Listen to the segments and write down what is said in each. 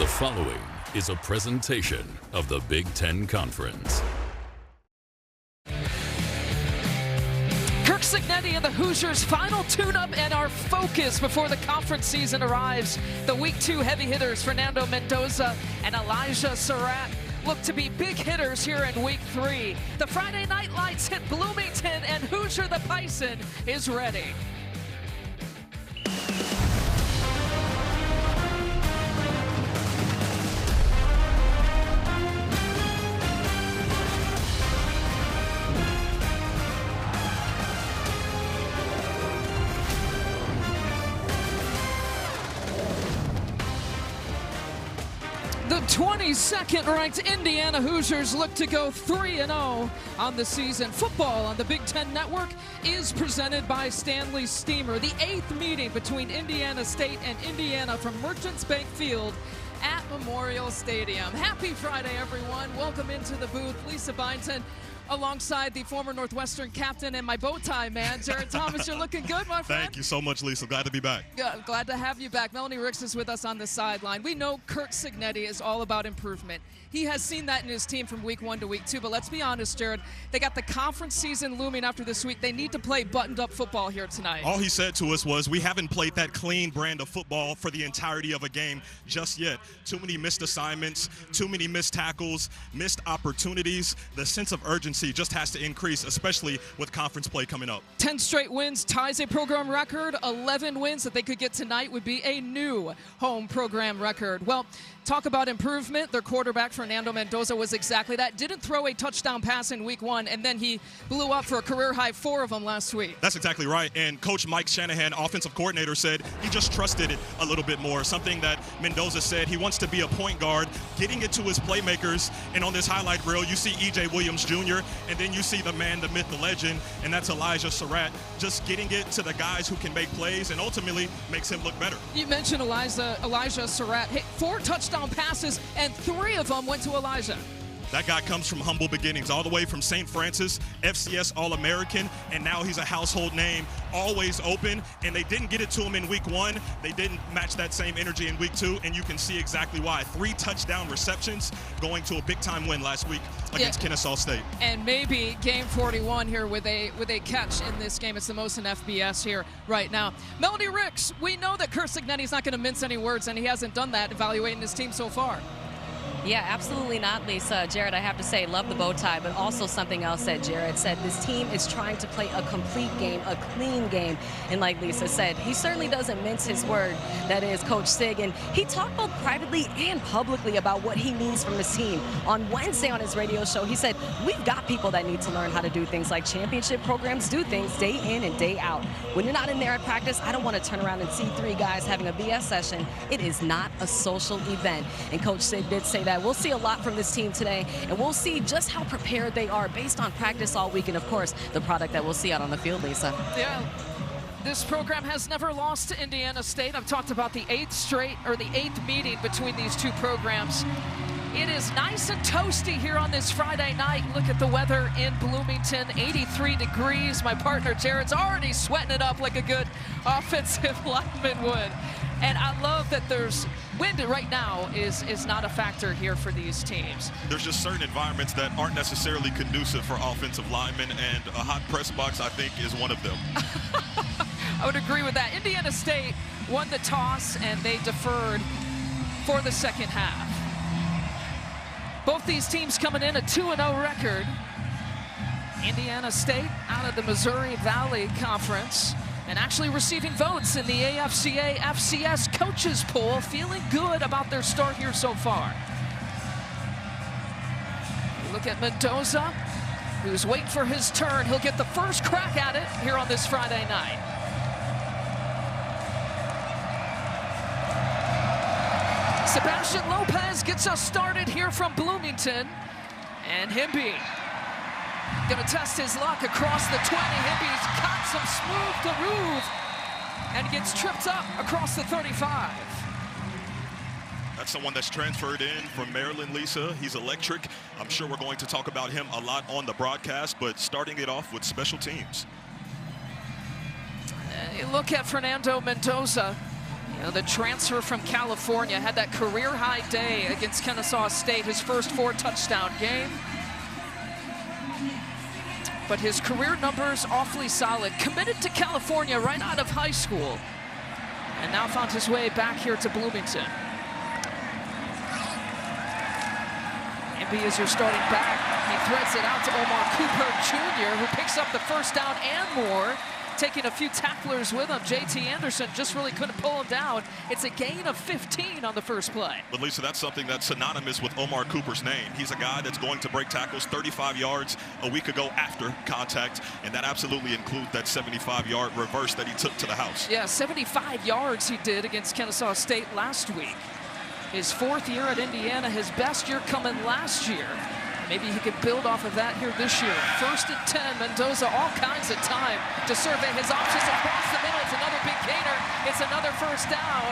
The following is a presentation of the Big Ten Conference. Kirk Cignetti and the Hoosiers' final tune-up and our focus before the conference season arrives. The Week 2 heavy hitters, Fernando Mendoza and Elijah Surratt, look to be big hitters here in Week 3. The Friday night lights hit Bloomington, and Hoosier the Bison is ready. The 22nd ranked Indiana Hoosiers look to go 3-0 on the season. Football on the Big Ten Network is presented by Stanley Steamer. The 8th meeting between Indiana State and Indiana from Merchants Bank Field at Memorial Stadium. Happy Friday, everyone. Welcome into the booth. Lisa Byington alongside the former Northwestern captain and my bow tie man, Jared Thomas. You're looking good, my friend. Thank you so much, Lisa. Glad to be back. Glad to have you back. Melanie Ricks is with us on the sideline. We know Kirk Cignetti is all about improvement. He has seen that in his team from Week 1 to Week 2, but let's be honest, Jared, they got the conference season looming after this week. They need to play buttoned-up football here tonight. All he said to us was, we haven't played that clean brand of football for the entirety of a game just yet. Too many missed assignments, too many missed tackles, missed opportunities. The sense of urgency just has to increase, especially with conference play coming up. 10 straight wins ties a program record. 11 wins that they could get tonight would be a new home program record. Well, talk about improvement. Their quarterback, Fernando Mendoza, was exactly that. Didn't throw a touchdown pass in Week 1, and then he blew up for a career-high 4 of them last week. That's exactly right. And Coach Mike Shanahan, offensive coordinator, said he just trusted it a little bit more. Something that Mendoza said, he wants to be a point guard, getting it to his playmakers. And on this highlight reel, you see E.J. Williams Jr., and then you see the man, the myth, the legend, and that's Elijah Surratt, just getting it to the guys who can make plays and ultimately makes him look better. You mentioned Elijah Surratt. 4 touchdown passes, and 3 of them went to Elijah. That guy comes from humble beginnings, all the way from St. Francis, FCS All-American, and now he's a household name, always open, and they didn't get it to him in Week 1. They didn't match that same energy in Week 2, and you can see exactly why. 3 touchdown receptions going to a big-time win last week against Kennesaw State. And maybe game 41 here with a catch in this game. It's the most in FBS here right now. Melanie Ricks, we know that Kirk Cignetti's not going to mince any words, and he hasn't done that evaluating his team so far. Yeah, absolutely not, Lisa. Jared, I have to say, love the bow tie, but also something else that Jared said. This team is trying to play a complete game, a clean game. And like Lisa said, he certainly doesn't mince his word. That is Coach Sig. And he talked both privately and publicly about what he needs from his team. On Wednesday on his radio show, he said, we've got people that need to learn how to do things like championship programs, do things day in and day out. When you're not in there at practice, I don't want to turn around and see 3 guys having a BS session. It is not a social event. And Coach Sig did say that. We'll see a lot from this team today, and we'll see just how prepared they are based on practice all week, and of course, the product that we'll see out on the field, Lisa. Yeah. This program has never lost to Indiana State. I've talked about the 8th meeting between these two programs. It is nice and toasty here on this Friday night. Look at the weather in Bloomington, 83 degrees. My partner Jared's already sweating it up like a good offensive lineman would. And I love that there's wind right now is not a factor here for these teams. There's just certain environments that aren't necessarily conducive for offensive linemen, and a hot press box, I think, is one of them. I would agree with that. Indiana State won the toss, and they deferred for the second half. Both these teams coming in a 2-0 record. Indiana State out of the Missouri Valley Conference and actually receiving votes in the AFCA FCS coaches poll, feeling good about their start here so far. Look at Mendoza, who's waiting for his turn. He'll get the first crack at it here on this Friday night. Sebastian Lopez gets us started here from Bloomington. And Himby gonna test his luck across the 20. Himby's got some smooth to move and gets tripped up across the 35. That's someone that's transferred in from Maryland, Lisa. He's electric. I'm sure we're going to talk about him a lot on the broadcast, but starting it off with special teams. You look at Fernando Mendoza. The transfer from California had that career-high day against Kennesaw State, his first 4-touchdown game. But his career numbers awfully solid. Committed to California right out of high school, and now found his way back here to Bloomington. Emby is your starting back. He threads it out to Omar Cooper Jr., who picks up the first down and more, taking a few tacklers with him. J.T. Anderson just really couldn't pull him down. It's a gain of 15 on the first play. But Lisa, that's something that's synonymous with Omar Cooper's name. He's a guy that's going to break tackles 35 yards a week ago after contact, and that absolutely includes that 75-yard reverse that he took to the house. Yeah, 75 yards he did against Kennesaw State last week. His 4th year at Indiana, his best year coming last year. Maybe he could build off of that here this year. 1st and 10, Mendoza all kinds of time to survey his options across the middle. It's another big gainer. It's another first down.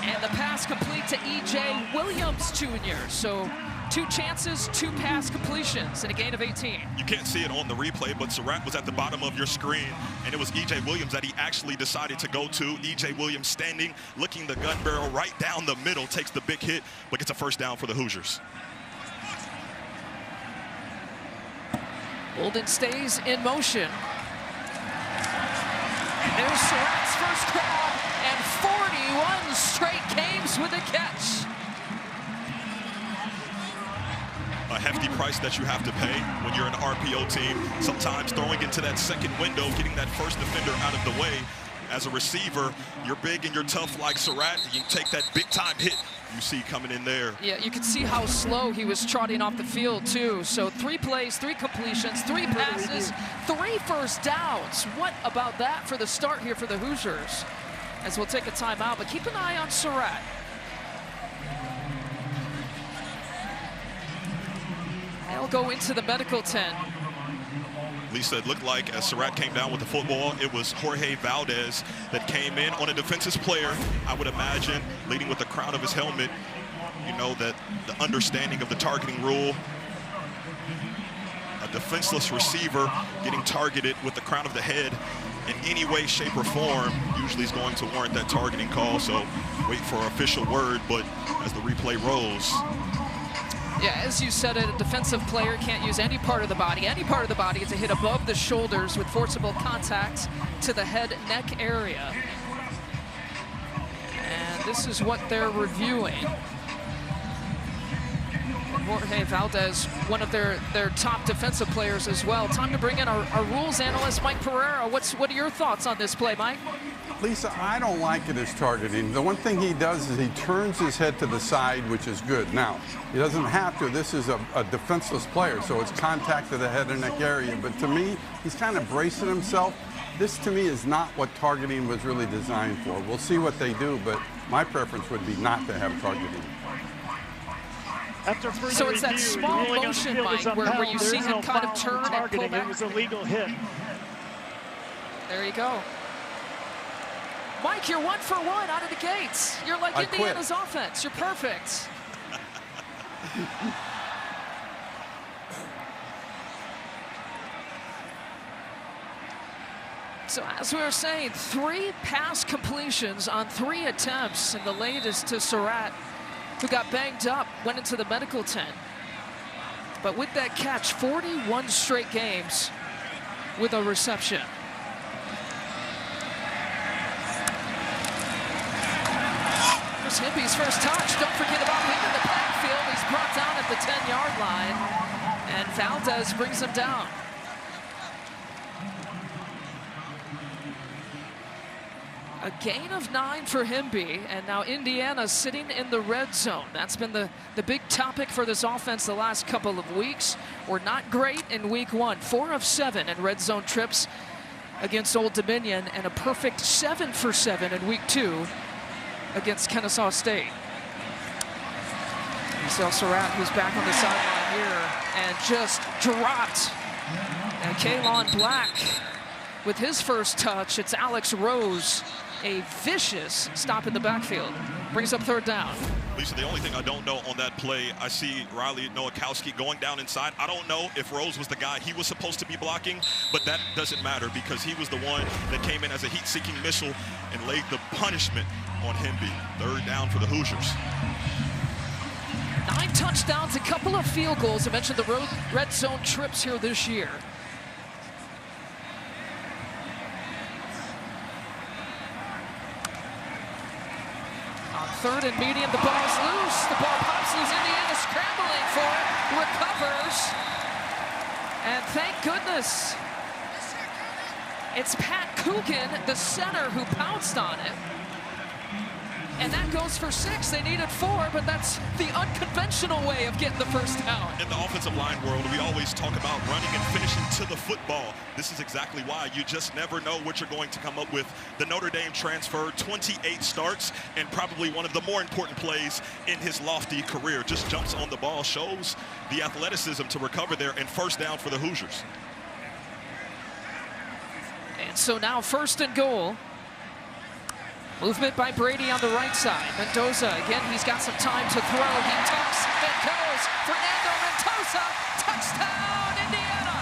And the pass complete to E.J. Williams Jr. So 2 chances, 2 pass completions, and a gain of 18. You can't see it on the replay, but Surratt was at the bottom of your screen, and it was E.J. Williams that he actually decided to go to. E.J. Williams standing, looking the gun barrel right down the middle, takes the big hit, but gets a first down for the Hoosiers. Bolden stays in motion. There's Surratt's first grab, and 41 straight games with a catch. A hefty price that you have to pay when you're an RPO team. Sometimes throwing into that second window, getting that first defender out of the way. As a receiver, you're big and you're tough like Surratt. You take that big-time hit you see coming in there. Yeah, you can see how slow he was trotting off the field, too. So 3 plays, 3 completions, 3 passes, 3 first downs. What about that for the start here for the Hoosiers? As we'll take a timeout, but keep an eye on Surratt. They'll go into the medical tent. Lisa, it looked like as Surratt came down with the football, it was Jorge Valdez that came in on a defensive player, I would imagine, leading with the crown of his helmet. You know that the understanding of the targeting rule, a defenseless receiver getting targeted with the crown of the head in any way, shape, or form usually is going to warrant that targeting call. So wait for an official word, but as the replay rolls, yeah, as you said, a defensive player can't use any part of the body to hit above the shoulders with forcible contact to the head neck area. And this is what they're reviewing. Jorge Valdez, one of their top defensive players as well. Time to bring in our rules analyst, Mike Pereira. What are your thoughts on this play, Mike? Lisa, I don't like it as targeting. The one thing he does is he turns his head to the side, which is good. Now, he doesn't have to. This is a defenseless player, so it's contact to the head and neck area. But to me, he's kind of bracing himself. This, to me, is not what targeting was really designed for. We'll see what they do, but my preference would be not to have targeting. So it's that small motion, Mike, where you see him kind of turn and pull back. It was a legal hit. There you go. Mike, you're 1 for 1 out of the gates. You're like Indiana's offense. You're perfect. So as we were saying, 3 pass completions on 3 attempts, and the latest to Surratt, who got banged up, went into the medical tent. But with that catch, 41 straight games with a reception. Himby's first touch. Don't forget about him in the backfield. He's brought down at the 10-yard line, and Valdez brings him down. A gain of 9 for Himby, and now Indiana sitting in the red zone. That's been the big topic for this offense the last couple of weeks. We're not great in week 1. 4 of 7 in red zone trips against Old Dominion, and a perfect 7 for 7 in week 2 against Kennesaw State. You saw Surratt, who's back on the sideline here, and just dropped. And Kaylon Black with his first touch. It's Alex Rose a vicious stop in the backfield. Brings up 3rd down. Lisa, the only thing I don't know on that play, I see Riley Nowakowski going down inside. I don't know if Rose was the guy he was supposed to be blocking, but that doesn't matter because he was the one that came in as a heat-seeking missile and laid the punishment on Hemby. 3rd down for the Hoosiers. 9 touchdowns, a couple of field goals. I mentioned the red zone trips here this year. On 3rd and medium, the ball's loose. The ball pops loose. Indiana scrambling for it. Recovers. And thank goodness it's Pat Coogan, the center, who pounced on it. And that goes for 6. They needed 4, but that's the unconventional way of getting the first down. In the offensive line world, we always talk about running and finishing to the football. This is exactly why. You just never know what you're going to come up with. The Notre Dame transfer, 28 starts, and probably one of the more important plays in his lofty career. Just jumps on the ball, shows the athleticism to recover there, and 1st down for the Hoosiers. And so now 1st and goal. Movement by Brady on the right side. Mendoza, again, he's got some time to throw. He tucks and goes. Fernando Mendoza, touchdown, Indiana!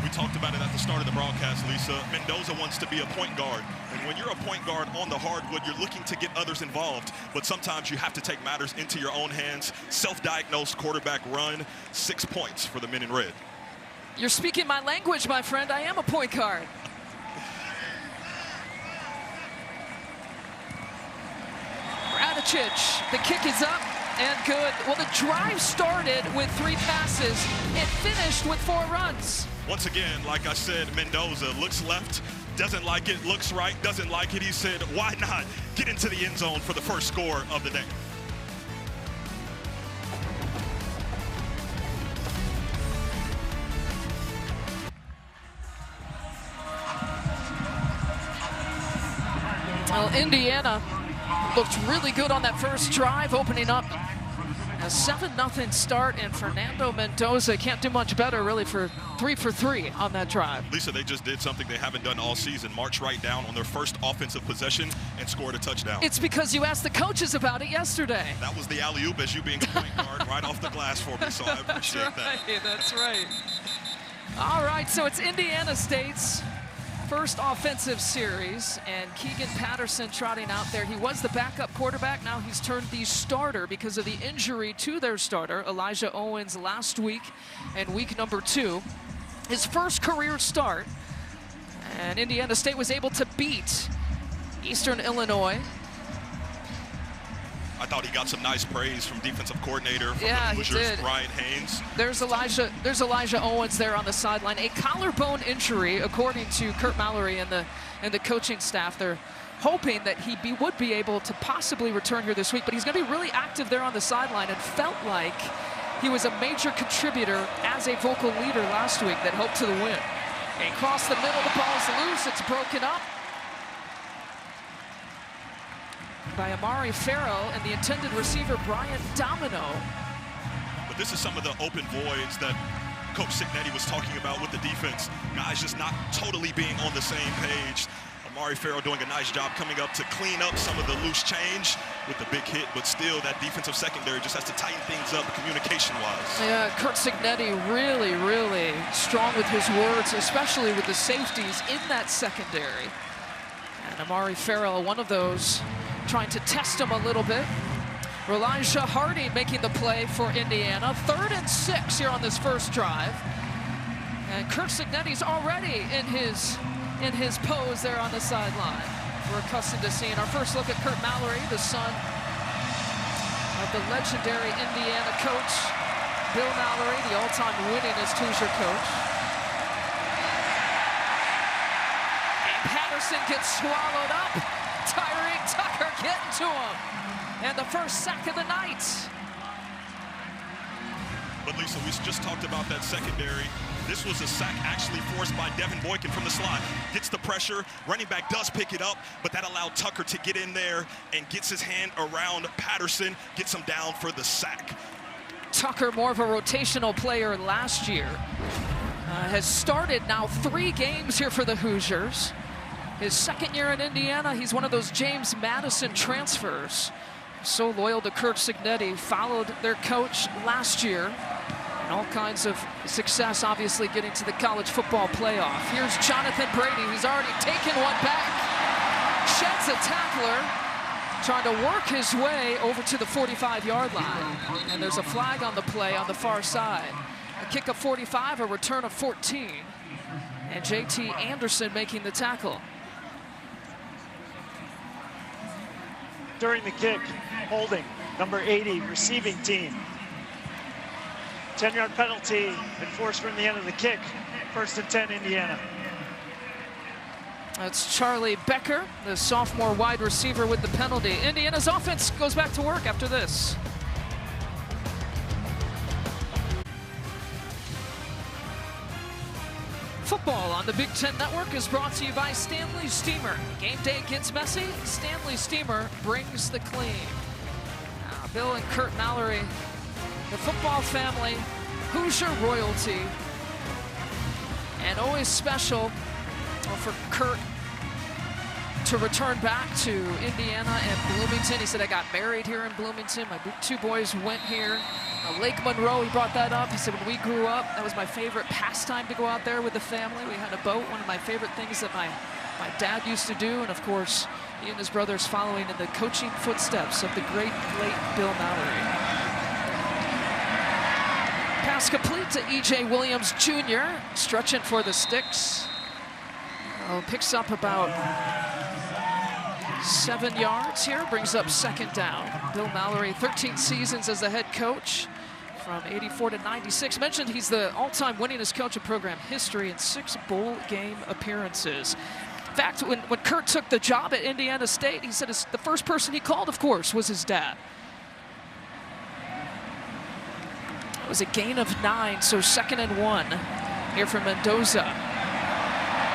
We talked about it at the start of the broadcast, Lisa. Mendoza wants to be a point guard. And when you're a point guard on the hardwood, you're looking to get others involved. But sometimes you have to take matters into your own hands. Self-diagnosed quarterback run, 6 points for the men in red. You're speaking my language, my friend. I am a point guard. Radicic, the kick is up and good. Well, the drive started with 3 passes. It finished with 4 runs. Once again, like I said, Mendoza looks left, doesn't like it, looks right, doesn't like it. He said, why not get into the end zone for the first score of the day? Well, Indiana looked really good on that first drive, opening up a 7-0 start, and Fernando Mendoza can't do much better, really, for 3 for 3 on that drive. Lisa, they just did something they haven't done all season, march right down on their first offensive possession and scored a touchdown. It's because you asked the coaches about it yesterday. That was the alley-oop as you being a point guard right off the glass for me, so I appreciate that. That's right. All right, so it's Indiana State's first offensive series, and Keegan Patterson trotting out there. He was the backup quarterback. Now he's turned the starter because of the injury to their starter, Elijah Owens, last week and week number 2. His first career start, and Indiana State was able to beat Eastern Illinois. I thought he got some nice praise from defensive coordinator from the Hoosiers, Brian Haynes. There's Elijah Owens there on the sideline. A collarbone injury, according to Kurt Mallory and the coaching staff. They're hoping that he would be able to possibly return here this week, but he's going to be really active there on the sideline, and felt like he was a major contributor as a vocal leader last week that helped to the win. Across the middle, the ball's loose. It's broken up by Amari Farrell and the intended receiver, Brian Domino. But this is some of the open voids that Coach Signetti was talking about with the defense. Guys just not totally being on the same page. Amari Farrell doing a nice job coming up to clean up some of the loose change with the big hit, but still that defensive secondary just has to tighten things up communication-wise. Yeah, Kurt Signetti really, really strong with his words, especially with the safeties in that secondary. And Amari Farrell, one of those, trying to test him a little bit. Elijah Hardy making the play for Indiana. 3rd and 6 here on this first drive. And Kurt Signetti's already in his pose there on the sideline. We're accustomed to seeing. Our first look at Kurt Mallory, the son of the legendary Indiana coach, Bill Mallory, the all-time winningest Hoosier coach. And Patterson gets swallowed up. Tyreek Tucker getting to him. And the first sack of the night. But Lisa, we just talked about that secondary. This was a sack actually forced by Devin Boykin from the slot. Gets the pressure, running back does pick it up, but that allowed Tucker to get in there and gets his hand around Patterson, gets him down for the sack. Tucker, more of a rotational player last year, has started now 3 games here for the Hoosiers. His second year in Indiana, he's one of those James Madison transfers. So loyal to Kirk Cignetti, followed their coach last year. And all kinds of success, obviously, getting to the college football playoff. Here's Jonathan Brady, who's already taken one back. Sheds a tackler, trying to work his way over to the 45-yard line. And there's a flag on the play on the far side. A kick of 45, a return of 14. And J.T. Anderson making the tackle. During the kick, holding, number 80, receiving team. 10-yard penalty enforced from the end of the kick. 1st and 10, Indiana. That's Charlie Becker, the sophomore wide receiver, with the penalty. Indiana's offense goes back to work after this. Football on the Big Ten Network is brought to you by Stanley Steamer. Game day gets messy, Stanley Steamer brings the clean. Bill and Kurt Mallory, the football family, Hoosier royalty, and always special for Kurt to return back to Indiana and Bloomington. He said, I got married here in Bloomington. My 2 boys went here. Lake Monroe, he brought that up. He said, when we grew up, that was my favorite pastime to go out there with the family. We had a boat, one of my favorite things that my dad used to do. And of course, he and his brothers following in the coaching footsteps of the great, late Bill Mallory. Pass complete to E.J. Williams Jr., stretching for the sticks. Picks up about 7 yards here, brings up 2nd down. Bill Mallory, 13 seasons as the head coach from 84 to 96. Mentioned he's the all-time winningest coach in program history in 6 bowl game appearances. In fact, when Kurt took the job at Indiana State, he said the first person he called, of course, was his dad. It was a gain of 9, so 2nd and 1 here from Mendoza.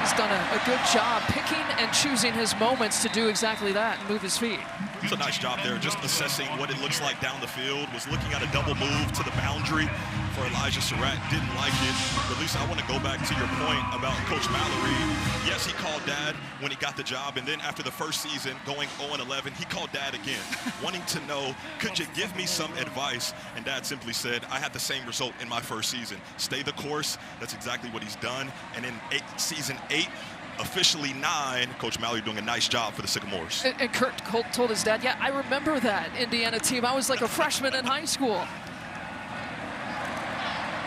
He's done a good job picking and choosing his moments to do exactly that and move his feet. It's a nice job there, just assessing what it looks like down the field. Was looking at a double move to the boundary for Elijah Surratt. Didn't like it. But Lisa, I want to go back to your point about Coach Mallory. Yes, he called Dad when he got the job, and then after the first season, going 0-11, he called Dad again, wanting to know, could you give me some advice? And Dad simply said, I had the same result in my first season. Stay the course. That's exactly what he's done. And in season 8, officially 9, Coach Mallory doing a nice job for the Sycamores. And Kurt told his dad, yeah, I remember that Indiana team. I was like a freshman in high school.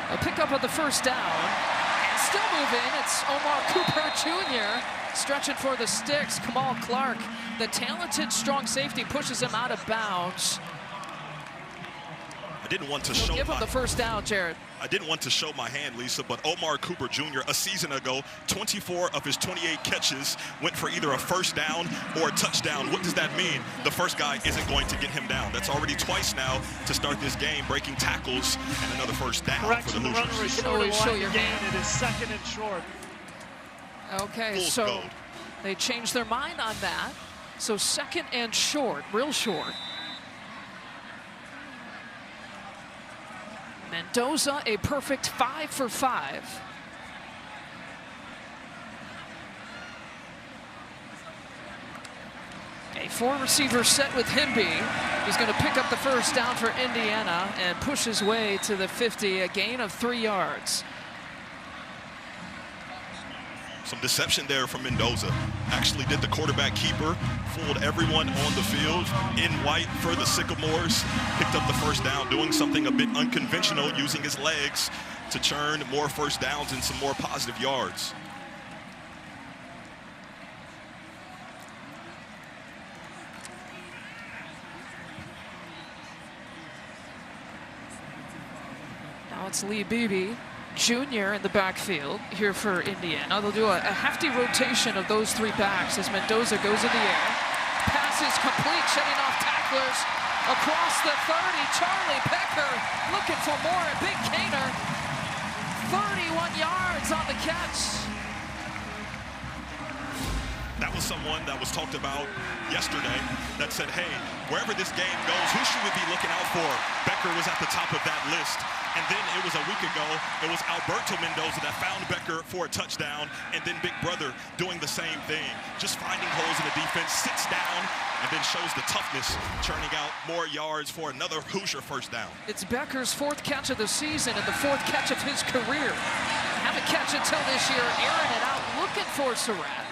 A pickup of the 1st down. And still moving, it's Omar Cooper Jr. stretching for the sticks. Kamal Clark, the talented, strong safety, pushes him out of bounds. I didn't want to show give him the 1st down, Jared. I didn't want to show my hand, Lisa, but Omar Cooper Jr., a season ago, 24 of his 28 catches went for either a 1st down or a touchdown. What does that mean? The first guy isn't going to get him down. That's already twice now to start this game, breaking tackles and another 1st down for the Hoosiers. You can always show your hand. It is 2nd and short. Okay, Full so gold. They changed their mind on that. So 2nd and short, real short. Mendoza, a perfect 5 for 5. A 4-receiver set with Himby. He's going to pick up the 1st down for Indiana and push his way to the 50, a gain of 3 yards. Some deception there from Mendoza. Actually did the quarterback keeper, fooled everyone on the field in white for the Sycamores. Picked up the 1st down, doing something a bit unconventional, using his legs to churn more 1st downs and some more positive yards. Now it's Lee Beebe Jr. in the backfield here for Indiana. They'll do a hefty rotation of those 3 backs as Mendoza goes in the air. Pass is complete, shutting off tacklers across the 30. Charlie Becker looking for more. A big gainer. 31 yards on the catch. That was someone that was talked about yesterday that said, hey, wherever this game goes, who should we be looking out for? Becker was at the top of that list. And then it was a week ago, it was Alberto Mendoza that found Becker for a touchdown, and then Big Brother doing the same thing. Just finding holes in the defense, sits down, and then shows the toughness, churning out more yards for another Hoosier first down. It's Becker's 4th catch of the season and the 4th catch of his career. Haven't catch until this year, airing it out, looking for Surratt.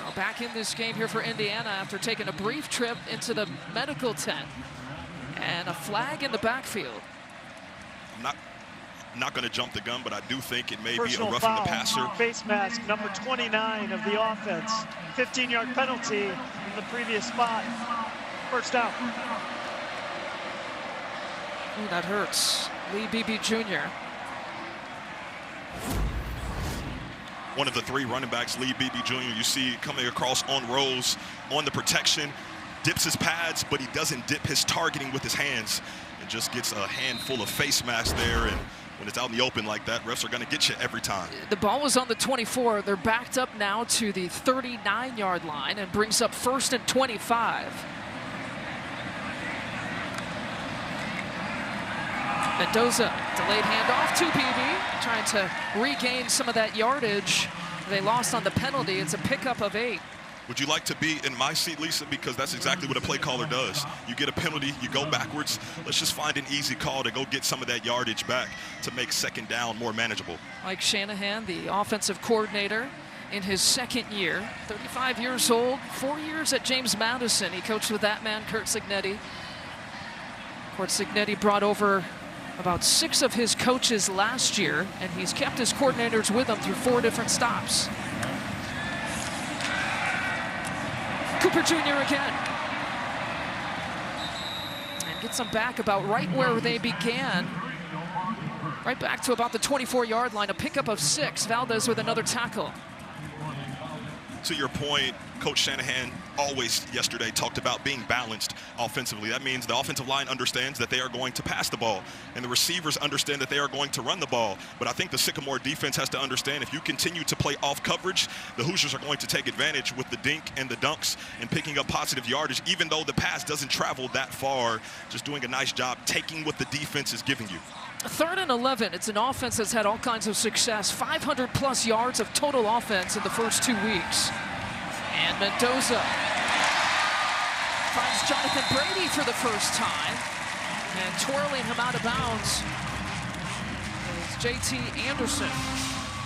Well, back in this game here for Indiana after taking a brief trip into the medical tent. And a flag in the backfield. I'm not going to jump the gun, but I do think it may be a Personal roughing the foul, passer. face mask, number 29 of the offense. 15-yard penalty in the previous spot. First down. Ooh, that hurts. Lee Beebe Jr. One of the 3 running backs, Lee Beebe Jr., you see coming across on rolls, on the protection, dips his pads, but he doesn't dip his targeting with his hands. And just gets a handful of face mask there, and when it's out in the open like that, refs are going to get you every time. The ball was on the 24. They're backed up now to the 39-yard line and brings up 1st and 25. Mendoza, delayed handoff to Beebe, trying to regain some of that yardage they lost on the penalty. It's a pickup of 8. Would you like to be in my seat, Lisa? Because that's exactly what a play caller does. You get a penalty, you go backwards. Let's just find an easy call to go get some of that yardage back to make second down more manageable. Mike Shanahan, the offensive coordinator in his 2nd year, 35 years old, 4 years at James Madison. He coached with that man, Curt Cignetti. Curt Cignetti brought over about 6 of his coaches last year, and he's kept his coordinators with him through 4 different stops. Cooper Jr. again. And gets them back about right where they began. Right back to about the 24-yard line. A pickup of 6. Valdez with another tackle. To your point, Coach Shanahan always yesterday talked about being balanced offensively. That means the offensive line understands that they are going to pass the ball, and the receivers understand that they are going to run the ball. But I think the Sycamore defense has to understand if you continue to play off coverage, the Hoosiers are going to take advantage with the dink and the dunks and picking up positive yardage, even though the pass doesn't travel that far. Just doing a nice job taking what the defense is giving you. 3rd and 11. It's an offense that's had all kinds of success. 500+ yards of total offense in the first 2 weeks. And Mendoza finds Jonathan Brady for the first time. And twirling him out of bounds is J.T. Anderson.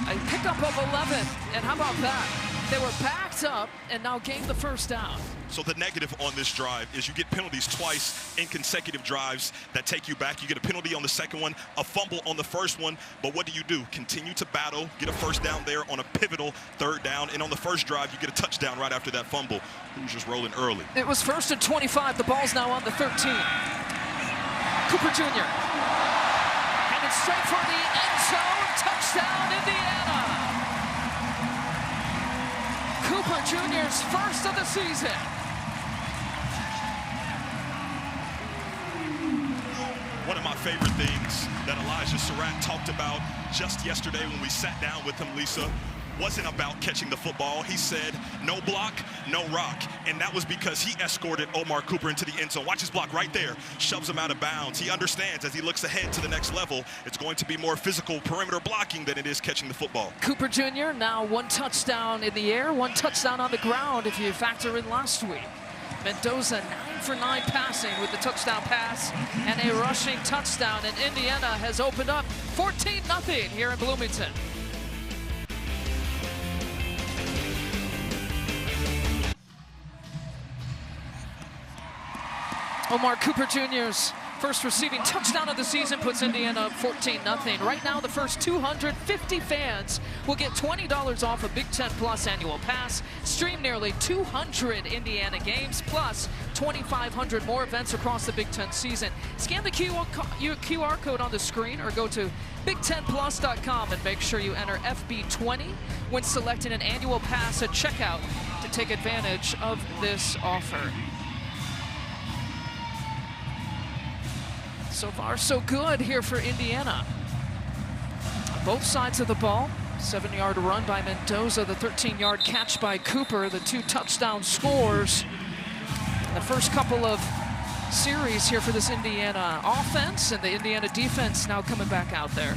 A pickup of 11. And how about that? They were backed up and now gained the first down. So the negative on this drive is you get penalties twice in consecutive drives that take you back. You get a penalty on the second one, a fumble on the first one, but what do? Continue to battle, get a first down there on a pivotal 3rd down, and on the first drive, you get a touchdown right after that fumble. Hoosiers rolling early. It was 1st and 25. The ball's now on the 13. Cooper Jr. And it's straight for the end zone. Touchdown, Indiana. Cooper Jr.'s first of the season. One of my favorite things that Elijah Surratt talked about just yesterday when we sat down with him, Lisa, wasn't about catching the football. He said, no block, no rock. And that was because he escorted Omar Cooper into the end zone. Watch his block right there. Shoves him out of bounds. He understands as he looks ahead to the next level, it's going to be more physical perimeter blocking than it is catching the football. Cooper Jr. now 1 touchdown in the air, 1 touchdown on the ground if you factor in last week. Mendoza 9 for 9 passing with the touchdown pass and a rushing touchdown. And Indiana has opened up 14-0 here in Bloomington. Omar Cooper Jr.'s first receiving touchdown of the season puts Indiana up 14-0. Right now, the first 250 fans will get $20 off a Big Ten Plus annual pass, stream nearly 200 Indiana games, plus 2,500 more events across the Big Ten season. Scan the QR code on the screen or go to Big10Plus.com and make sure you enter FB20 when selecting an annual pass at checkout to take advantage of this offer. So far, so good here for Indiana. On both sides of the ball, 7-yard run by Mendoza, the 13-yard catch by Cooper, the 2 touchdown scores. The first couple of series here for this Indiana offense, and the Indiana defense now coming back out there.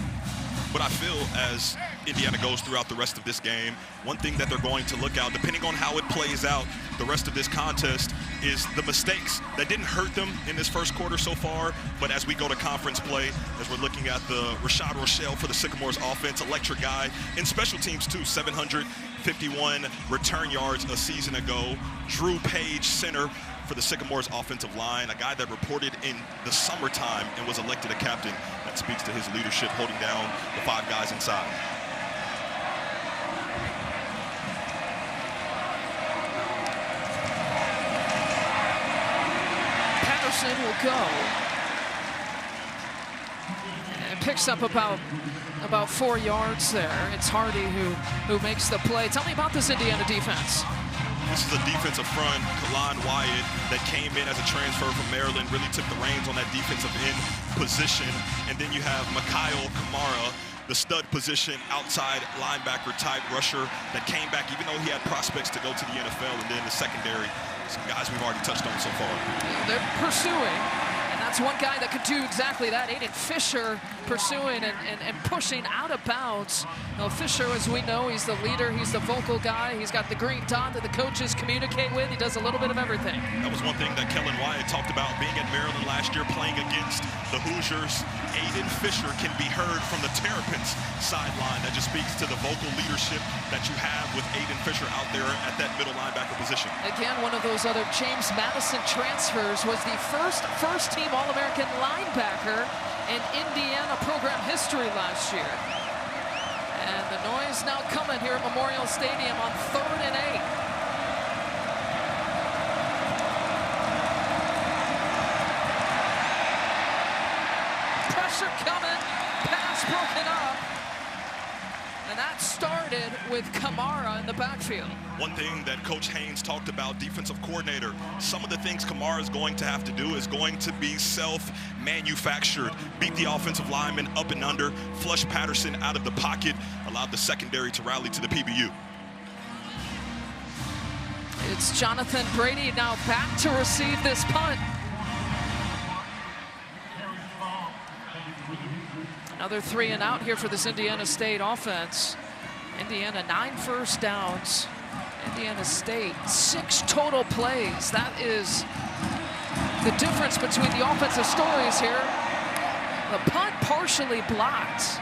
But I feel as Indiana goes throughout the rest of this game, one thing that they're going to look out, depending on how it plays out the rest of this contest, is the mistakes that didn't hurt them in this first quarter so far. But as we go to conference play, as we're looking at the Rashad Rochelle for the Sycamores offense, electric guy, in special teams too, 751 return yards a season ago. Drew Page, center for the Sycamores offensive line, a guy that reported in the summertime and was elected a captain. That speaks to his leadership, holding down the 5 guys inside. Patterson will go and picks up about 4 yards there. It's Hardy who makes the play. Tell me about this Indiana defense. This is a defensive front, Kalon Wyatt, that came in as a transfer from Maryland, really took the reins on that defensive end position. And then you have Mikhail Kamara, the stud position, outside linebacker type rusher that came back, even though he had prospects to go to the NFL. And then the secondary, some guys we've already touched on so far. They're pursuing, and that's one guy that could do exactly that. Aiden Fisher pursuing and pushing out of bounds. Now, Fisher, as we know, he's the leader, he's the vocal guy, he's got the green dot that the coaches communicate with. He does a little bit of everything. That was one thing that Kellen Wyatt talked about, being at Maryland last year, playing against the Hoosiers. Aiden Fisher can be heard from the Terrapins sideline. That just speaks to the vocal leadership that you have with Aiden Fisher out there at that middle linebacker position. Again, one of those other James Madison transfers, was the first-team All-American linebacker in Indiana program history last year. And the noise now coming here at Memorial Stadium on 3rd and 8. Pressure coming, pass broken up. And that started with Kamara in the backfield. One thing that Coach Haynes talked about, defensive coordinator, some of the things Kamara is going to have to do is going to be self-manufactured. Beat the offensive lineman up and under, flush Patterson out of the pocket, allowed the secondary to rally to the PBU. It's Jonathan Brady now back to receive this punt. Another 3 and out here for this Indiana State offense. Indiana 9 first downs. Indiana State 6 total plays. That is the difference between the offensive stories here. The punt partially blocked.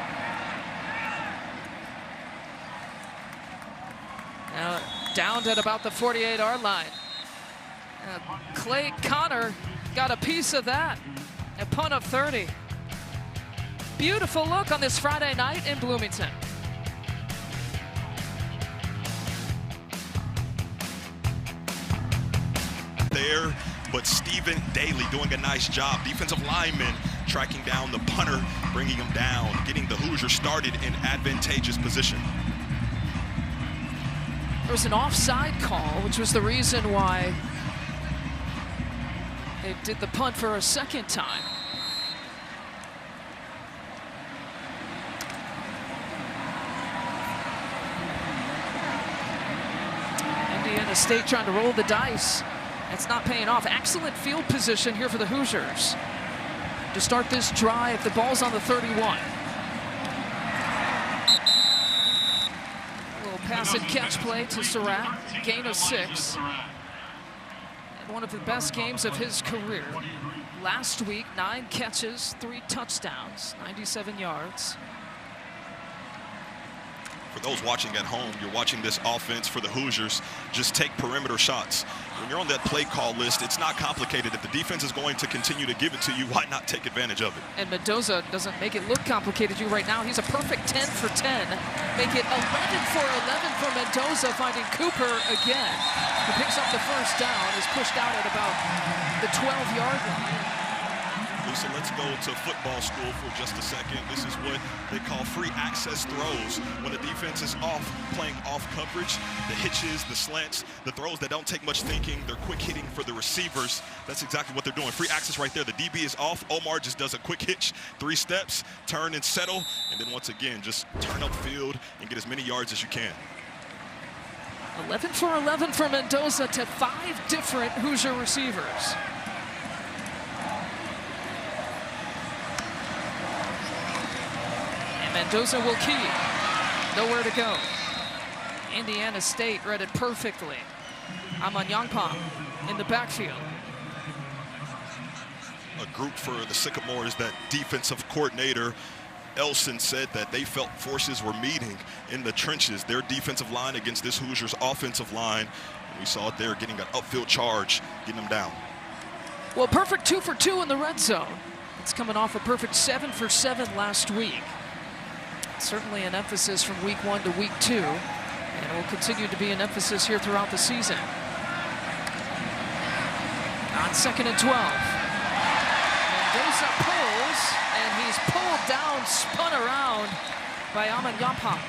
Now downed at about the 48-yard line. Clay Connor got a piece of that. A punt of 30. Beautiful look on this Friday night in Bloomington. There, but Stephen Daly doing a nice job. Defensive lineman tracking down the punter, bringing him down, getting the Hoosiers started in advantageous position. There was an offside call, which was the reason why they did the punt for a second time. Indiana State trying to roll the dice. It's not paying off. Excellent field position here for the Hoosiers to start this drive. The ball's on the 31. A little pass and catch play to Surratt. Gain of 6. And one of the best games of his career. Last week, 9 catches, 3 touchdowns, 97 yards. For those watching at home, you're watching this offense for the Hoosiers just take perimeter shots. When you're on that play call list, it's not complicated. If the defense is going to continue to give it to you, why not take advantage of it? And Mendoza doesn't make it look complicated to you right now. He's a perfect 10 for 10. Make it 11 for 11 for Mendoza, finding Cooper again. He picks up the first down, is pushed out at about the 12-yard line. Lisa, let's go to football school for just a second. This is what they call free access throws. When the defense is off, playing off coverage, the hitches, the slants, the throws that don't take much thinking, they're quick hitting for the receivers. That's exactly what they're doing. Free access right there. The DB is off. Omar just does a quick hitch, 3 steps, turn and settle, and then once again, just turn upfield and get as many yards as you can. 11 for 11 for Mendoza to 5 different Hoosier receivers. And Mendoza will key. Nowhere to go. Indiana State read it perfectly. Amanyangpong in the backfield. A group for the Sycamores, that defensive coordinator Elson said that they felt forces were meeting in the trenches, their defensive line against this Hoosiers offensive line. And we saw it there, getting an upfield charge, getting them down. Well, perfect 2 for 2 in the red zone. It's coming off a perfect 7 for 7 last week. Certainly an emphasis from week 1 to week 2, and it will continue to be an emphasis here throughout the season. On 2nd and 12. Mendoza pulls, and he's pulled down, spun around by Amanyangpong.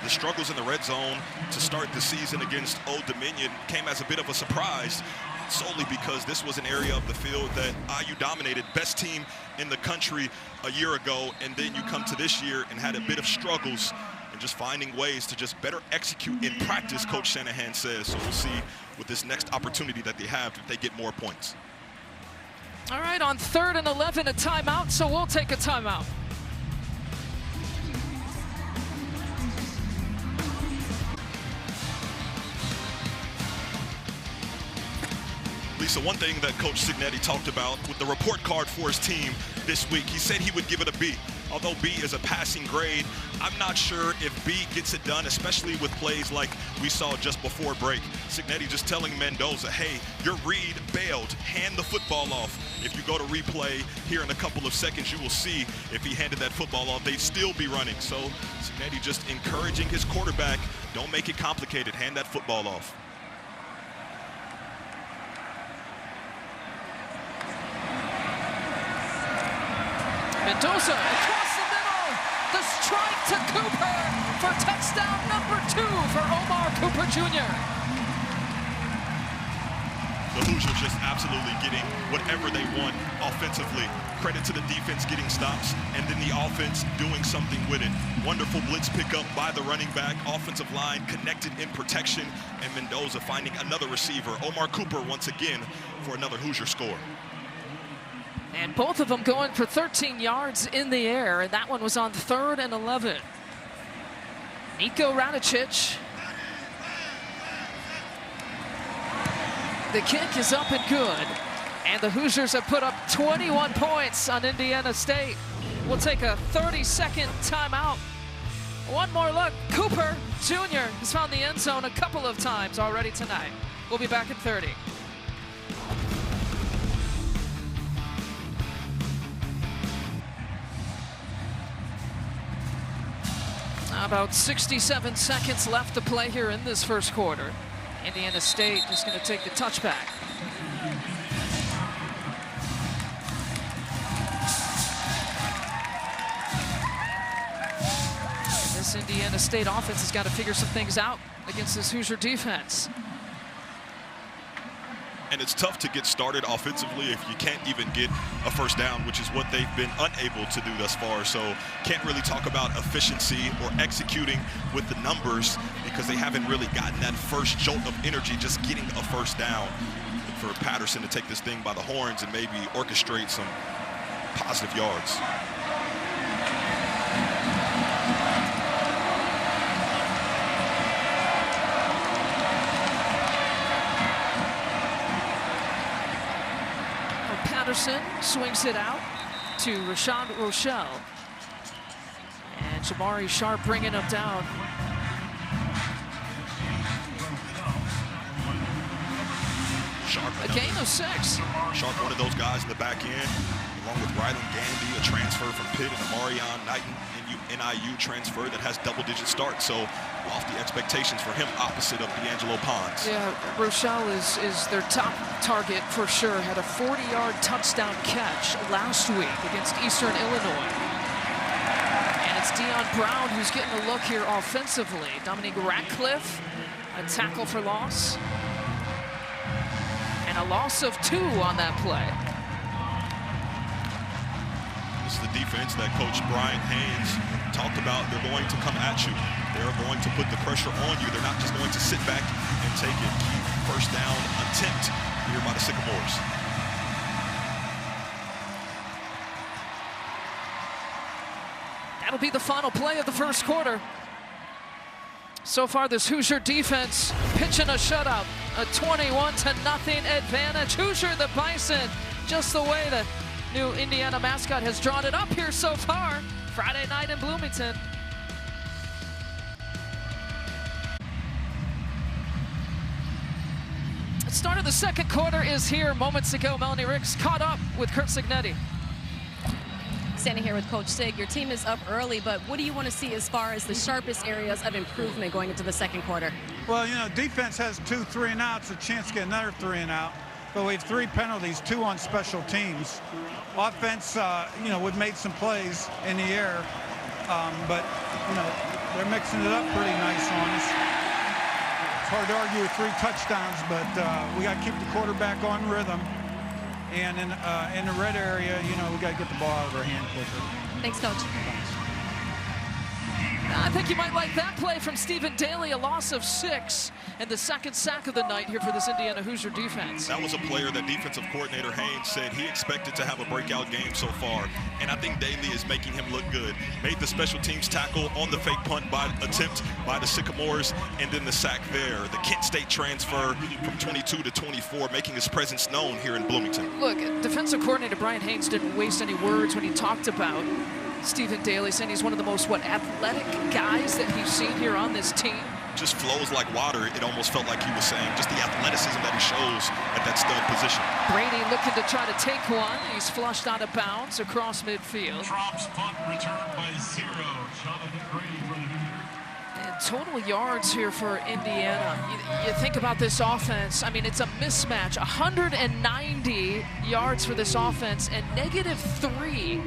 The struggles in the red zone to start the season against Old Dominion came as a bit of a surprise, solely because this was an area of the field that IU dominated, best team in the country a year ago, and then you come to this year and had a bit of struggles and just finding ways to just better execute in practice, Coach Shanahan says. So we'll see with this next opportunity that they have if they get more points. All right, on 3rd and 11, a timeout, so we'll take a timeout. Lisa, one thing that Coach Signetti talked about with the report card for his team this week, he said he would give it a B. Although B is a passing grade, I'm not sure if B gets it done, especially with plays like we saw just before break. Signetti just telling Mendoza, hey, your read bailed, hand the football off. If you go to replay here in a couple of seconds, you will see if he handed that football off, they'd still be running. So Signetti just encouraging his quarterback, don't make it complicated, hand that football off. Mendoza across the middle, the strike to Cooper for touchdown number 2 for Omar Cooper Jr. The Hoosiers just absolutely getting whatever they want offensively. Credit to the defense getting stops, and then the offense doing something with it. Wonderful blitz pickup by the running back, offensive line connected in protection, and Mendoza finding another receiver. Omar Cooper once again for another Hoosier score. And both of them going for 13 yards in the air, and that one was on 3rd and 11. Nico Radicic. The kick is up and good. And the Hoosiers have put up 21 points on Indiana State. We'll take a 30-second timeout. One more look. Cooper Jr. has found the end zone a couple of times already tonight. We'll be back in 30. About 67 seconds left to play here in this first quarter. Indiana State just going to take the touchback. This Indiana State offense has got to figure some things out against this Hoosier defense. And it's tough to get started offensively if you can't even get a first down, which is what they've been unable to do thus far. So can't really talk about efficiency or executing with the numbers because they haven't really gotten that first jolt of energy just getting a first down. For Patterson to take this thing by the horns and maybe orchestrate some positive yards. Patterson swings it out to Rashad Rochelle. And Jamari Sharp bringing him down. Sharp. A gain of 6. Sharp, one of those guys in the back end, along with Rylan Gandy, a transfer from Pitt, and Amarion Knighton, NIU transfer that has double-digit starts. So lofty expectations for him opposite of D'Angelo Pons. Yeah, Rochelle is their top target for sure. Had a 40-yard touchdown catch last week against Eastern Illinois. And it's Deion Brown who's getting a look here offensively. Dominique Ratcliffe, a tackle for loss. And a loss of 2 on that play. This is the defense that Coach Brian Haynes talked about. They're going to come at you. They're going to put the pressure on you. They're not just going to sit back and take it. Key first down attempt here by the Sycamores. That'll be the final play of the first quarter. So far, this Hoosier defense pitching a shutout. A 21-0 advantage. Hoosier, the Bison, just the way the new Indiana mascot has drawn it up here so far. Friday night in Bloomington. The start of the second quarter is here. Moments ago, Melanie Ricks caught up with Kurt Signetti. Standing here with Coach Sig, your team is up early, but what do you want to see as far as the sharpest areas of improvement going into the second quarter? Well, you know, defense has 2 3-and-outs, a chance to get another 3-and-out, but we have 3 penalties, 2 on special teams. Offense, you know, we've made some plays in the air, but, you know, they're mixing it up pretty nice on us. It's hard to argue with 3 touchdowns, but we got to keep the quarterback on rhythm. And in the red area, you know, we got to get the ball out of our hand quicker. Thanks, Coach. I think you might like that play from Stephen Daly, a loss of 6, and the second sack of the night here for this Indiana Hoosier defense. That was a player that defensive coordinator Haynes said he expected to have a breakout game so far, and I think Daly is making him look good. Made the special teams tackle on the fake punt attempt by the Sycamores, and then the sack there. The Kent State transfer from 22 to 24, making his presence known here in Bloomington. Look, defensive coordinator Brian Haynes didn't waste any words when he talked about Stephen Daly, saying he's one of the most, athletic guys that he's seen here on this team. Just flows like water, it almost felt like he was saying. Just the athleticism that he shows at that stud position. Brady looking to try to take one. He's flushed out of bounds across midfield. Drops punt returned by 0. Jonathan Brady for the Hoosiers. And total yards here for Indiana. You think about this offense. I mean, it's a mismatch. 190 yards for this offense and -3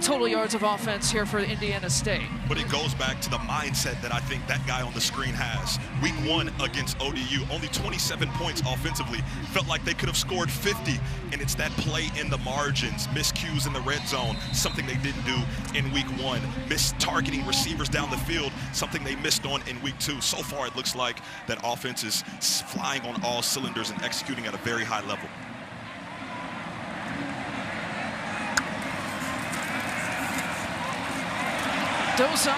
total yards of offense here for Indiana State. But it goes back to the mindset that I think that guy on the screen has. Week 1 against ODU, only 27 points offensively. Felt like they could have scored 50, and it's that play in the margins, miscues in the red zone, something they didn't do in week 1. Missed targeting receivers down the field, something they missed on in week 2. So far, it looks like that offense is flying on all cylinders and executing at a very high level. Mendoza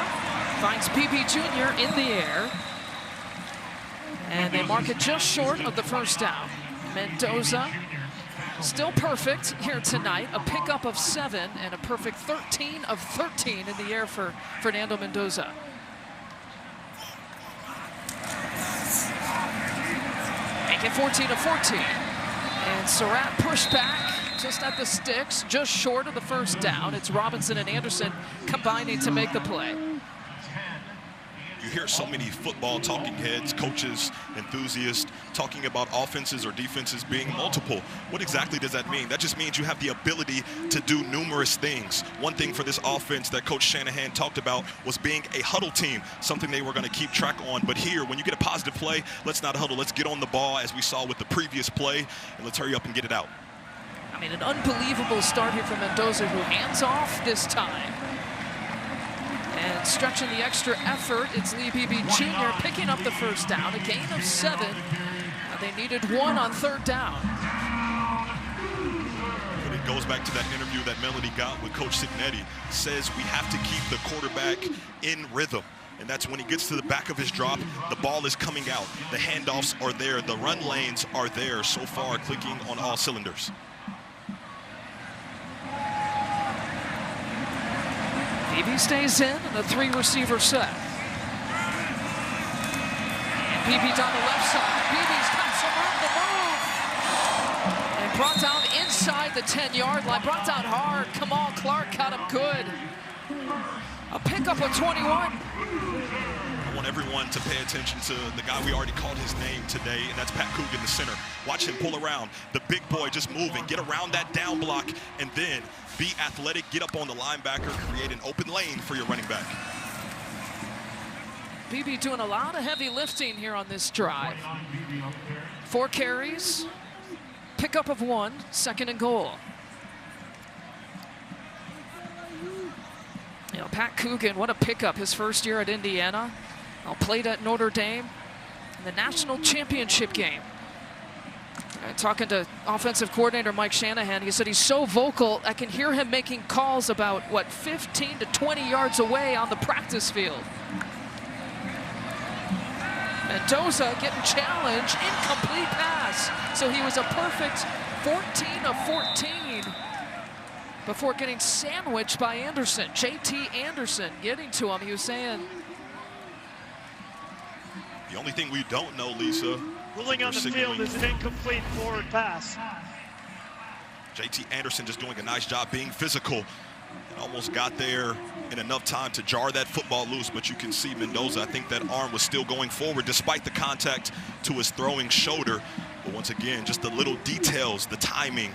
finds PB Jr. in the air. And they mark it just short of the first down. Mendoza still perfect here tonight. A pickup of 7 and a perfect 13 of 13 in the air for Fernando Mendoza. Make it 14 of 14. And Surratt pushed back just at the sticks, just short of the first down. It's Robinson and Anderson combining to make the play. You hear so many football talking heads, coaches, enthusiasts talking about offenses or defenses being multiple. What exactly does that mean? That just means you have the ability to do numerous things. One thing for this offense that Coach Shanahan talked about was being a huddle team, something they were going to keep track on. But here, when you get a positive play, let's not huddle. Let's get on the ball as we saw with the previous play, and let's hurry up and get it out. I mean, an unbelievable start here from Mendoza, who hands off this time. And stretching the extra effort, it's Lee Beebe Jr. picking up the first down, a gain of 7. They needed 1 on 3rd down. But it goes back to that interview that Melody got with Coach Signetti. Says we have to keep the quarterback in rhythm. And that's when he gets to the back of his drop, the ball is coming out. The handoffs are there. The run lanes are there. So far, clicking on all cylinders. Beebe stays in a 3-receiver set. And Beebe's on the left side. Beebe's got some room to move. brought down inside the 10-yard line, brought down hard. Kamal Clark got him good. A pickup of 21. I want everyone to pay attention to the guy we already called his name today, and that's Pat Coogan, the center. Watch him pull around. The big boy just moving, get around that down block, and then be athletic, get up on the linebacker, create an open lane for your running back. BB doing a lot of heavy lifting here on this drive. 4 carries, pickup of 1, 2nd and goal. You know, Pat Coogan, what a pickup, his first year at Indiana. Played at Notre Dame in the national championship game. Talking to offensive coordinator Mike Shanahan, he said he's so vocal, I can hear him making calls about, what, 15 to 20 yards away on the practice field. Mendoza getting challenged, incomplete pass. So he was a perfect 14 of 14 before getting sandwiched by Anderson. JT Anderson getting to him. He was saying, the only thing we don't know, Lisa, ruling on the field is an incomplete forward pass. JT Anderson just doing a nice job being physical and almost got there in enough time to jar that football loose, but you can see Mendoza, I think that arm was still going forward despite the contact to his throwing shoulder. But once again, just the little details, the timing,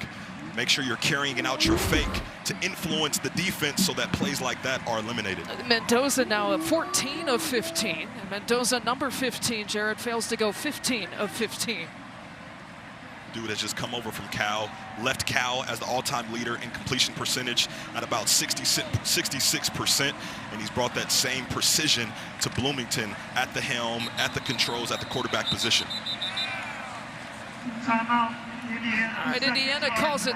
make sure you're carrying out your fake to influence the defense so that plays like that are eliminated. Mendoza now at 14 of 15. And Mendoza, number 15, Jared, fails to go 15 of 15. Dude has just come over from Cal, left Cal as the all-time leader in completion percentage at about 66%, and he's brought that same precision to Bloomington at the helm, at the controls, at the quarterback position. Timeout. All right, Indiana calls it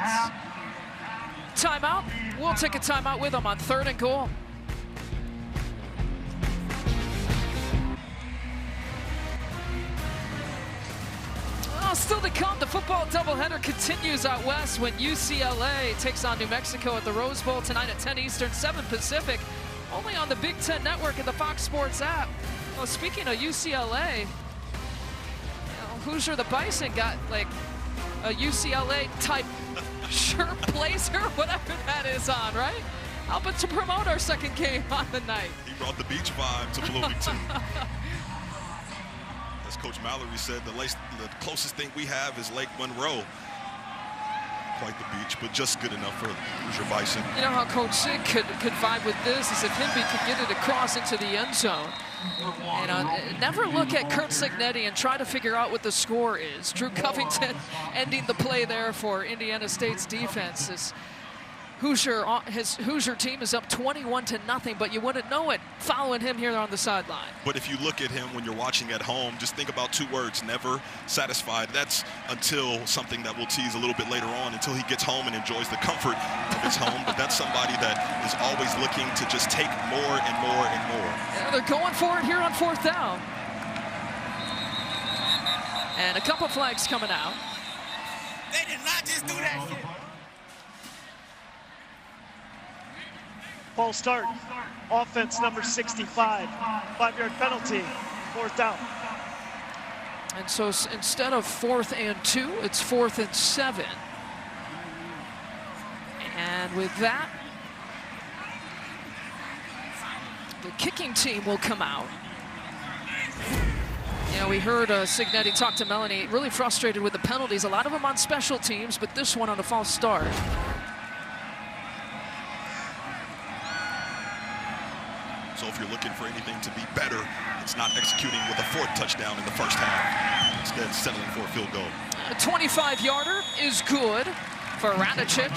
timeout. We'll take a timeout with them on 3rd and goal. Still to come, the football doubleheader continues out west when UCLA takes on New Mexico at the Rose Bowl tonight at 10 Eastern, 7 Pacific, only on the Big Ten Network and the Fox Sports app. Well, speaking of UCLA, you know, Hoosier the Bison got like a UCLA type shirt, blazer, whatever that is on, right? Helping to promote our 2nd game on the night. He brought the beach vibe to Bloomington. As Coach Mallory said, the closest thing we have is Lake Monroe. Quite the beach, but just good enough for Hoosier Bison. You know how Coach Sig could vibe with this is if Himby could get it across into the end zone. And never look at Kurt Signetti and try to figure out what the score is. Drew Covington ending the play there for Indiana State's defense. His Hoosier team is up 21-0, but you wouldn't know it following him here on the sideline. But if you look at him when you're watching at home, just think about 2 words: never satisfied. That's until something that we'll tease a little bit later on, until he gets home and enjoys the comfort of his home. But that's somebody that is always looking to just take more and more and more. Yeah, they're going for it here on 4th down. And a couple flags coming out. They did not just do that shit. False start. Offense number 65. 5-yard penalty. 4th down. And so instead of 4th and 2, it's 4th and 7. And with that, the kicking team will come out. You know, we heard Signetti talk to Melanie, really frustrated with the penalties. A lot of them on special teams, but this one on a false start. So if you're looking for anything to be better, it's not executing with a 4th touchdown in the first half. Instead, settling for a field goal. A 25-yarder is good for Radicic.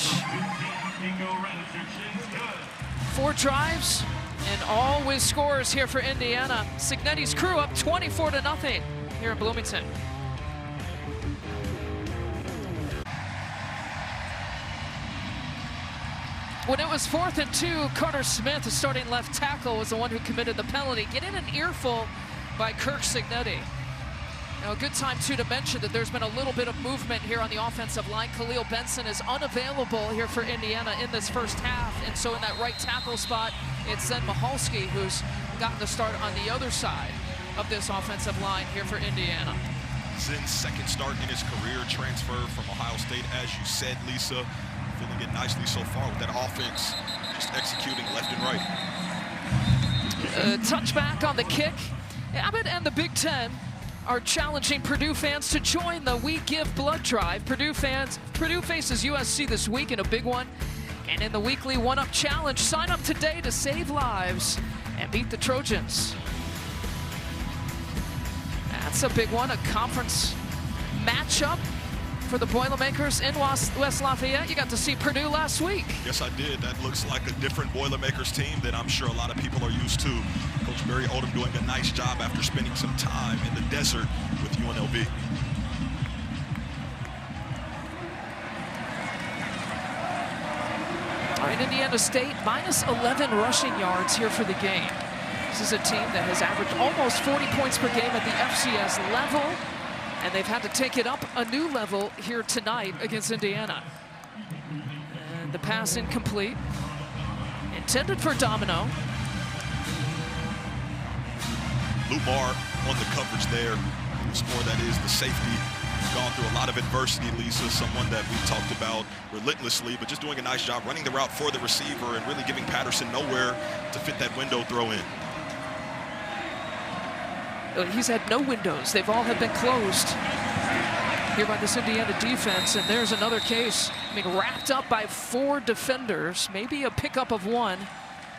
4 drives and all with scores here for Indiana. Signetti's crew up 24-0 here in Bloomington. When it was 4th and 2, Carter Smith, the starting left tackle, was the one who committed the penalty. Getting an earful by Kirk Signetti. Now, a good time, too, to mention that there's been a little bit of movement here on the offensive line. Khalil Benson is unavailable here for Indiana in this first half. And so in that right tackle spot, it's Zen Michalski who's gotten the start on the other side of this offensive line here for Indiana. Zen's second start in his career, transfer from Ohio State, as you said, Lisa. Feeling it nicely so far with that offense, just executing left and right. Touchback on the kick. Abbott and the Big Ten are challenging Purdue fans to join the We Give Blood drive. Purdue faces USC this week in a big one. And in the weekly one-up challenge, sign up today to save lives and beat the Trojans. That's a big one, a conference matchup for the Boilermakers in West Lafayette. You got to see Purdue last week. Yes, I did. That looks like a different Boilermakers team than I'm sure a lot of people are used to. Coach Barry Odom doing a nice job after spending some time in the desert with UNLV. All right, Indiana State minus 11 rushing yards here for the game. This is a team that has averaged almost 40 points per game at the FCS level, and they've had to take it up a new level here tonight against Indiana. And the pass incomplete. Intended for Domino. Lumar on the coverage there. More that is the safety. Gone through a lot of adversity, Lisa, someone that we talked about relentlessly, but just doing a nice job running the route for the receiver and really giving Patterson nowhere to fit that window throw in. He's had no windows. They've all have been closed here by this Indiana defense, and there's another case. I mean, wrapped up by 4 defenders, maybe a pickup of 1.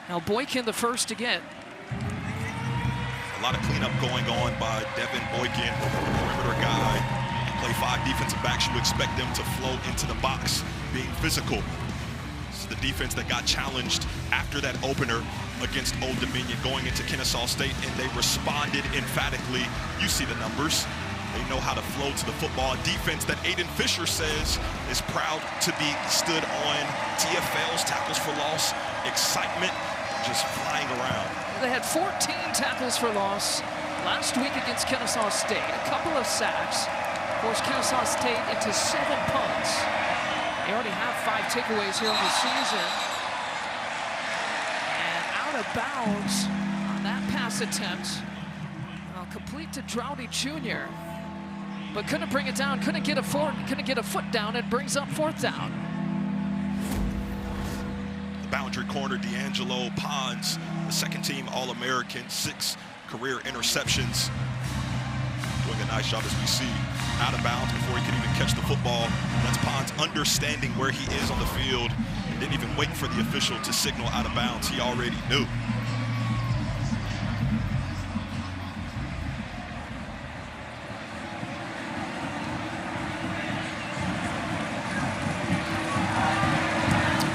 Now Boykin the first again. A lot of cleanup going on by Devin Boykin, perimeter guy. Play 5 defensive backs, you expect them to flow into the box, being physical. This is the defense that got challenged after that opener against Old Dominion going into Kennesaw State, and they responded emphatically. You see the numbers. They know how to flow to the football. A defense that Aiden Fisher says is proud to be stood on. TFL's tackles for loss, excitement just flying around. They had 14 tackles for loss last week against Kennesaw State. A couple of sacks. Forced Kennesaw State into 7 punts. They already have 5 takeaways here in the season. And out of bounds on that pass attempt. Complete to Droughty Jr. But couldn't bring it down, couldn't get a foot down. It brings up 4th down. The boundary corner, D'Angelo Pons, the second-team All-American, 6 career interceptions. Doing a nice job as we see. Out of bounds before he can even catch the football. That's Pons understanding where he is on the field. Didn't even wait for the official to signal out of bounds. He already knew.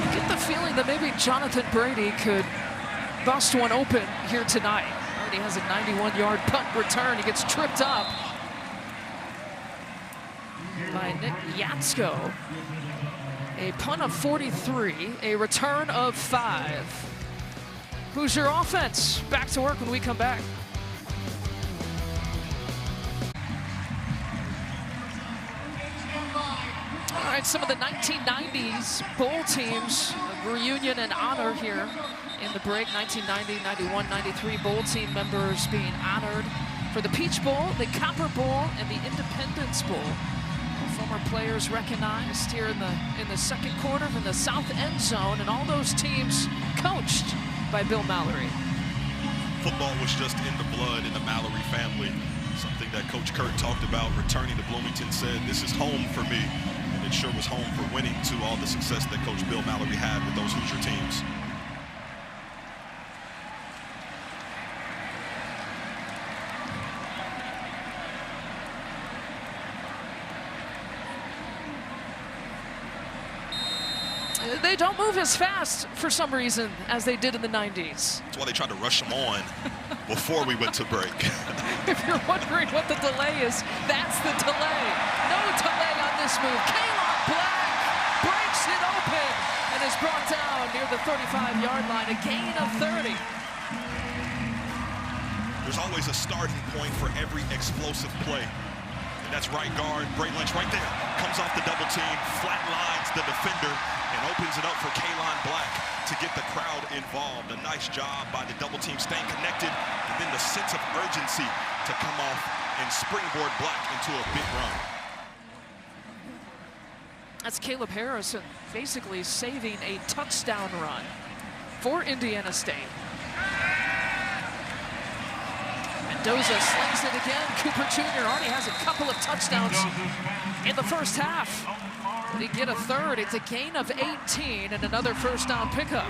You get the feeling that maybe Jonathan Brady could bust one open here tonight. Already has a 91-yard punt return. He gets tripped up by Nick Yatsko. A punt of 43, a return of 5. Hoosier offense back to work when we come back. All right, some of the 1990s bowl teams, a reunion and honor here in the break. 1990, 91, 93 bowl team members being honored for the Peach Bowl, the Copper Bowl, and the Independence Bowl. Former players recognized here in the second quarter in the south end zone, and all those teams coached by Bill Mallory. Football was just in the blood in the Mallory family. Something that Coach Kurt talked about returning to Bloomington, said, "This is home for me." And it sure was home for winning to all the success that Coach Bill Mallory had with those Hoosier teams. They don't move as fast for some reason as they did in the 90s. That's why they tried to rush them on before we went to break. If you're wondering what the delay is, that's the delay. No delay on this move. Kaylon Black breaks it open and is brought down near the 35-yard line, a gain of 30. There's always a starting point for every explosive play. And that's right guard Bray Lynch right there. Comes off the double team, flatlines the defender, and opens it up for Kaylon Black to get the crowd involved. A nice job by the double team staying connected, and then the sense of urgency to come off and springboard Black into a big run. That's Caleb Harrison basically saving a touchdown run for Indiana State. Mendoza slings it again. Cooper Jr. already has a couple of touchdowns in the first half. Did he get a third? It's a gain of 18 and another first down pickup.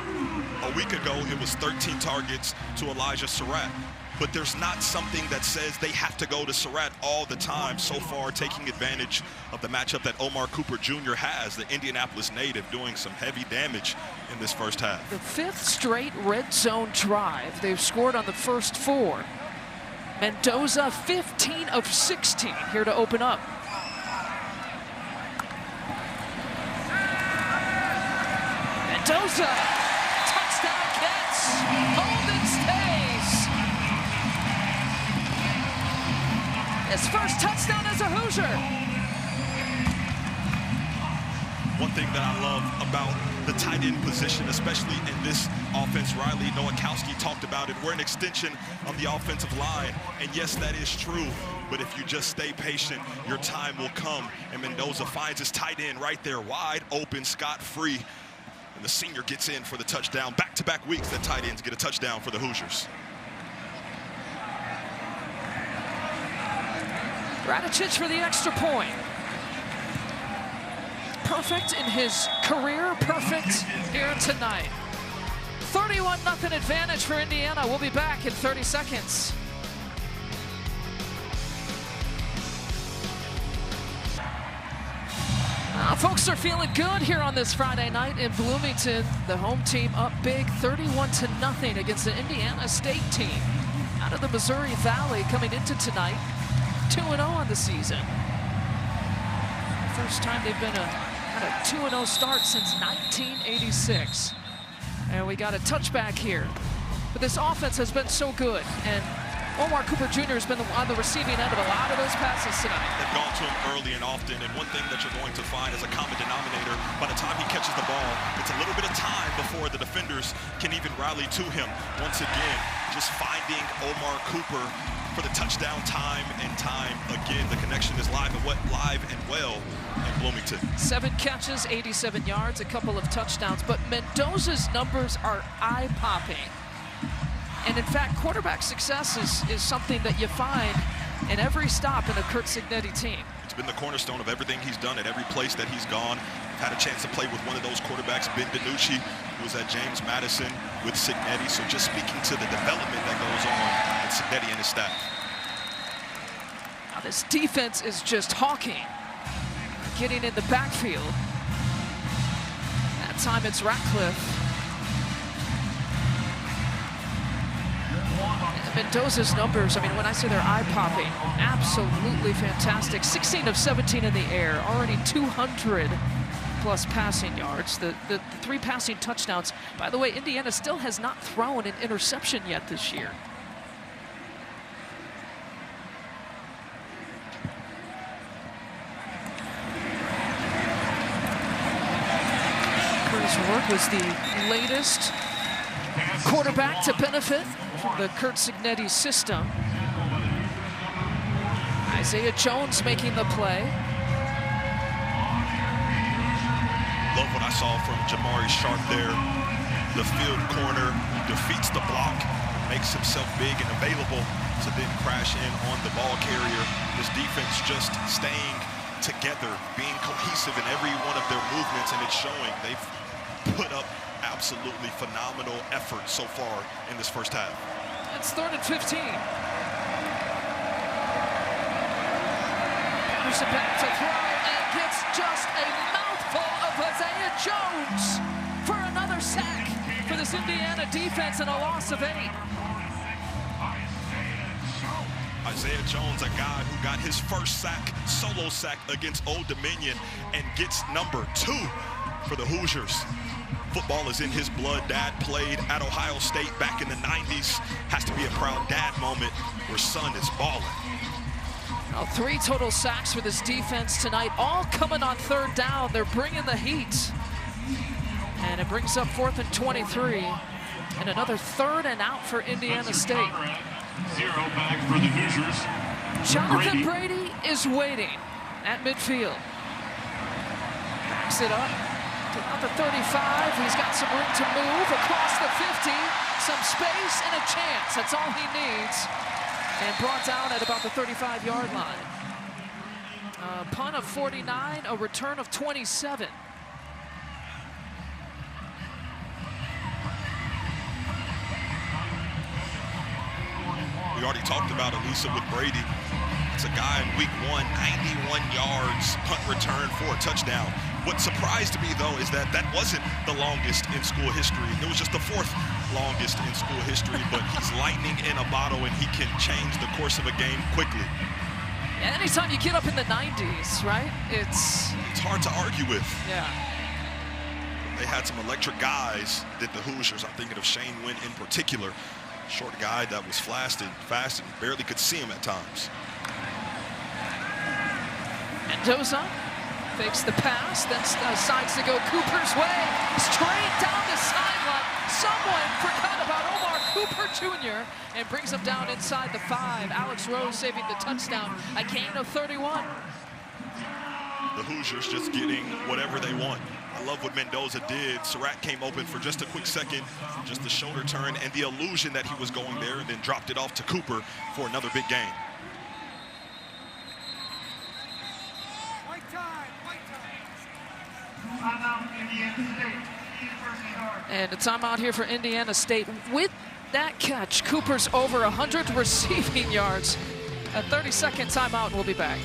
A week ago, it was 13 targets to Elijah Surratt. But there's not something that says they have to go to Surratt all the time. So far, taking advantage of the matchup that Omar Cooper Jr. has, the Indianapolis native, doing some heavy damage in this first half. The 5th straight red zone drive. They've scored on the first 4. Mendoza, 15 of 16 here to open up. Mendoza, touchdown catch. Holden stays. His first touchdown as a Hoosier. One thing that I love about the tight end position, especially in this offense, Riley Nowakowski talked about it. We're an extension of the offensive line, and yes, that is true. But if you just stay patient, your time will come. And Mendoza finds his tight end right there, wide open, scot-free. And the senior gets in for the touchdown. Back-to-back weeks that tight ends get a touchdown for the Hoosiers. Radicic for the extra point. Perfect in his career, perfect here tonight. 31-0 advantage for Indiana. We'll be back in 30 seconds. Folks are feeling good here on this Friday night in Bloomington. The home team up big, 31-0 against the Indiana State team out of the Missouri Valley coming into tonight. 2-0 on the season. First time they've been had a 2-0 start since 1986. And we got a touchback here. But this offense has been so good. And Omar Cooper Jr. has been on the receiving end of a lot of those passes tonight. They've gone to him early and often, and one thing that you're going to find as a common denominator, by the time he catches the ball, it's a little bit of time before the defenders can even rally to him. Once again, just finding Omar Cooper for the touchdown time and time again. The connection is live and well in Bloomington. 7 catches, 87 yards, a couple of touchdowns, but Mendoza's numbers are eye-popping. And in fact, quarterback success is something that you find in every stop in a Curt Cignetti team. It's been the cornerstone of everything he's done at every place that he's gone. I've had a chance to play with one of those quarterbacks, Ben DiNucci, who was at James Madison with Cignetti. So just speaking to the development that goes on with Cignetti and his staff. Now this defense is just hawking, getting in the backfield. That time it's Ratcliffe. Mendoza's numbers, I mean, when I say they're eye-popping, absolutely fantastic. 16 of 17 in the air, already 200-plus passing yards. The 3 passing touchdowns. By the way, Indiana still has not thrown an interception yet this year. Curtis Rourke was the latest quarterback to benefit from the Curt Cignetti system. Isaiah Jones making the play. Love what I saw from Jamari Sharp there. The field corner defeats the block, makes himself big and available to then crash in on the ball carrier. This defense just staying together, being cohesive in every one of their movements, and it's showing. They've put up absolutely phenomenal effort so far in this first half. It's 3rd and 15. Patterson back to throw and gets just a mouthful of Isaiah Jones for another sack for this Indiana defense and a loss of 8. Isaiah Jones, a guy who got his first sack, solo sack against Old Dominion, and gets number 2 for the Hoosiers. Football is in his blood. Dad played at Ohio State back in the 90s. Has to be a proud dad moment where son is balling. Now 3 total sacks for this defense tonight, all coming on 3rd down. They're bringing the heat. And it brings up 4th and 23. And another 3rd and out for Indiana State. 0 back for the Hoosiers. Jonathan Brady is waiting at midfield. Backs it up to about the 35. He's got some room to move across the 50. Some space and a chance. That's all he needs. And brought down at about the 35-yard line. A punt of 49, a return of 27. We already talked about Elisa with Brady. It's a guy in week 1, 91 yards, punt return for a touchdown. What surprised me, though, is that that wasn't the longest in school history. It was just the 4th longest in school history, but he's lightning in a bottle, and he can change the course of a game quickly. Yeah, anytime you get up in the 90s, right? It's hard to argue with. Yeah. They had some electric guys that the Hoosiers, I'm thinking of Shane Wynn in particular, short guy that was fast and barely could see him at times. Mendoza fakes the pass, then decides to go Cooper's way. Straight down the sideline. Someone forgot about Omar Cooper Jr. and brings him down inside the 5. Alex Rose saving the touchdown. A gain of 31. The Hoosiers just getting whatever they want. I love what Mendoza did. Surratt came open for just a quick second, just the shoulder turn and the illusion that he was going there, and then dropped it off to Cooper for another big gain. And a timeout here for Indiana State. With that catch, Cooper's over 100 receiving yards. A 30-second timeout, and we'll be back.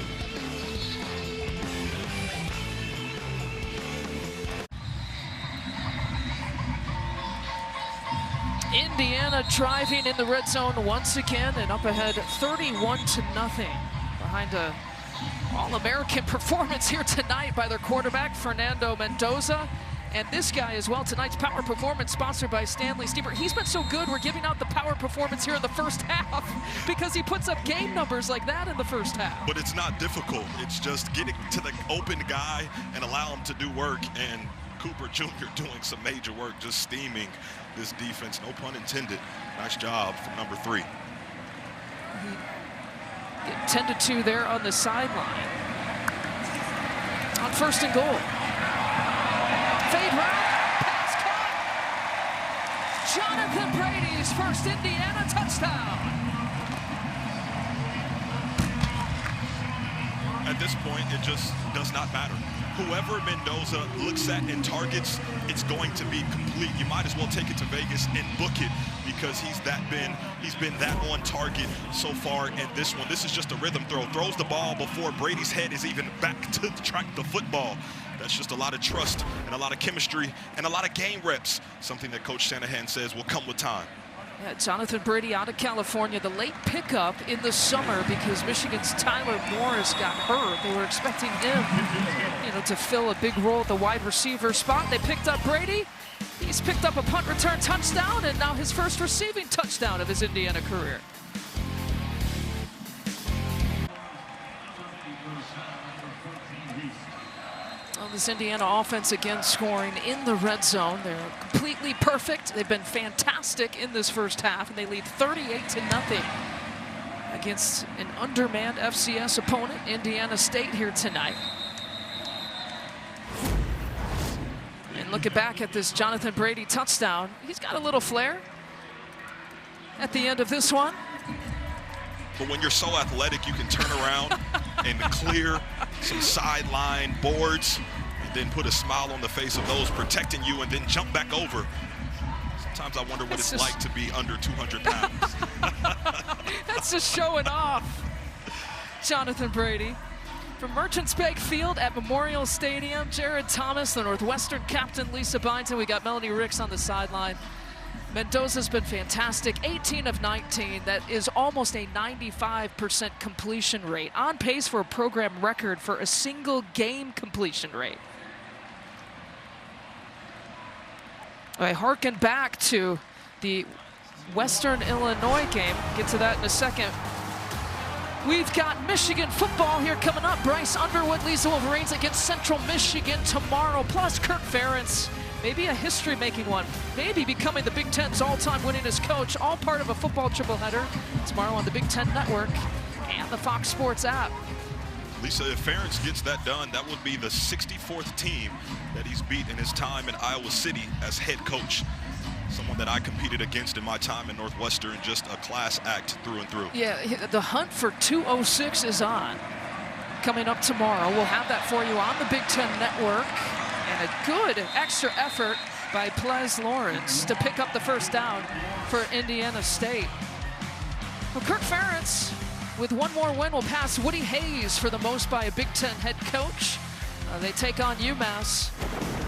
Indiana driving in the red zone once again, and up ahead 31-0 behind a All-American performance here tonight by their quarterback, Fernando Mendoza. And this guy as well, tonight's Power Performance sponsored by Stanley Steamer. He's been so good, we're giving out the Power Performance here in the first half because he puts up game numbers like that in the first half. But it's not difficult. It's just getting to the open guy and allow him to do work. And Cooper Jr. doing some major work, just steaming this defense, no pun intended. Nice job from number 3. 10-2 there on the sideline. On 1st and goal. Fade route, pass caught. Jonathan Brady's first Indiana touchdown. At this point, it just does not matter. Whoever Mendoza looks at and targets, it's going to be complete. You might as well take it to Vegas and book it because he's been that on target so far in this one. This is just a rhythm throw. Throws the ball before Brady's head is even back to track the football. That's just a lot of trust and a lot of chemistry and a lot of game reps, something that Coach Shanahan says will come with time. Yeah, Jonathan Brady out of California, the late pickup in the summer because Michigan's Tyler Morris got hurt. They were expecting him, to fill a big role at the wide receiver spot. They picked up Brady. He's picked up a punt return touchdown and now his first receiving touchdown of his Indiana career. Well, this Indiana offense again scoring in the red zone. They're completely perfect. They've been fantastic in this first half, and they lead 38-0 against an undermanned FCS opponent, Indiana State, here tonight. And looking back at this Jonathan Brady touchdown, he's got a little flair at the end of this one. But when you're so athletic, you can turn around and clear some sideline boards and then put a smile on the face of those protecting you and then jump back over. Sometimes I wonder what it's like to be under 200 pounds. That's just showing off. Jonathan Brady. From Merchants Bank Field at Memorial Stadium, Jared Thomas, the Northwestern captain, Lisa Byington. We got Melanie Ricks on the sideline. Mendoza's been fantastic, 18 of 19. That is almost a 95% completion rate, on pace for a program record for a single game completion rate. I harken back to the Western Illinois game. Get to that in a second. We've got Michigan football here coming up. Bryce Underwood leads the Wolverines against Central Michigan tomorrow, plus Kirk Ferentz. Maybe a history-making one. Maybe becoming the Big Ten's all-time winningest coach. All part of a football tripleheader tomorrow on the Big Ten Network. and the Fox Sports app. Lisa, if Ferentz gets that done, that would be the 64th team that he's beat in his time in Iowa City as head coach. Someone that I competed against in my time in Northwestern, just a class act through and through. Yeah, the hunt for 206 is on. Coming up tomorrow, we'll have that for you on the Big Ten Network. And a good extra effort by Ples Lawrence to pick up the first down for Indiana State. Well, Kirk Ferentz, with one more win, will pass Woody Hayes for the most by a Big Ten head coach. They take on UMass.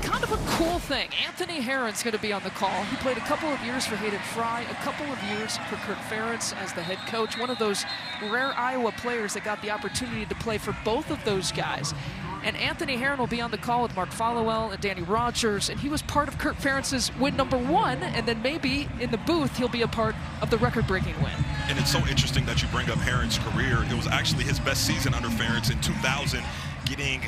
Kind of a cool thing. Anthony Herron's going to be on the call. He played a couple of years for Hayden Fry, a couple of years for Kirk Ferentz as the head coach. One of those rare Iowa players that got the opportunity to play for both of those guys. And Anthony Herron will be on the call with Mark Followell and Danny Rogers, and he was part of Kirk Ferentz's win #1, and then maybe in the booth he'll be a part of the record-breaking win. And it's so interesting that you bring up Herron's career. It was actually his best season under Ferentz in 2000, getting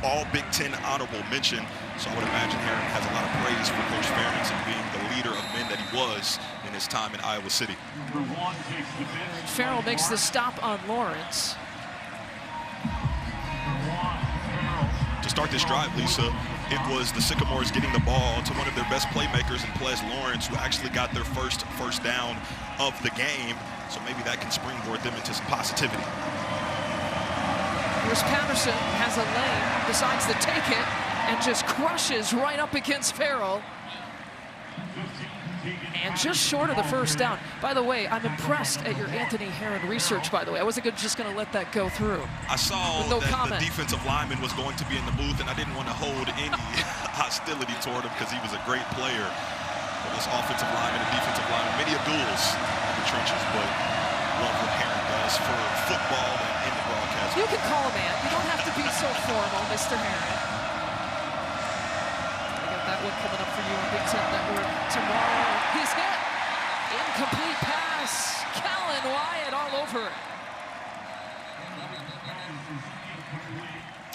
all Big Ten honorable mention. So I would imagine Herron has a lot of praise for Coach Ferentz and being the leader of men that he was in his time in Iowa City. Farrell makes the stop on Lawrence. To start this drive, Lisa, it was the Sycamores getting the ball to one of their best playmakers in Ples Lawrence, who actually got their first down of the game. So maybe that can springboard them into some positivity. Here's Patterson, has a lane, decides to take it, and just crushes right up against Farrell. And just short of the first down. By the way, I'm impressed at your Anthony Herron research, by the way. I wasn't just going to let that go through. I saw that the defensive lineman was going to be in the booth, and I didn't want to hold any hostility toward him because he was a great player. But this offensive lineman and defensive lineman, many of duels in the trenches, but love what Herron does for football and in the broadcast. You can call him man. You don't have to be so formal, Mr. Herron. That one coming up for you on Big Ten Network tomorrow. He's hit. Incomplete pass. Kellen Wyatt all over it.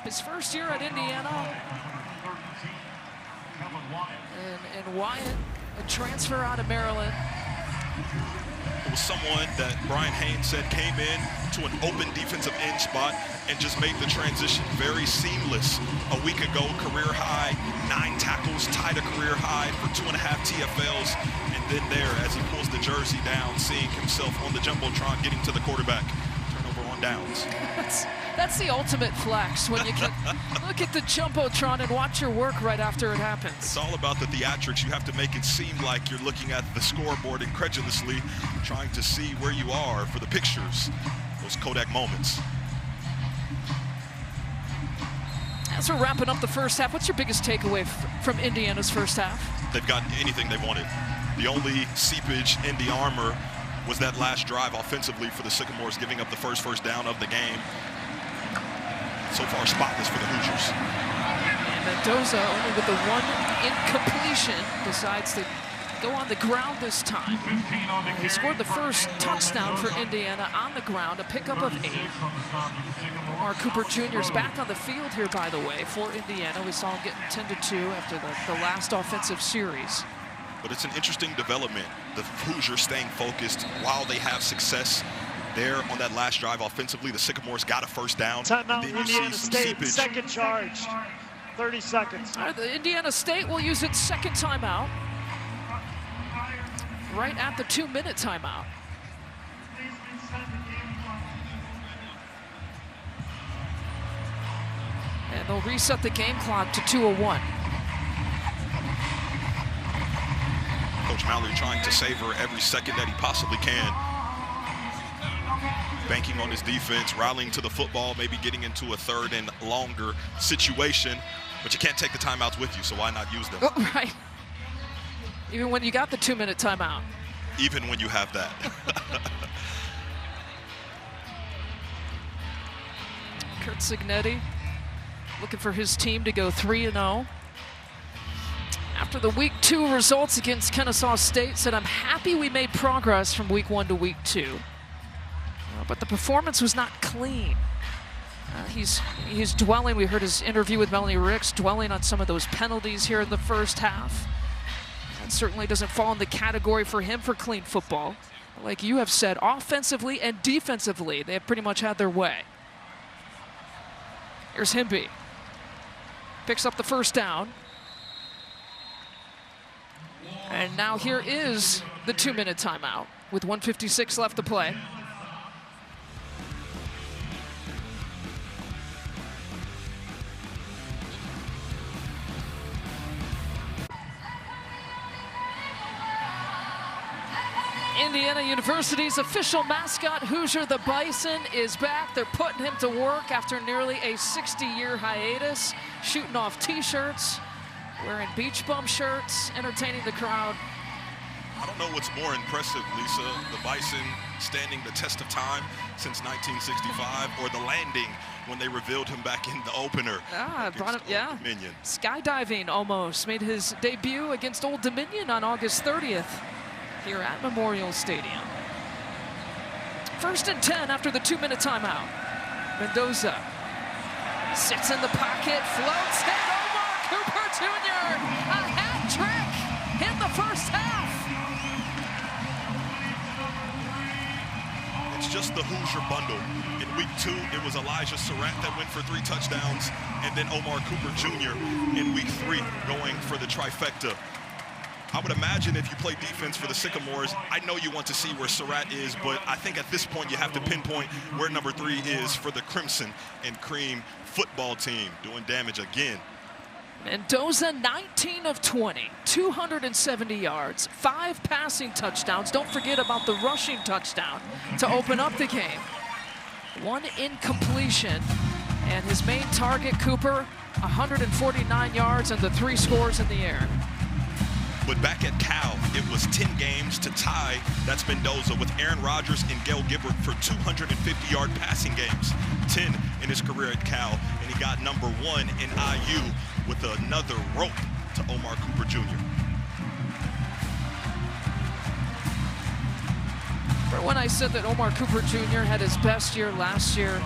His first year at Indiana. And Wyatt, a transfer out of Maryland. It was someone that Brian Haynes said came in to an open defensive end spot and just made the transition very seamless. A week ago, career high, 9 tackles, tied a career high for 2.5 TFLs. And then there, as he pulls the jersey down, seeing himself on the Jumbotron, getting to the quarterback. Turnover on downs. That's the ultimate flex, when you can look at the Jumbotron and watch your work right after it happens. It's all about the theatrics. You have to make it seem like you're looking at the scoreboard incredulously, trying to see where you are for the pictures, those Kodak moments. As we're wrapping up the first half, what's your biggest takeaway from Indiana's first half? They've gotten anything they wanted. The only seepage in the armor was that last drive offensively for the Sycamores, giving up the first down of the game. So far, spotless for the Hoosiers. And Mendoza, only with the one incompletion, decides to go on the ground this time. He scored the first touchdown for Indiana on the ground, a pickup of 8. Mark Cooper Jr. is back on the field here, by the way, for Indiana. We saw him getting 10-2 after the last offensive series. But it's an interesting development. The Hoosiers staying focused while they have success. There on that last drive offensively, the Sycamores got a first down. Timeout, Indiana State, second charge, 30 seconds. All right, the Indiana State will use its second timeout. Right at the 2-minute timeout. And they'll reset the game clock to 2:01. Coach Mallory trying to savor every second that he possibly can. Banking on his defense, rallying to the football, maybe getting into a 3rd and longer situation. But you can't take the timeouts with you, so why not use them? Oh, right. Even when you got the 2-minute timeout. Even when you have that. Kurt Cignetti looking for his team to go 3-0. After the Week 2 results against Kennesaw State, said, I'm happy we made progress from Week 1 to Week 2. But the performance was not clean. He's dwelling, we heard his interview with Melanie Ricks, dwelling on some of those penalties here in the first half. That certainly doesn't fall in the category for him for clean football. Like you have said, offensively and defensively, they have pretty much had their way. Here's Himby. Picks up the first down. And now here is the 2-minute timeout with 1:56 left to play. Indiana University's official mascot, Hoosier the Bison, is back. They're putting him to work after nearly a 60-year hiatus, shooting off T-shirts, wearing beach bum shirts, entertaining the crowd. I don't know what's more impressive, Lisa, the Bison standing the test of time since 1965, or the landing when they revealed him back in the opener. Brought him, yeah. Dominion. Skydiving almost made his debut against Old Dominion on August 30th. Here at Memorial Stadium. 1st and 10 after the 2-minute timeout. Mendoza sits in the pocket, floats, hit Omar Cooper Jr. A hat trick in the first half. It's just the Hoosier bundle. In week 2, it was Elijah Surratt that went for 3 touchdowns, and then Omar Cooper Jr. in week 3 going for the trifecta. I would imagine if you play defense for the Sycamores, I know you want to see where Surratt is, but I think at this point you have to pinpoint where number 3 is for the Crimson and Cream football team, doing damage again. Mendoza, 19 of 20, 270 yards, 5 passing touchdowns. Don't forget about the rushing touchdown to open up the game. 1 incompletion, and his main target, Cooper, 149 yards and the 3 scores in the air. But back at Cal, it was 10 games to tie. That's Mendoza with Aaron Rodgers and Gail Gibbert for 250-yard passing games. 10 in his career at Cal, and he got number 1 in IU with another rope to Omar Cooper Jr. When I said that Omar Cooper Jr. had his best year last year,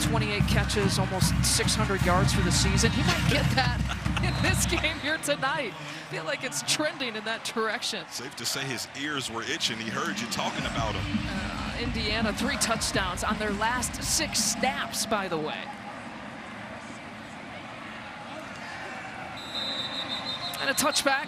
28 catches, almost 600 yards for the season, he might get that in this game here tonight. I feel like it's trending in that direction. Safe to say his ears were itching. He heard you talking about him. Indiana, 3 touchdowns on their last 6 snaps, by the way. And a touchback.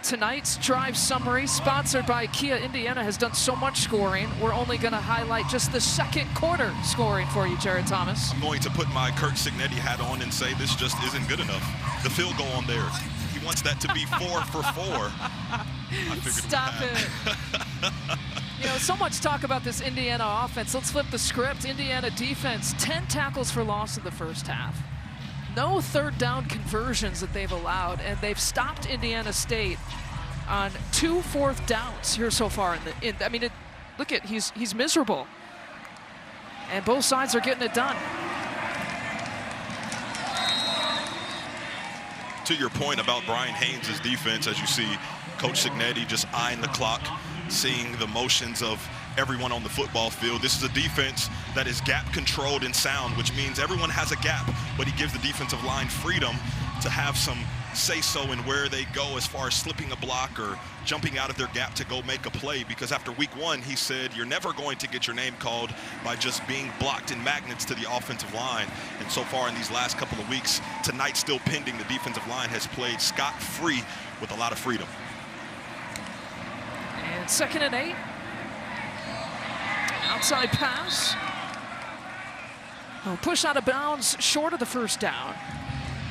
Tonight's drive summary, sponsored by Kia. Indiana has done so much scoring. We're only going to highlight just the second quarter scoring for you, Jared Thomas. I'm going to put my Kurt Signetti hat on and say this just isn't good enough. The field goal on there, he wants that to be 4 for 4. Stop it. You know, so much talk about this Indiana offense. Let's flip the script. Indiana defense, 10 tackles for loss in the first half. No 3rd down conversions that they've allowed, and they've stopped Indiana State on 2 4th downs here so far. Look at, he's miserable, and both sides are getting it done. To your point about Brian Haynes' defense, as you see Coach Signetti just eyeing the clock, seeing the motions of everyone on the football field. This is a defense that is gap controlled and sound, which means everyone has a gap, but he gives the defensive line freedom to have some say-so in where they go as far as slipping a block or jumping out of their gap to go make a play, because after week 1, he said, you're never going to get your name called by just being blocked in magnets to the offensive line. And so far in these last couple of weeks, tonight still pending, the defensive line has played scot-free with a lot of freedom. And 2nd and 8. Outside pass. Push out of bounds short of the first down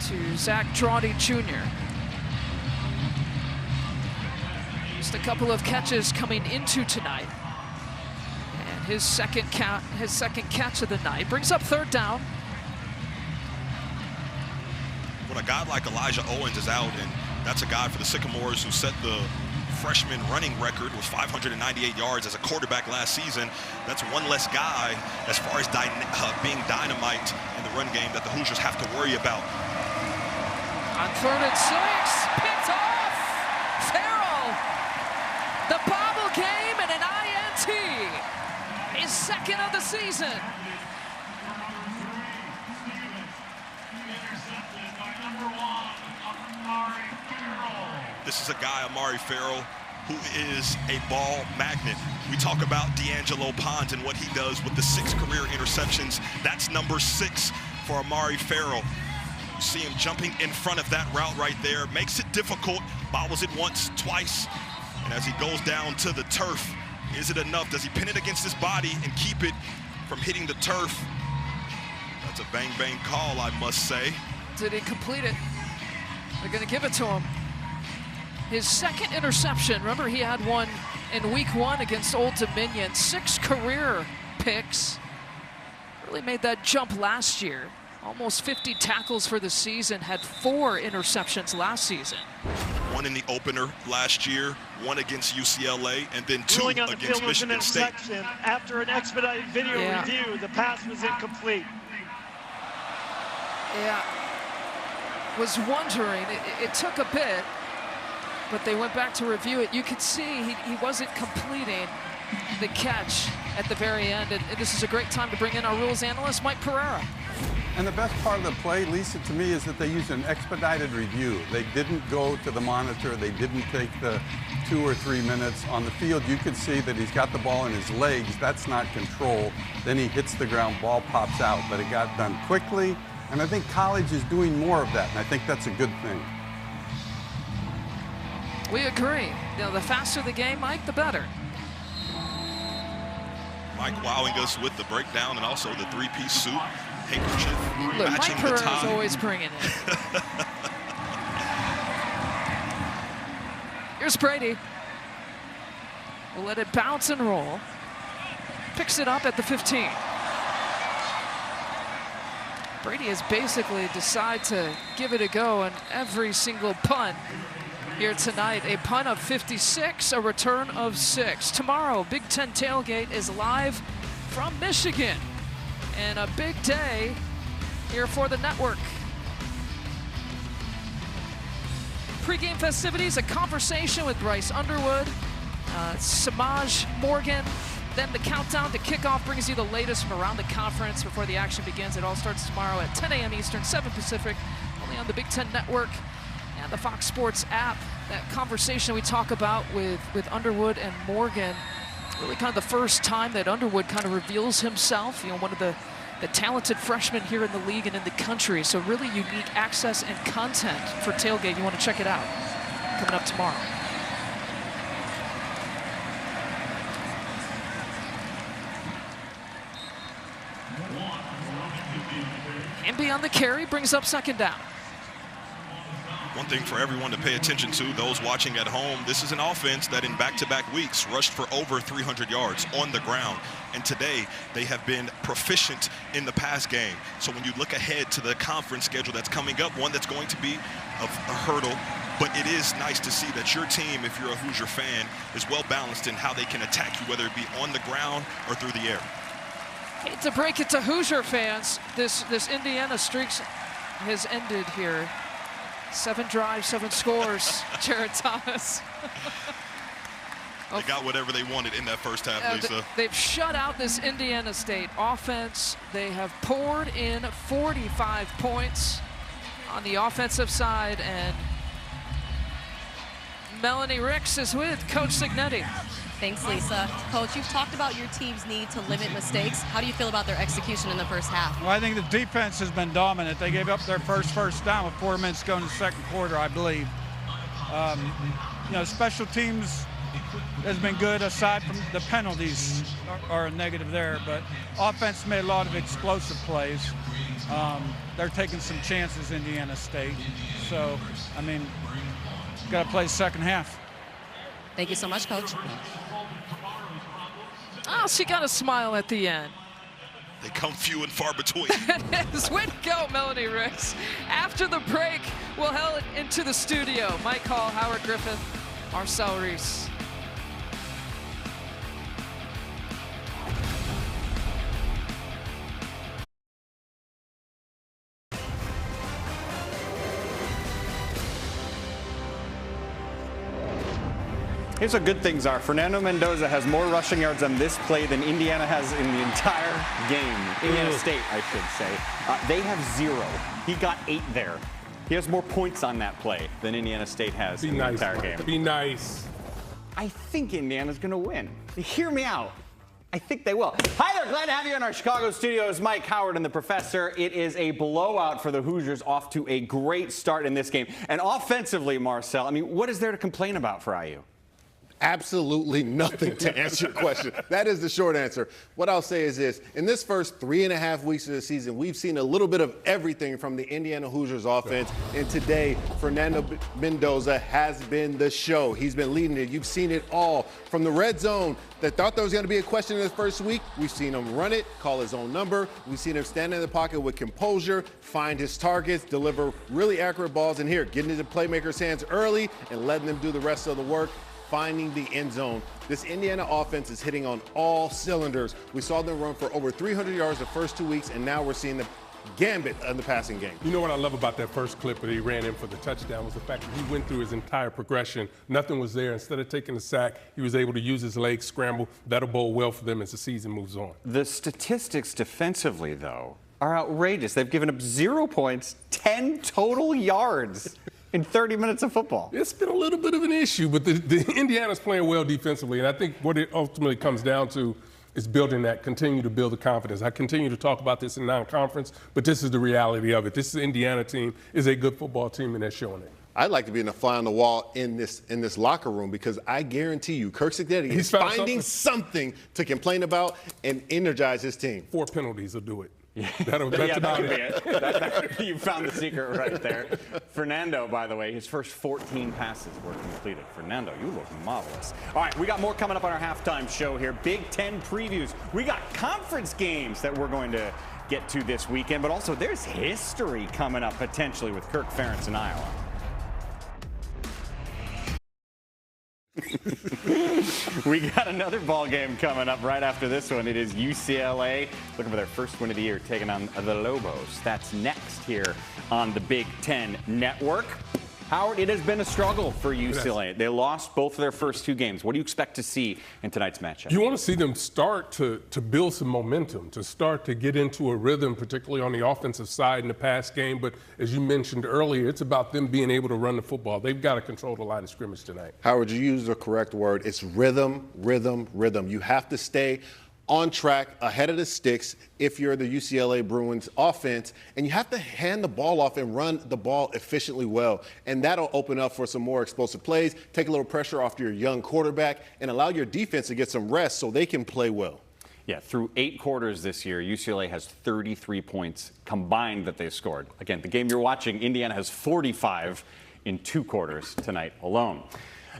to Zach Trotty Jr. Just a couple of catches coming into tonight. And his second catch of the night brings up 3rd down. When a guy like Elijah Owens is out, and that's a guy for the Sycamores who set the freshman running record with 598 yards as a quarterback last season. That's one less guy as far as being dynamite in the run game that the Hoosiers have to worry about. On 3rd and 6, picked off. Farrell, the bobble game and an INT. His 2nd of the season. This is a guy, Amari Farrell, who is a ball magnet. We talk about D'Angelo Pons and what he does with the 6 career interceptions. That's number 6 for Amari Farrell. You see him jumping in front of that route right there. Makes it difficult, bobbles it once, twice. And as he goes down to the turf, is it enough? Does he pin it against his body and keep it from hitting the turf? That's a bang bang call, I must say. Did he complete it? They're gonna give it to him. His 2nd interception. Remember, he had one in week 1 against Old Dominion. 6 career picks. Really made that jump last year. Almost 50 tackles for the season. Had 4 interceptions last season. 1 in the opener last year, 1 against UCLA, and then 2 Ruling on the against field was an Michigan State. interception. After an expedited video review, the pass was incomplete. Yeah. Was wondering, it took a bit, but they went back to review it. You could see he wasn't completing the catch at the very end, and this is a great time to bring in our rules analyst, Mike Pereira. And the best part of the play, Lisa, to me, is that they used an expedited review. They didn't go to the monitor. They didn't take the 2 or 3 minutes. On the field, you could see that he's got the ball in his legs. That's not control. Then he hits the ground, ball pops out. But it got done quickly, and I think college is doing more of that, and I think that's a good thing. We agree. You know, the faster the game, Mike, the better. Mike wowing us with the breakdown and also the 3-piece suit, handkerchief, Look, matching Mike the Pereira's tie. always bringing it. Here's Brady. We'll let it bounce and roll. Picks it up at the 15. Brady has basically decided to give it a go on every single punt here tonight. A punt of 56, a return of 6. Tomorrow, Big Ten Tailgate is live from Michigan. And a big day here for the network. Pre-game festivities, a conversation with Bryce Underwood, Samaj Morgan. Then the countdown to kickoff brings you the latest from around the conference before the action begins. It all starts tomorrow at 10 a.m. Eastern, 7 Pacific, only on the Big Ten Network and the Fox Sports app. That conversation we talk about with Underwood and Morgan, really kind of the first time that Underwood kind of reveals himself, you know, one of the talented freshmen here in the league and in the country. So really unique access and content for Tailgate. You want to check it out. Coming up tomorrow. Hamby on the carry, brings up 2nd down. One thing for everyone to pay attention to, those watching at home, this is an offense that in back-to-back weeks rushed for over 300 yards on the ground. And today, they have been proficient in the pass game. So when you look ahead to the conference schedule that's coming up, one that's going to be a hurdle, but it is nice to see that your team, if you're a Hoosier fan, is well-balanced in how they can attack you, whether it be on the ground or through the air. Hate to break it to Hoosier fans, this Indiana streak has ended here. 7 drives, 7 scores, Jared Thomas. They got whatever they wanted in that first half, Lisa. They've shut out this Indiana State offense. They have poured in 45 points on the offensive side, and Melanie Ricks is with Coach Signetti. Thanks, Lisa. Coach, you've talked about your team's need to limit mistakes. How do you feel about their execution in the first half? Well, I think the defense has been dominant. They gave up their first down with 4 minutes to go in the 2nd quarter, I believe. You know, special teams has been good aside from the penalties are a negative there, but offense made a lot of explosive plays. They're taking some chances, Indiana State. So, I mean, got to play 2nd half. Thank you so much, Coach. Oh, she got a smile at the end. They come few and far between. It is. Way to go, Melanie Ricks. After the break, we'll head into the studio. Mike Hall, Howard Griffith, Marcel Reese. Here's what good things are. Fernando Mendoza has more rushing yards on this play than Indiana has in the entire game. Indiana State, I should say. They have 0. He got 8 there. He has more points on that play than Indiana State has in the entire game. Be nice. I think Indiana's going to win. Hear me out. I think they will. Hi there, glad to have you in our Chicago studios. Mike Howard and the Professor. It is a blowout for the Hoosiers, off to a great start in this game. And offensively, Marcel, I mean, what is there to complain about for IU? Absolutely nothing, to answer your question. That is the short answer. What I'll say is this. In this first 3.5 weeks of the season, we've seen a little bit of everything from the Indiana Hoosiers offense. And today, Fernando Mendoza has been the show. He's been leading it. You've seen it all. From the red zone that thought there was going to be a question in the first week, we've seen him run it, call his own number. We've seen him stand in the pocket with composure, find his targets, deliver really accurate balls. And here, getting into playmakers' hands early and letting them do the rest of the work. Finding the end zone. This Indiana offense is hitting on all cylinders. We saw them run for over 300 yards the first 2 weeks, and now we're seeing the gambit of the passing game. You know what I love about that first clip that he ran in for the touchdown was the fact that he went through his entire progression. Nothing was there. Instead of taking the sack, he was able to use his legs, scramble. That'll bode well for them as the season moves on. The statistics defensively, though, are outrageous. They've given up 0 points, 10 total yards. In 30 minutes of football. It's been a little bit of an issue, but the Indiana's playing well defensively, and I think what it ultimately comes down to is building that, continue to build the confidence. I continue to talk about this in non-conference, but this is the reality of it. This Indiana team is a good football team, and they're showing it. I'd like to be in a fly on the wall in this locker room because I guarantee you, Kirk Cignetti is finding something to complain about and energize his team. 4 penalties will do it. Yeah. That's about it. You found the secret right there. Fernando, by the way, his first 14 passes were completed. Fernando, you look marvelous. All right, we got more coming up on our halftime show here. Big Ten previews. We got conference games that we're going to get to this weekend, but also there's history coming up potentially with Kirk Ferentz in Iowa. We got another ball game coming up right after this one. It is UCLA looking for their first win of the year, taking on the Lobos. That's next here on the Big Ten Network. Howard, it has been a struggle for UCLA. They lost both of their first 2 games. What do you expect to see in tonight's matchup? You want to see them start to build some momentum, to start to get into a rhythm, particularly on the offensive side in the pass game. But as you mentioned earlier, it's about them being able to run the football. They've got to control the line of scrimmage tonight. Howard, you used the correct word. It's rhythm, rhythm, rhythm. You have to stay on track, ahead of the sticks if you're the UCLA Bruins offense, and you have to hand the ball off and run the ball efficiently well. And that'll open up for some more explosive plays, take a little pressure off your young quarterback, and allow your defense to get some rest so they can play well. Yeah, through 8 quarters this year, UCLA has 33 points combined that they scored. Again, the game you're watching, Indiana has 45 in 2 quarters tonight alone.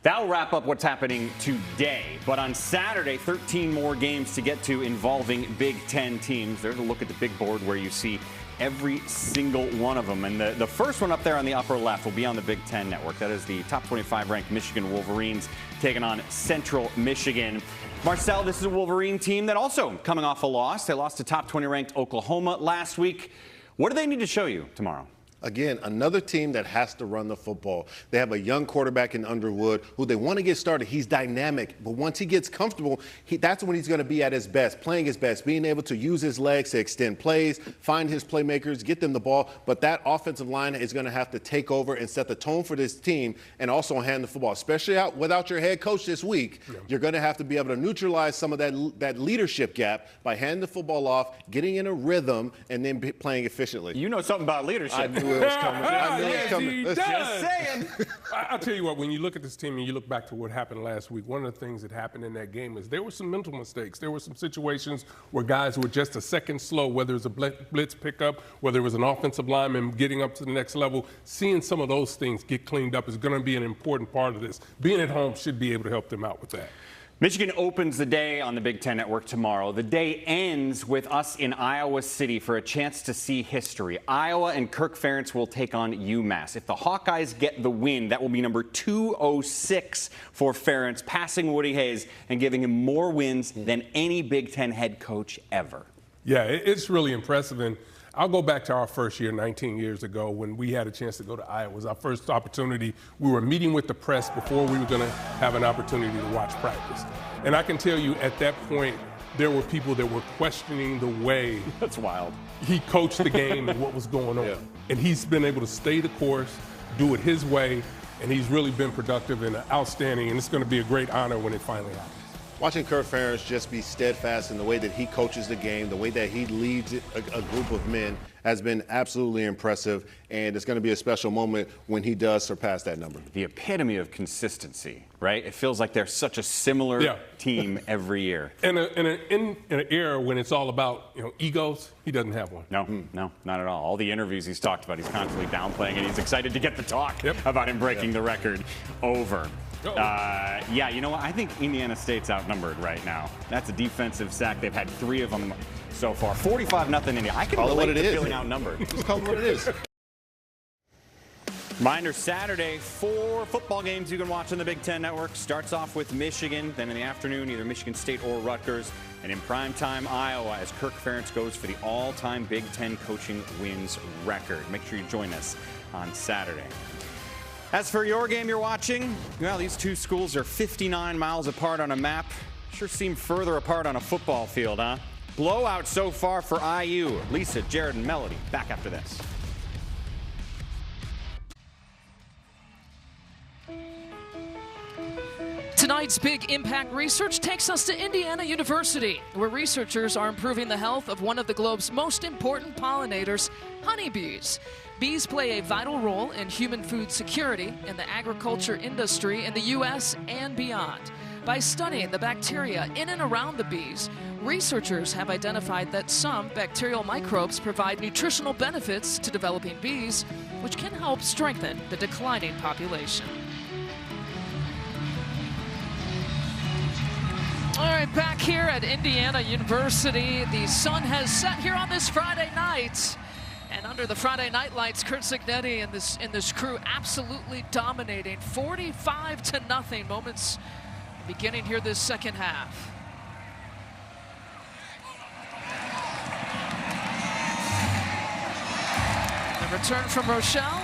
That'll wrap up what's happening today. But on Saturday, 13 more games to get to involving Big Ten teams. There's a look at the big board where you see every single one of them. And the first one up there on the upper left will be on the Big Ten Network. That is the top 25 ranked Michigan Wolverines taking on Central Michigan. Marcel, this is a Wolverine team that also coming off a loss. They lost to top 20 ranked Oklahoma last week. What do they need to show you tomorrow? Again, another team that has to run the football. They have a young quarterback in Underwood who they want to get started. He's dynamic, but once he gets comfortable, that's when he's going to be at his best, playing his best, being able to use his legs to extend plays, find his playmakers, get them the ball. But that offensive line is going to have to take over and set the tone for this team and also hand the football, especially without your head coach this week. Yeah. You're going to have to be able to neutralize some of that leadership gap by handing the football off, getting in a rhythm, and then playing efficiently. You know something about leadership. I knew it was coming. I knew it was coming. Just saying. I'll tell you what, when you look at this team and you look back to what happened last week, one of the things that happened in that game is there were some mental mistakes. There were some situations where guys were just a second slow, whether it was a blitz pickup, whether it was an offensive lineman getting up to the next level. Seeing some of those things get cleaned up is going to be an important part of this. Being at home should be able to help them out with that. Michigan opens the day on the Big Ten Network tomorrow. The day ends with us in Iowa City for a chance to see history. Iowa and Kirk Ferentz will take on UMass. If the Hawkeyes get the win, that will be number 206 for Ferentz, passing Woody Hayes and giving him more wins than any Big Ten head coach ever. Yeah, it's really impressive. And I'll go back to our first year 19 years ago when we had a chance to go to Iowa. It was our first opportunity. We were meeting with the press before we were going to have an opportunity to watch practice. And I can tell you at that point, there were people that were questioning the way that's wild. He coached the game and what was going on. Yeah. And he's been able to stay the course, do it his way, and he's really been productive and outstanding, and it's going to be a great honor when it finally happens. Watching Kirk Ferentz just be steadfast in the way that he coaches the game, the way that he leads a group of men has been absolutely impressive, and it's going to be a special moment when he does surpass that number. The epitome of consistency, right? It feels like they're such a similar team every year. In an era when it's all about egos, he doesn't have one. No, no, not at all. All the interviews he's talked about, he's constantly downplaying, and he's excited to get the talk about him breaking the record over. Yeah, you know what? I think Indiana State's outnumbered right now. That's a defensive sack. They've had 3 of them so far. 45-0 Indiana. I can relate to feeling outnumbered. Just call it what it is. Reminder, Saturday, 4 football games you can watch on the Big Ten Network. Starts off with Michigan, then in the afternoon, either Michigan State or Rutgers, and in primetime, Iowa, as Kirk Ferentz goes for the all-time Big Ten coaching wins record. Make sure you join us on Saturday. As for your game you're watching, well, these 2 schools are 59 miles apart on a map. Sure seem further apart on a football field, huh? Blowout so far for IU. Lisa, Jared, and Melody, back after this. Tonight's Big Impact Research takes us to Indiana University, where researchers are improving the health of one of the globe's most important pollinators, honeybees. Bees play a vital role in human food security and the agriculture industry in the U.S. and beyond. By studying the bacteria in and around the bees, researchers have identified that some bacterial microbes provide nutritional benefits to developing bees, which can help strengthen the declining population. All right, back here at Indiana University, the sun has set here on this Friday night. And under the Friday night lights, Curt Cignetti and this crew absolutely dominating, 45-0. Moments beginning here this second half. The return from Rochelle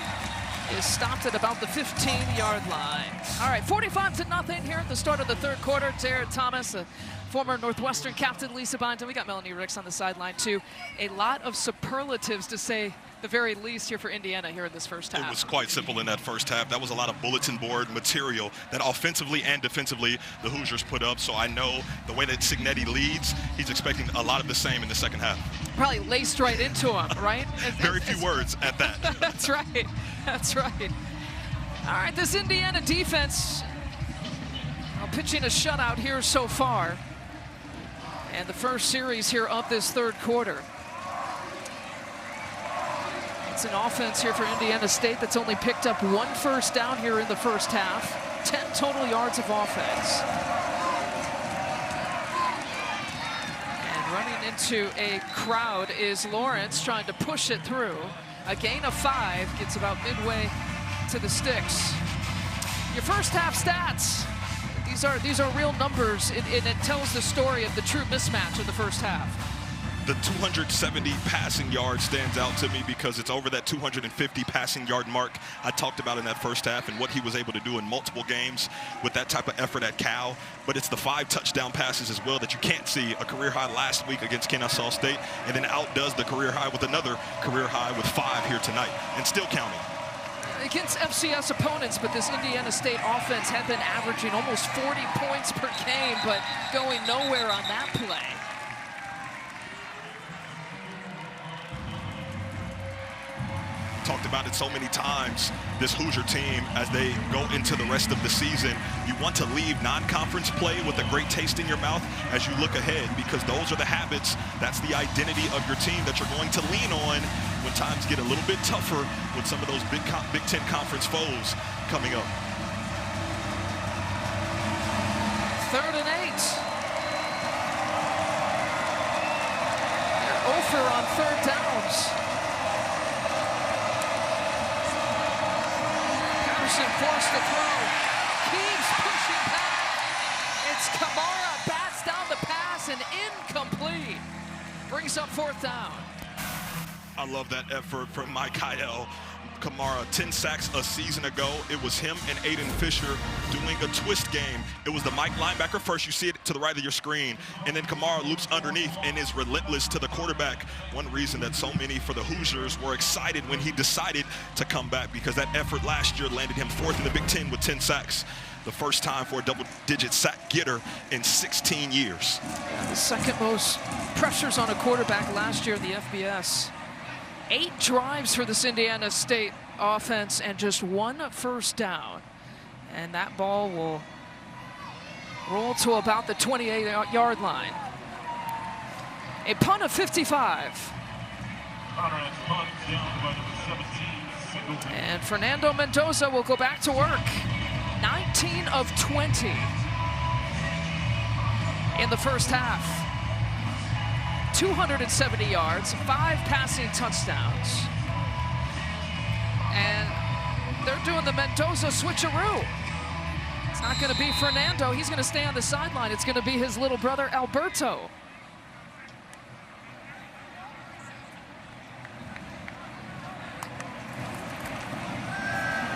is stopped at about the 15-yard line. All right, 45-0 here at the start of the third quarter. Jared Thomas, a former Northwestern captain, Lisa Byington. We got Melanie Ricks on the sideline, too. A lot of superlatives, to say the very least, here for Indiana here in this first half. It was quite simple in that first half. That was a lot of bulletin board material that offensively and defensively the Hoosiers put up. So I know the way that Cignetti leads, he's expecting a lot of the same in the second half. Probably laced right into him, right? Very few words at that. That's right. That's right. All right, this Indiana defense pitching a shutout here so far. And the first series here of this third quarter. It's an offense here for Indiana State that's only picked up 1 first down here in the first half. 10 total yards of offense. And running into a crowd is Lawrence, trying to push it through. A gain of 5, gets about midway to the sticks. Your first half stats. These are real numbers, and it tells the story of the true mismatch of the first half. The 270 passing yard stands out to me because it's over that 250 passing yard mark I talked about in that first half and what he was able to do in multiple games with that type of effort at Cal. But it's the 5 touchdown passes as well that you can't see. A career high last week against Kennesaw State, and then outdoes the career high with another career high with 5 here tonight, and still counting. Against FCS opponents, but this Indiana State offense had been averaging almost 40 points per game, but going nowhere on that play. Talked about it so many times, this Hoosier team, as they go into the rest of the season, you want to leave non-conference play with a great taste in your mouth as you look ahead, because those are the habits, that's the identity of your team that you're going to lean on when times get a little bit tougher with some of those Big Ten Conference foes coming up. 3rd and 8. They're 0 on 3rd downs. Forced to throw, keeps pushing back. It's Kamara, bats down the pass and incomplete. Brings up 4th down. I love that effort from Mike Heil. Kamara, 10 sacks a season ago. It was him and Aiden Fisher doing a twist game. It was the Mike linebacker first. You see it to the right of your screen. And then Kamara loops underneath and is relentless to the quarterback. One reason that so many for the Hoosiers were excited when he decided to come back, because that effort last year landed him 4th in the Big Ten with 10 sacks. The first time for a double-digit sack getter in 16 years. Yeah, the second most pressures on a quarterback last year in the FBS. 8 drives for this Indiana State offense and just 1 first down. And that ball will roll to about the 28-yard line. A punt of 55. And Fernando Mendoza will go back to work. 19 of 20 in the first half. 270 yards, 5 passing touchdowns. And they're doing the Mendoza switcheroo. It's not going to be Fernando. He's going to stay on the sideline. It's going to be his little brother, Alberto.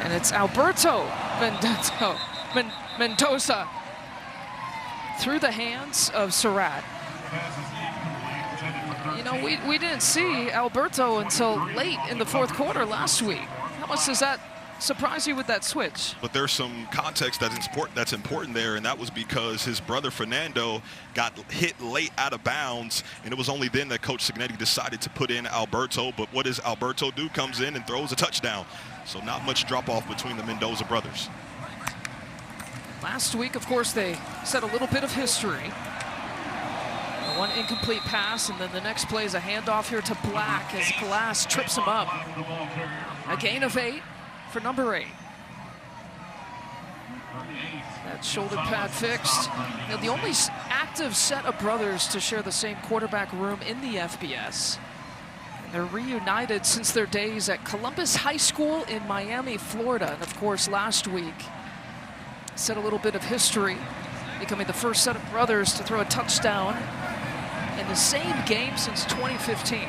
And it's Alberto Mendoza through the hands of Surratt. You know, we didn't see Alberto until late in the 4th quarter last week. How much does that surprise you with that switch? But there's some context that's important there, and that was because his brother Fernando got hit late out of bounds, and it was only then that Coach Cignetti decided to put in Alberto. But what does Alberto do? Comes in and throws a touchdown. So not much drop-off between the Mendoza brothers. Last week, of course, they set a little bit of history. One incomplete pass, and then the next play is a handoff here to Black as Glass trips him up. A gain of 8 for number 8. That shoulder pad fixed. You know, the only active set of brothers to share the same quarterback room in the FBS. And they're reunited since their days at Columbus High School in Miami, Florida. And of course, last week, set a little bit of history, becoming the first set of brothers to throw a touchdown in the same game since 2015.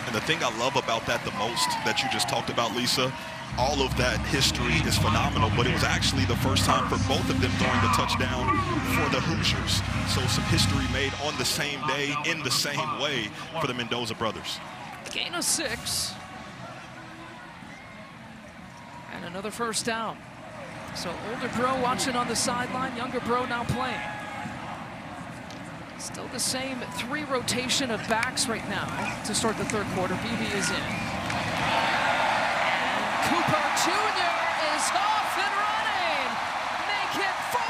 And the thing I love about that the most that you just talked about, Lisa, all of that history is phenomenal, but it was actually the first time for both of them throwing the touchdown for the Hoosiers. So some history made on the same day, in the same way for the Mendoza brothers. Gain of 6. And another first down. So older bro watching on the sideline, younger bro now playing. Still the same 3 rotation of backs right now to start the 3rd quarter. BB is in. Cooper Jr. is off and running. Make it 4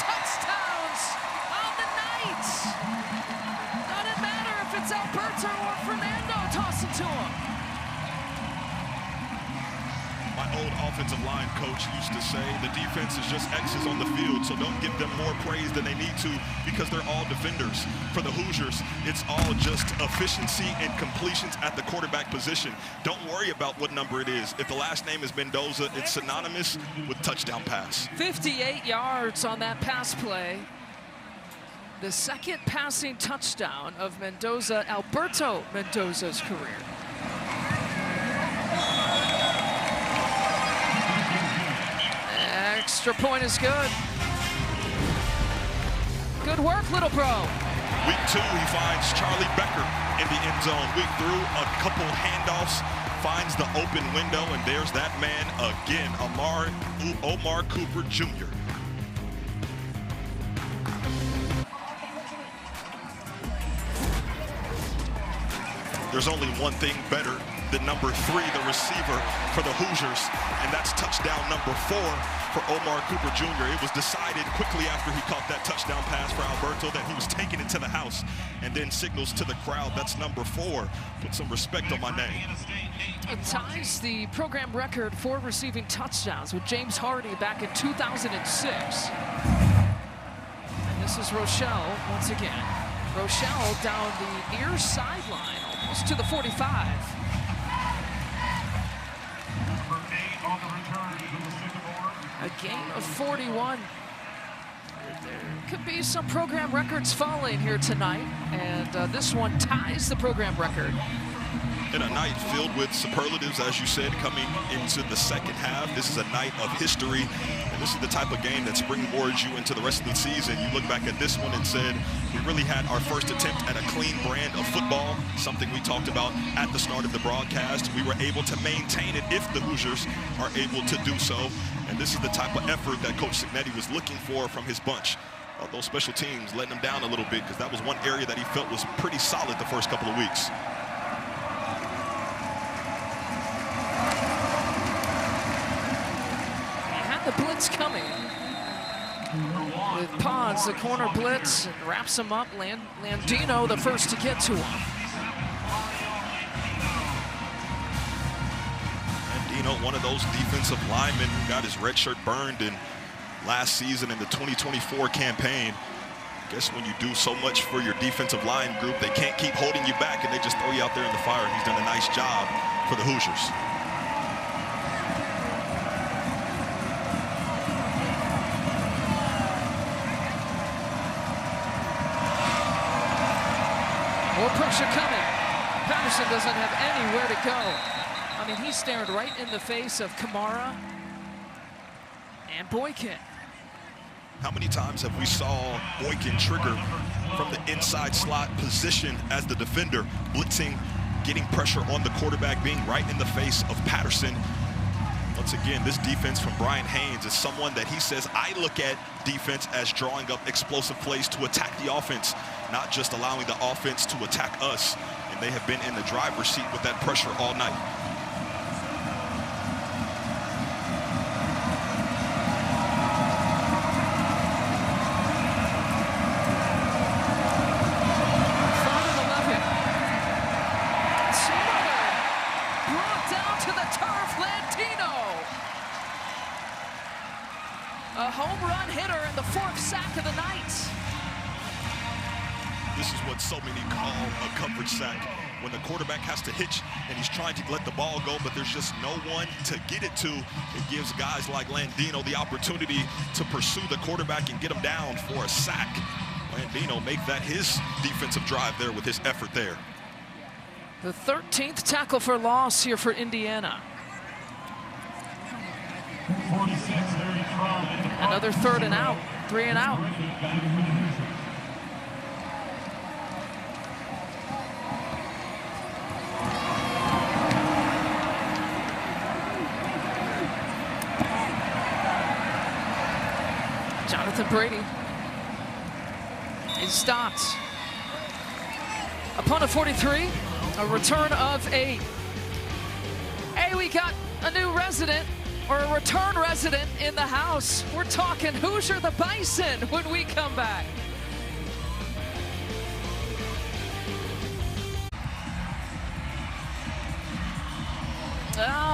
touchdowns on the night. Doesn't matter if it's Alberto or Fernando tossing to him. My old offensive line coach used to say the defense is just X's on the field, so don't give them more praise than they need to because they're all defenders. For the Hoosiers, it's all just efficiency and completions at the quarterback position. Don't worry about what number it is. If the last name is Mendoza, it's synonymous with touchdown pass. 58 yards on that pass play. The 2nd passing touchdown of Mendoza, Alberto Mendoza's career. Extra point is good. Good work, little bro. Week 2, he finds Charlie Becker in the end zone. Week 3, a couple handoffs, finds the open window, and there's that man again, Omar Cooper Jr. There's only one thing better than number 3, the receiver for the Hoosiers, and that's touchdown number 4 for Omar Cooper Jr. It was decided quickly after he caught that touchdown pass for Alberto that he was taking it to the house, and then signals to the crowd, that's number 4. Put some respect on my name. It ties the program record for receiving touchdowns with James Hardy back in 2006. And this is Rochelle once again. Rochelle down the near sideline, almost to the 45. A gain of 41. Could be some program records falling here tonight, and this one ties the program record. In a night filled with superlatives, as you said, coming into the second half. This is a night of history, and this is the type of game that springboards you into the rest of the season. You look back at this one and said, we really had our first attempt at a clean brand of football, something we talked about at the start of the broadcast. We were able to maintain it if the Hoosiers are able to do so, and this is the type of effort that Coach Cignetti was looking for from his bunch. Those special teams letting him down a little bit, because that was one area that he felt was pretty solid the first couple of weeks. The blitz coming with Pons, the corner blitz, and wraps him up. Landino, the first to get to him. Landino, one of those defensive linemen who got his red shirt burned in last season in the 2024 campaign. I guess when you do so much for your defensive line group, they can't keep holding you back, and they just throw you out there in the fire. He's done a nice job for the Hoosiers. More pressure coming. Patterson doesn't have anywhere to go. I mean, he stared right in the face of Kamara and Boykin. How many times have we saw Boykin trigger from the inside slot position as the defender, blitzing, getting pressure on the quarterback, being right in the face of Patterson? Once again, this defense from Brian Haynes is someone that he says, I look at defense as drawing up explosive plays to attack the offense, not just allowing the offense to attack us. And they have been in the driver's seat with that pressure all night. A home run hitter and the fourth sack of the night. This is what so many call a coverage sack. When the quarterback has to hitch and he's trying to let the ball go, but there's just no one to get it to. It gives guys like Landino the opportunity to pursue the quarterback and get him down for a sack. Landino make that his defensive drive there with his effort there. The 13th tackle for loss here for Indiana. Another third and out, 3 and out. Jonathan Brady is stopped. Upon a 43, a return of 8. Hey, we got a new resident, or a return resident in the house. We're talking Hoosier the Bison when we come back.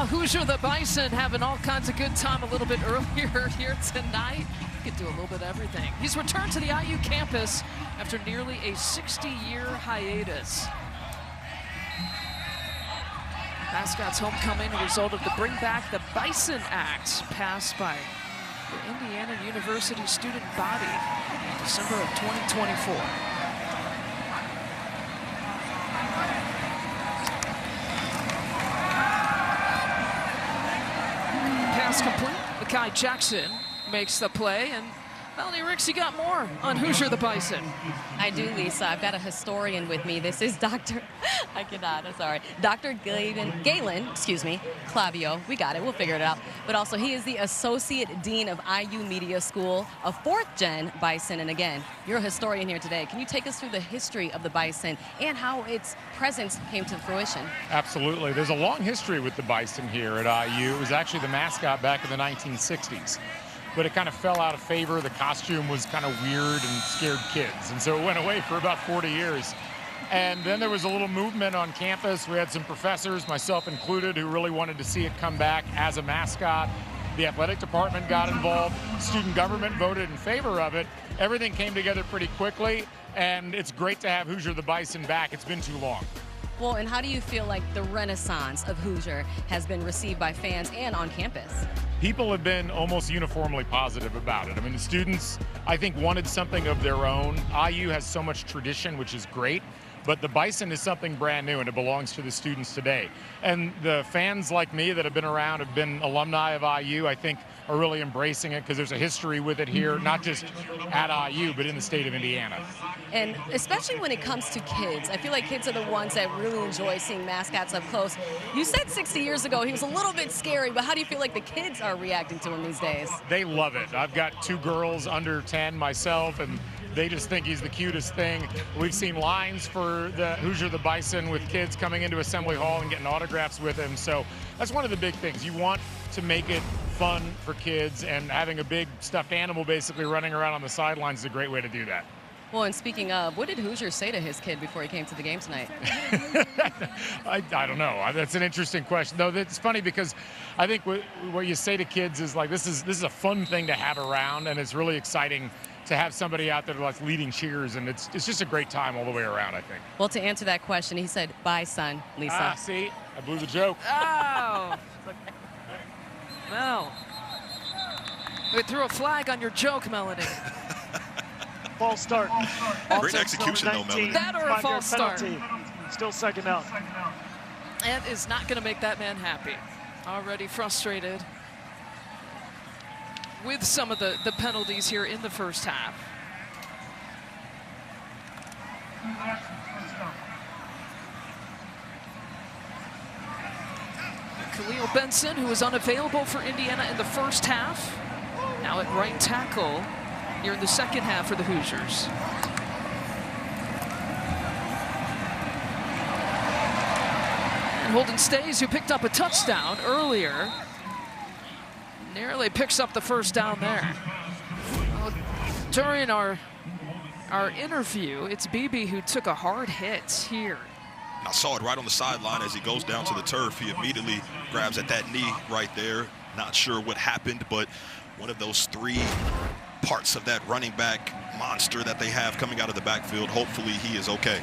Hoosier the Bison having all kinds of good time a little bit earlier here tonight. He could do a little bit of everything. He's returned to the IU campus after nearly a 60-year hiatus. Mascot's homecoming, a result of the Bring Back the Bison Act passed by the Indiana University student body in December of 2024. Pass complete. Mekhi Jackson makes the play, and Melanie Ricks, you got more on Hoosier the Bison. I do, Lisa. I've got a historian with me. This is Dr. I cannot, I'm sorry. Dr. Galen, Clavio. We got it. We'll figure it out. But also, he is the Associate Dean of IU Media School, a 4th-gen Bison. And again, you're a historian here today. Can you take us through the history of the Bison and how its presence came to fruition? Absolutely. There's a long history with the Bison here at IU. It was actually the mascot back in the 1960s. But it kind of fell out of favor. The costume was kind of weird and scared kids. And so it went away for about 40 years. And then there was a little movement on campus. We had some professors, myself included, who really wanted to see it come back as a mascot. The athletic department got involved. Student government voted in favor of it. Everything came together pretty quickly. And it's great to have Hoosier the Bison back. It's been too long. Well, and how do you feel like the renaissance of Hoosier has been received by fans and on campus? People have been almost uniformly positive about it. I mean, the students I think, wanted something of their own. IU has so much tradition, which is great. But the Bison is something brand new, and it belongs to the students today. And the fans like me that have been around, have been alumni of IU, I think are really embracing it because there's a history with it here, not just at IU, but in the state of Indiana. And especially when it comes to kids, I feel like kids are the ones that really enjoy seeing mascots up close. You said 60 years ago he was a little bit scary, but how do you feel like the kids are reacting to him these days? They love it. I've got 2 girls under 10 myself, and they just think he's the cutest thing. We've seen lines for the Hoosier the Bison with kids coming into Assembly Hall and getting autographs with him. So that's one of the big things. You want to make it fun for kids, and having a big stuffed animal basically running around on the sidelines is a great way to do that. Well, and speaking of, what did Hoosier say to his kid before he came to the game tonight? I don't know. That's an interesting question. Though it's funny because I think what you say to kids is like, this is a fun thing to have around, and it's really exciting to have somebody out there like leading cheers, and it's just a great time all the way around, I think. Well, to answer that question, he said, "Bye, son, Lisa." See, I blew the joke. Oh. No. We threw a flag on your joke, Melanie. False start. Great execution, though, Melanie. That or a false start. Still second out. That is not going to make that man happy. Already frustrated with some of the penalties here in the first half. Khalil Benson, who was unavailable for Indiana in the first half, now at right tackle here in the second half for the Hoosiers. And Holden Stays, who picked up a touchdown earlier, nearly picks up the first down there. Well, during our interview, it's BB who took a hard hit here. I saw it right on the sideline as he goes down to the turf. He immediately grabs at that knee right there. Not sure what happened, but one of those 3 parts of that running back monster that they have coming out of the backfield. Hopefully he is okay.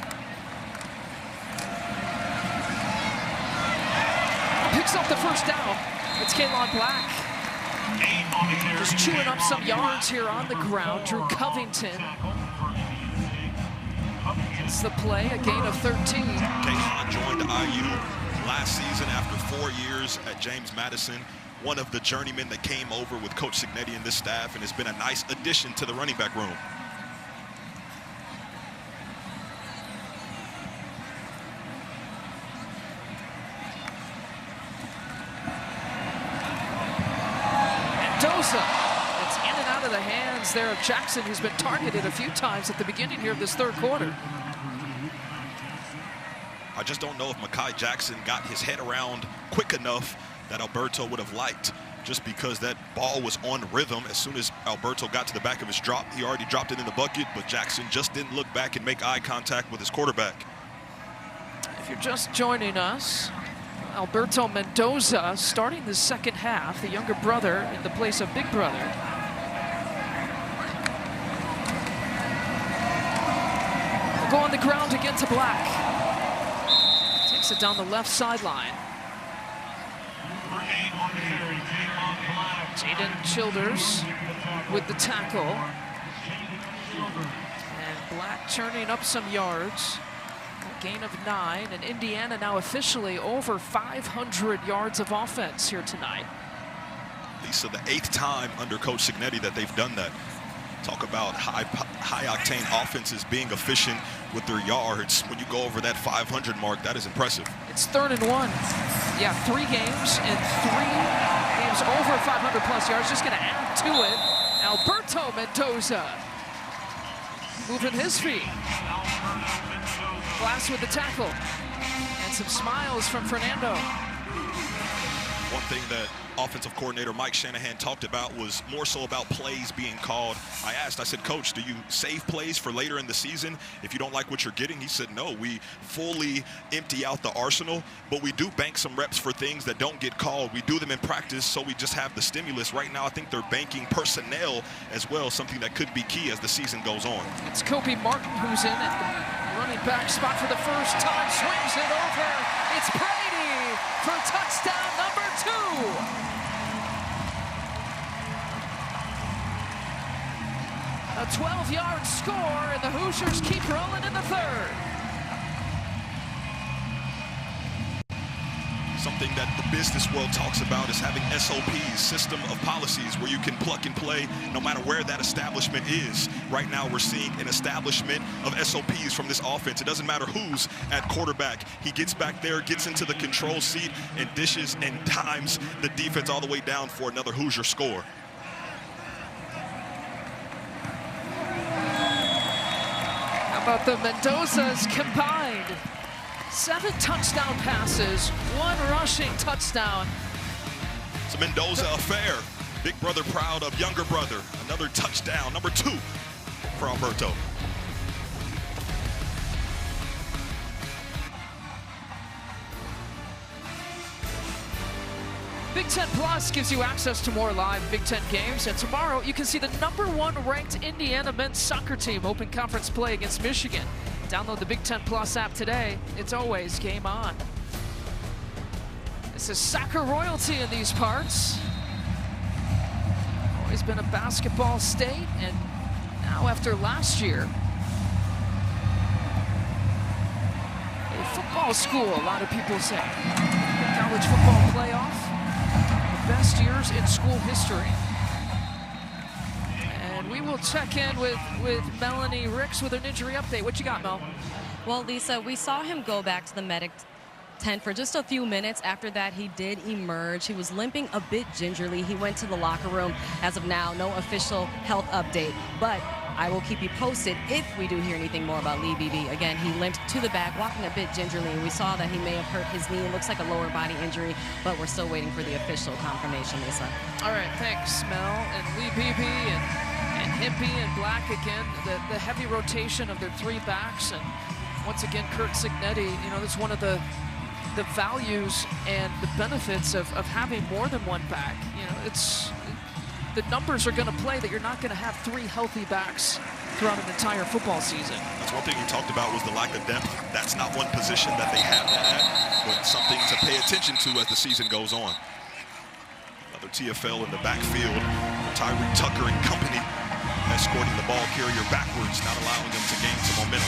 Picks up the first down. It's Kaylon Black. Just chewing up some yards here on the ground. Drew Covington. It's the play, a gain of 13. Kaylon joined IU last season after 4 years at James Madison. One of the journeymen that came over with Coach Cignetti and this staff, and has been a nice addition to the running back room. Mendoza. It's in and out of the hands there of Jackson, who's been targeted a few times at the beginning here of this third quarter. I just don't know if Mekhi Jackson got his head around quick enough that Alberto would have liked, just because that ball was on rhythm. As soon as Alberto got to the back of his drop, he already dropped it in the bucket, but Jackson just didn't look back and make eye contact with his quarterback. If you're just joining us, Alberto Mendoza starting the second half, the younger brother in the place of big brother. We'll go on the ground again to Black. Takes it down the left sideline. Jaden Childers with the tackle. And Black churning up some yards. A gain of 9, and Indiana now officially over 500 yards of offense here tonight. Lisa, the 8th time under Coach Cignetti that they've done that. Talk about high-octane offenses being efficient with their yards. When you go over that 500 mark, that is impressive. It's 3rd and 1. Yeah, 3 games and 3 games over 500-plus yards. Just going to add to it. Alberto Mendoza moving his feet. Glass with the tackle. And some smiles from Fernando. One thing that offensive coordinator Mike Shanahan talked about was more so about plays being called. I said, Coach, do you save plays for later in the season if you don't like what you're getting? He said, no, we fully empty out the arsenal, but we do bank some reps for things that don't get called. We do them in practice, so we just have the stimulus. Right now, I think they're banking personnel as well, something that could be key as the season goes on. It's Kobe Martin who's in at the running back spot for the first time, swings it over. It's Brady for touchdown number 2. A 12-yard score, and the Hoosiers keep rolling in the third. Something that the business world talks about is having SOPs, system of policies, where you can plug and play no matter where that establishment is. Right now we're seeing an establishment of SOPs from this offense. It doesn't matter who's at quarterback. He gets back there, gets into the control seat, and dishes and times the defense all the way down for another Hoosier score. How about the Mendozas combined? 7 touchdown passes, 1 rushing touchdown. It's a Mendoza affair. Big brother proud of younger brother. Another touchdown, number 2 for Alberto. Big Ten Plus gives you access to more live Big Ten games, and tomorrow you can see the #1 ranked Indiana men's soccer team open conference play against Michigan. Download the Big Ten Plus app today. It's always game on. This is soccer royalty in these parts. Always been a basketball state, and now after last year, a football school, a lot of people say. The college football playoff, the best years in school history. We will check in with Melanie Ricks with an injury update. What you got, Mel? Well, Lisa, we saw him go back to the medic tent for just a few minutes. After that, he did emerge. He was limping a bit gingerly. He went to the locker room. As of now, no official health update, but I will keep you posted if we do hear anything more about Lee Beebe. Again, he limped to the back, walking a bit gingerly, and we saw that he may have hurt his knee. It looks like a lower body injury, but we're still waiting for the official confirmation, Lisa. All right, thanks, Mel. And Lee Beebe and Hippie and Black again, the heavy rotation of their 3 backs, and once again Kurt Cignetti. You know, that's one of the values and the benefits of having more than 1 back. You know, the numbers are going to play that you're not going to have 3 healthy backs throughout an entire football season. That's one thing you talked about, was the lack of depth. That's not one position that they have that at, but something to pay attention to as the season goes on. Another TFL in the backfield. Tyree Tucker and company escorting the ball carrier backwards, not allowing them to gain some momentum.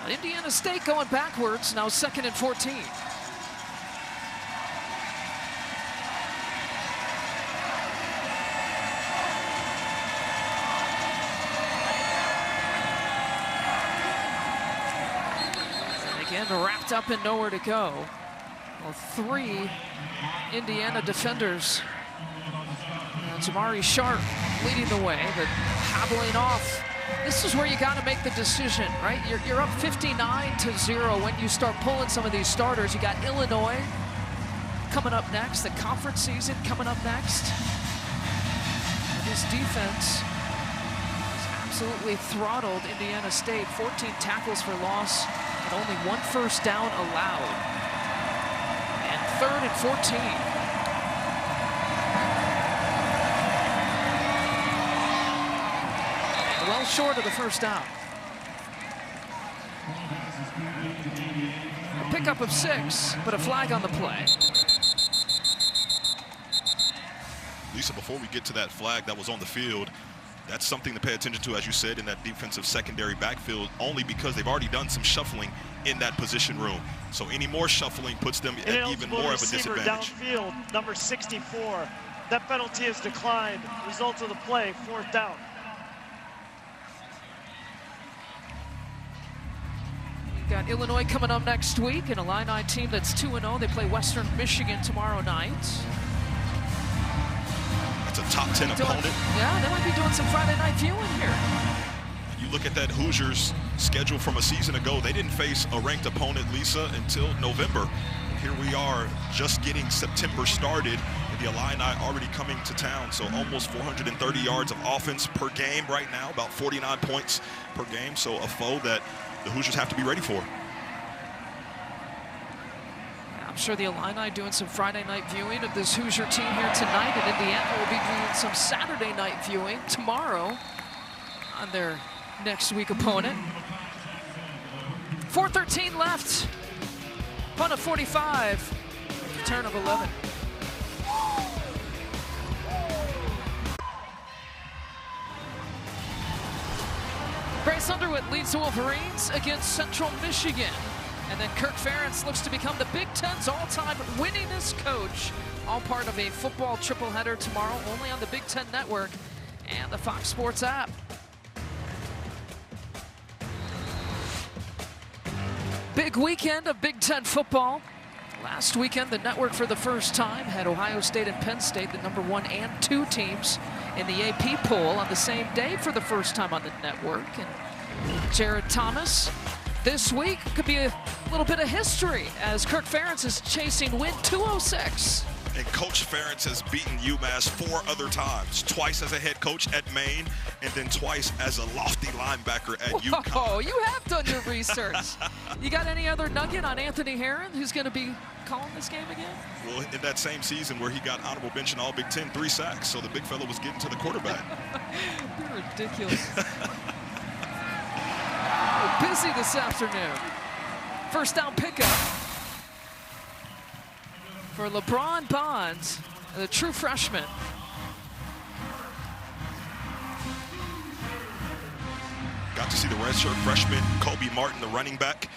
Indiana State going backwards, now 2nd and 14. Again, wrapped up and nowhere to go. Well, 3 Indiana defenders. Jamari Sharp leading the way, but hobbling off. This is where you got to make the decision, right? You're up 59-0 when you start pulling some of these starters. You got Illinois coming up next, the conference season coming up next. And this defense has absolutely throttled Indiana State. 14 tackles for loss and only 1 first down allowed. And 3rd and 14. Well short of the first down. A pickup of 6, but a flag on the play. Lisa, before we get to that flag that was on the field, that's something to pay attention to, as you said, in that defensive secondary backfield, only because they've already done some shuffling in that position room. So any more shuffling puts them at even more of a disadvantage. Downfield, number 64. That penalty has declined. Result of the play, 4th down. Got Illinois coming up next week, an Illini team that's 2-0. They play Western Michigan tomorrow night. That's a top 10 opponent. Yeah, they might be doing some Friday night viewing here. You look at that Hoosiers schedule from a season ago, they didn't face a ranked opponent, Lisa, until November. And here we are just getting September started, and the Illini already coming to town. So almost 430 yards of offense per game right now, about 49 points per game. So a foe that the Hoosiers have to be ready for. I'm sure the Illini doing some Friday night viewing of this Hoosier team here tonight, and Indiana will be doing some Saturday night viewing tomorrow on their next week opponent. 4:13 left. Punt of 45. Return of 11. Bryce Underwood leads the Wolverines against Central Michigan. And then Kirk Ferentz looks to become the Big Ten's all-time winningest coach. All part of a football tripleheader tomorrow, only on the Big Ten Network and the Fox Sports app. Big weekend of Big Ten football. Last weekend, the network for the first time had Ohio State and Penn State, the #1 and 2 teams in the AP poll, on the same day for the first time on the network. And Jared Thomas this week could be a little bit of history as Kirk Ferentz is chasing win 206. And Coach Ferentz has beaten UMass 4 other times, twice as a head coach at Maine, and then twice as a lofty linebacker at UConn. Oh, you have done your research. You got any other nugget on Anthony Herron, who's going to be calling this game again? Well, in that same season where he got honorable mention All Big Ten, 3 sacks, so the big fella was getting to the quarterback. You're ridiculous. We're busy this afternoon. First down pickup for LeBron Bonds, the true freshman. Got to see the redshirt freshman Kobe Martin, the running back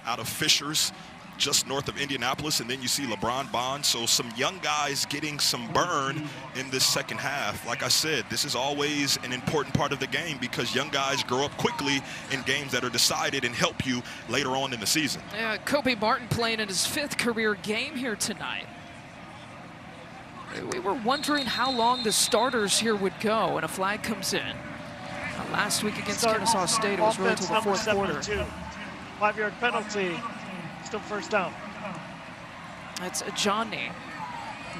out of Fishers, just north of Indianapolis, and then you see LeBron Bonds. So some young guys getting some burn in this second half. Like I said, this is always an important part of the game because young guys grow up quickly in games that are decided and help you later on in the season. Yeah, Kobe Martin playing in his 5th career game here tonight. We were wondering how long the starters here would go, and a flag comes in. Last week against Kennesaw State, it was really until the 4th quarter. 5-yard penalty. Still first down. That's Johnny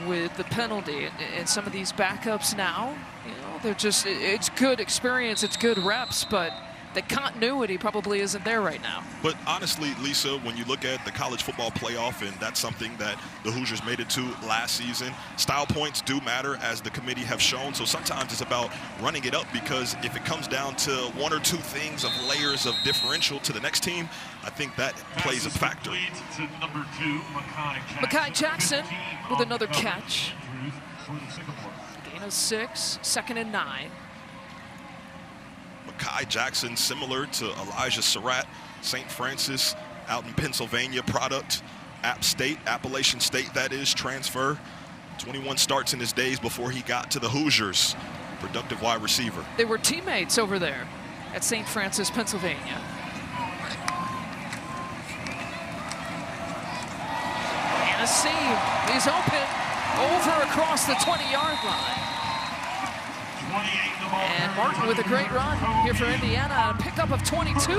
with the penalty. And some of these backups now, you know, they're just, it's good experience, it's good reps, but the continuity probably isn't there right now. But honestly, Lisa, when you look at the college football playoff, and that's something that the Hoosiers made it to last season, style points do matter, as the committee have shown. So sometimes it's about running it up, because if it comes down to 1 or 2 things of layers of differential to the next team, I think that plays a factor. Mekhi Jackson with another catch. Gain of 6, 2nd and 9. Mekhi Jackson, similar to Elijah Surratt, St. Francis, out in Pennsylvania product, Appalachian State that is, transfer. 21 starts in his days before he got to the Hoosiers. Productive wide receiver. They were teammates over there at St. Francis, Pennsylvania. And a seam. He's open over across the 20-yard line. And Martin with a great run here for Indiana, a pickup of 22.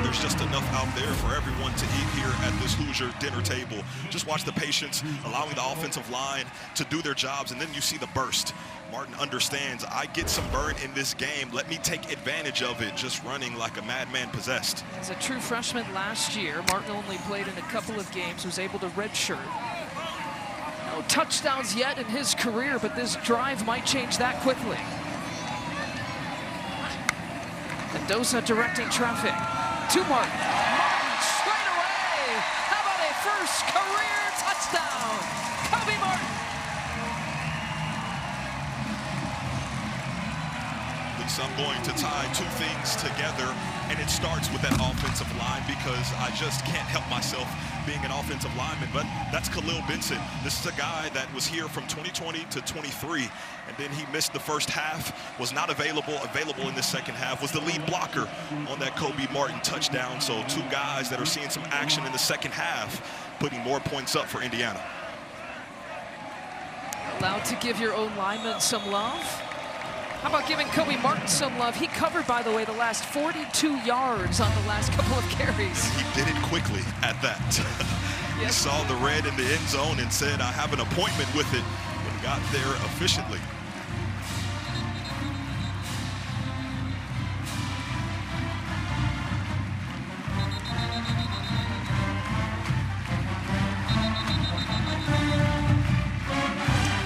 There's just enough out there for everyone to eat here at this Hoosier dinner table. Just watch the patience, allowing the offensive line to do their jobs, and then you see the burst. Martin understands, I get some burn in this game. Let me take advantage of it, just running like a madman possessed. As a true freshman last year, Martin only played in a couple of games, was able to redshirt. No touchdowns yet in his career, but this drive might change that quickly. Mendoza directing traffic to Martin. Martin straight away. How about a first career touchdown? Kobe Martin. Lisa, I'm going to tie 2 things together, and it starts with that offensive line, because I just can't help myself being an offensive lineman, but that's Khalil Benson. This is a guy that was here from 2020 to 23, and then he missed the first half, was not available in the second half, was the lead blocker on that Kobe Martin touchdown. So 2 guys that are seeing some action in the second half, putting more points up for Indiana. Allowed to give your own lineman some love? How about giving Kobe Martin some love? He covered, by the way, the last 42 yards on the last couple of carries. He did it quickly at that. He saw the red in the end zone and said, I have an appointment with it, and got there efficiently.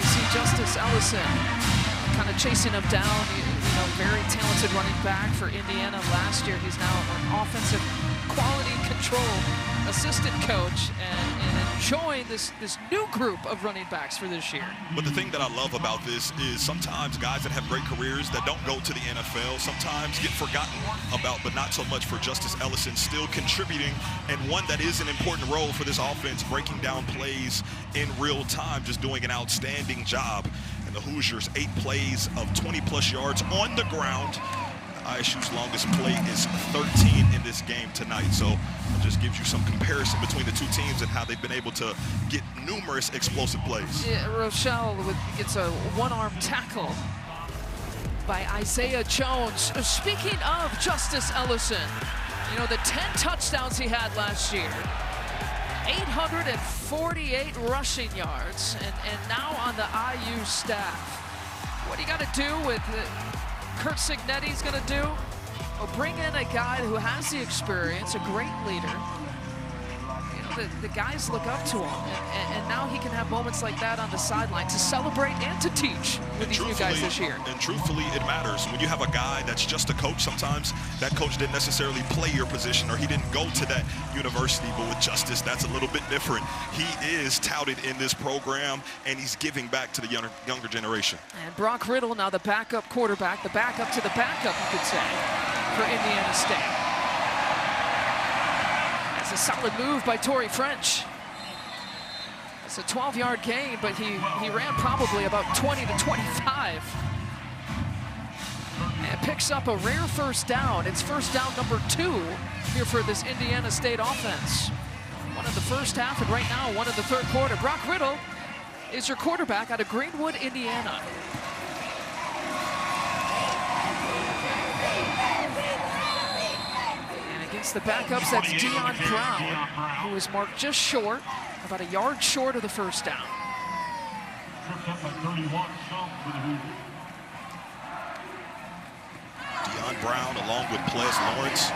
See Justice Ellison kind of chasing him down. Very talented running back for Indiana last year. He's now an offensive quality control assistant coach and enjoying this new group of running backs for this year. But the thing that I love about this is sometimes guys that have great careers that don't go to the NFL sometimes get forgotten about, but not so much for Justice Ellison, still contributing, and one that is an important role for this offense, breaking down plays in real time, just doing an outstanding job. And the Hoosiers, 8 plays of 20-plus yards on the ground. ISU's longest play is 13 in this game tonight. So it just gives you some comparison between the two teams and how they've been able to get numerous explosive plays. Yeah, Rochelle gets a one-arm tackle by Isaiah Jones. Speaking of Justice Ellison, the 10 touchdowns he had last year, 848 rushing yards, and now on the IU staff. What you got to do with Kurt Cignetti's going to do? Well, bring in a guy who has the experience, a great leader. The guys look up to him, and now he can have moments like that on the sideline to celebrate and to teach with these new guys this year. And truthfully, it matters. When you have a guy that's just a coach, sometimes that coach didn't necessarily play your position or he didn't go to that university, but with Justice, that's a little bit different. He is touted in this program, and he's giving back to the younger generation. And Brock Riddle, now the backup quarterback, the backup to the backup, you could say, for Indiana State. It's a solid move by Torrey French. It's a 12-yard gain, but he ran probably about 20 to 25. And picks up a rare first down. It's first down number 2 here for this Indiana State offense. One in the first half, and right now one in the third quarter. Brock Riddle is your quarterback out of Greenwood, Indiana. Against the backups, that's Deion Brown, who is marked just short, about a yard short of the first down. Deion Brown along with Ples Lawrence.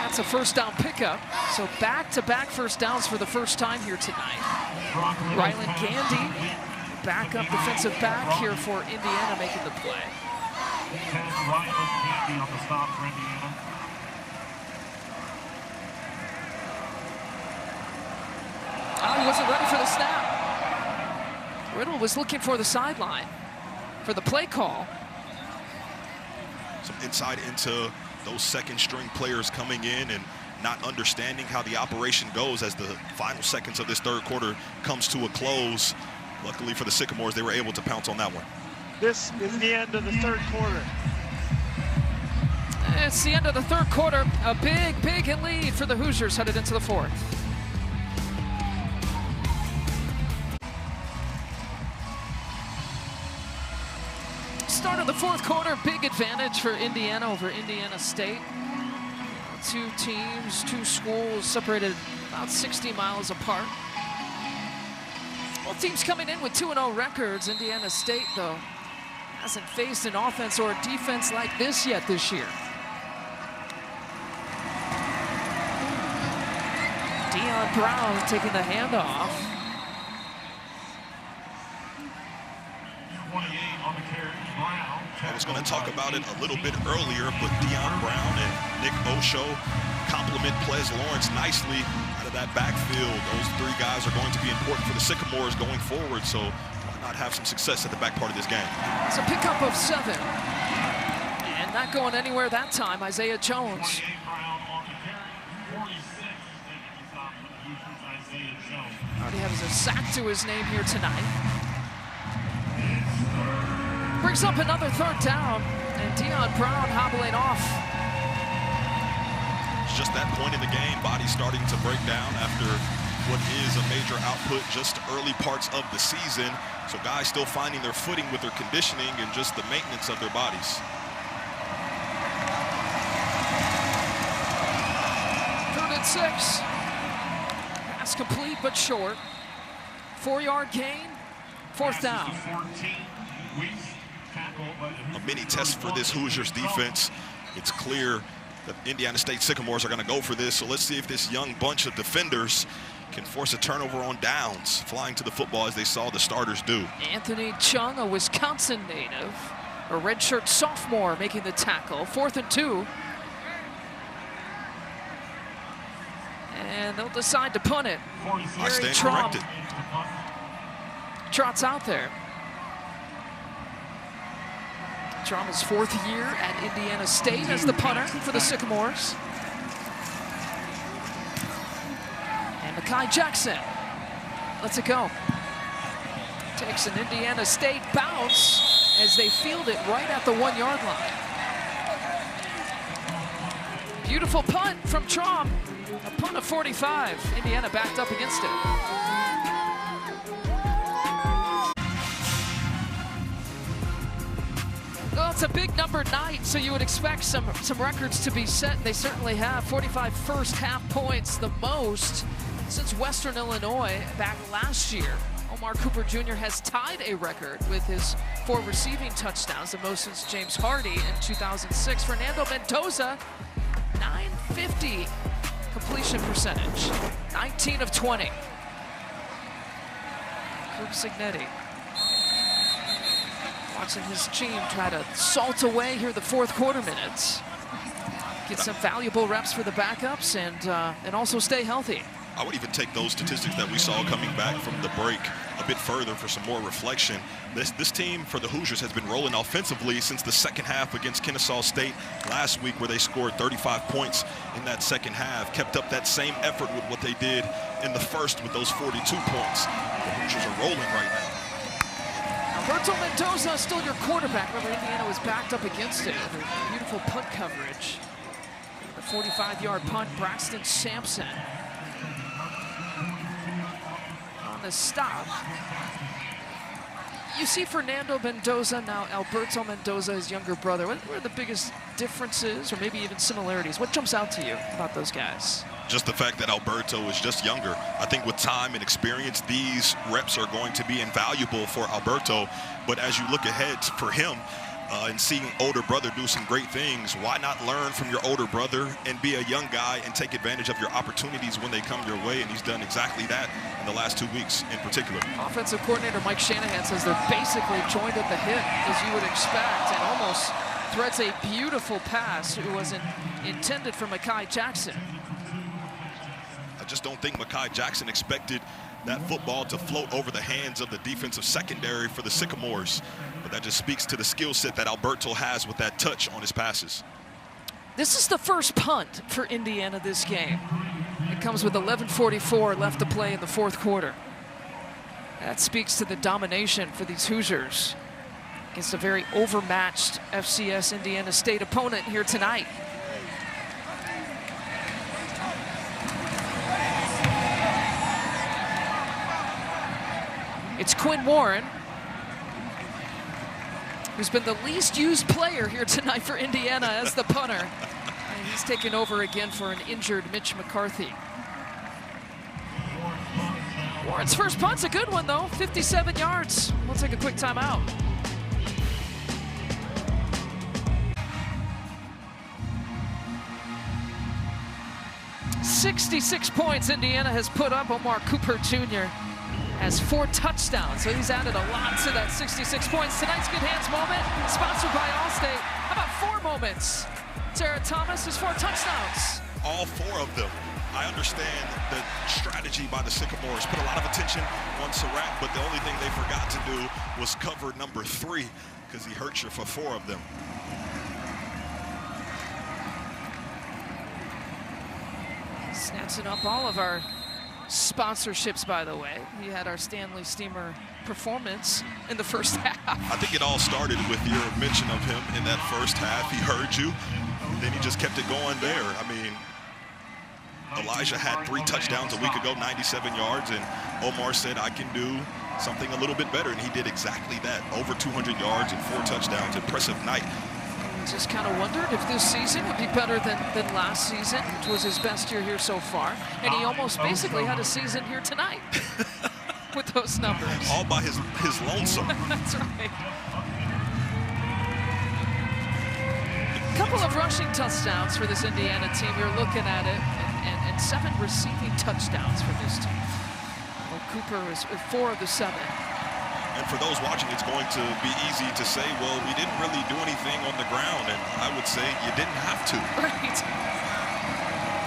That's a first down pickup. So back-to-back first downs for the first time here tonight. Rylan Gandy, backup defensive back here for Indiana, making the play. On the stop for Indiana. Oh, he wasn't ready for the snap. Riddle was looking for the sideline for the play call. Some insight into those second-string players coming in and not understanding how the operation goes as the final seconds of this third quarter comes to a close. Luckily for the Sycamores, they were able to pounce on that one. This is the end of the third quarter. It's the end of the third quarter. A big lead for the Hoosiers headed into the fourth. Start of the fourth quarter, big advantage for Indiana over Indiana State. Two teams, two schools separated about 60 miles apart. Both teams coming in with 2-0 records. Indiana State, though, hasn't faced an offense or a defense like this yet this year. Deion Brown taking the handoff. 28 on the carry, Brown. I was going to talk about it a little bit earlier, but Deion Brown and Nick Osho complement Ples Lawrence nicely out of that backfield. Those 3 guys are going to be important for the Sycamores going forward, so why not have some success at the back part of this game? It's a pickup of 7. And not going anywhere that time, Isaiah Jones. Already has a sack to his name here tonight. Brings up another third down, and Deion Brown hobbling off. It's just that point in the game, body starting to break down after what is a major output just early parts of the season. So guys still finding their footing with their conditioning and just the maintenance of their bodies. Third and 6. Pass complete but short. 4-yard gain, fourth down. A mini test for this Hoosiers defense. It's clear that Indiana State Sycamores are going to go for this. So let's see if this young bunch of defenders can force a turnover on downs, flying to the football as they saw the starters do. Anthony Chung, a Wisconsin native, a redshirt sophomore, making the tackle. 4th and 2. And they'll decide to punt it. I stand corrected. Trots out there. Trauma's 4th year at Indiana State as the punter for the Sycamores. And Mekhi Jackson lets it go. Takes an Indiana State bounce as they field it right at the 1-yard line. Beautiful punt from Traum. A punt of 45. Indiana backed up against it. Well, it's a big number night, so you would expect some records to be set. They certainly have. 45 first half points, the most since Western Illinois back last year. Omar Cooper Jr. has tied a record with his 4 receiving touchdowns, the most since James Hardy in 2006. Fernando Mendoza, 950 completion percentage, 19 of 20. Coop Signetti watching his team try to salt away here the 4th quarter minutes. Get some valuable reps for the backups and also stay healthy. I would even take those statistics that we saw coming back from the break a bit further for some more reflection. This team for the Hoosiers has been rolling offensively since the second half against Kennesaw State last week, where they scored 35 points in that second half. Kept up that same effort with what they did in the first with those 42 points. The Hoosiers are rolling right now. Alberto Mendoza still your quarterback. Remember, Indiana was backed up against it. Beautiful punt coverage. The 45-yard punt, Braxton Sampson on the stop. You see Fernando Mendoza, now Alberto Mendoza, his younger brother. What are the biggest differences or maybe even similarities? What jumps out to you about those guys? Just the fact that Alberto is just younger. I think with time and experience, these reps are going to be invaluable for Alberto. But as you look ahead for him and seeing older brother do some great things, why not learn from your older brother and be a young guy and take advantage of your opportunities when they come your way? And he's done exactly that in the last 2 weeks in particular. Offensive coordinator Mike Shanahan says they're basically joined at the hip, as you would expect, and almost threads a beautiful pass. It wasn't intended for Mekhi Jackson. I just don't think Mekhi Jackson expected that football to float over the hands of the defensive secondary for the Sycamores. But that just speaks to the skill set that Alberto has with that touch on his passes. This is the first punt for Indiana this game. It comes with 11:44 left to play in the 4th quarter. That speaks to the domination for these Hoosiers against a very overmatched FCS Indiana State opponent here tonight. It's Quinn Warren, who's been the least used player here tonight for Indiana as the punter. And he's taken over again for an injured Mitch McCarthy. Warren's first punt's a good one, though. 57 yards. We'll take a quick timeout. "66 points Indiana has put up. Omar Cooper Jr. has 4 touchdowns, so he's added a lot to that 66 points. Tonight's Good Hands moment, sponsored by Allstate. How about 4 moments? Sarah Thomas has 4 touchdowns. All 4 of them. I understand the strategy by the Sycamores. Put a lot of attention on Surratt, but the only thing they forgot to do was cover number 3, because he hurt you for 4 of them. Snatching up all of our sponsorships, by the way. We had our Stanley Steamer performance in the first half. I think it all started with your mention of him in that first half. He heard you, then he just kept it going there. I mean, Elijah had 3 touchdowns a week ago, 97 yards, and Omar said, I can do something a little bit better, and he did exactly that. Over 200 yards and 4 touchdowns. Impressive night. Just kind of wondered if this season would be better than last season, which was his best year here so far. And he almost basically had a season here tonight with those numbers. All by his lonesome. That's right. A couple of rushing touchdowns for this Indiana team. You're looking at it, and 7 receiving touchdowns for this team. Well, Cooper is 4 of the 7. And for those watching, it's going to be easy to say, well, we didn't really do anything on the ground. And I would say you didn't have to. Right.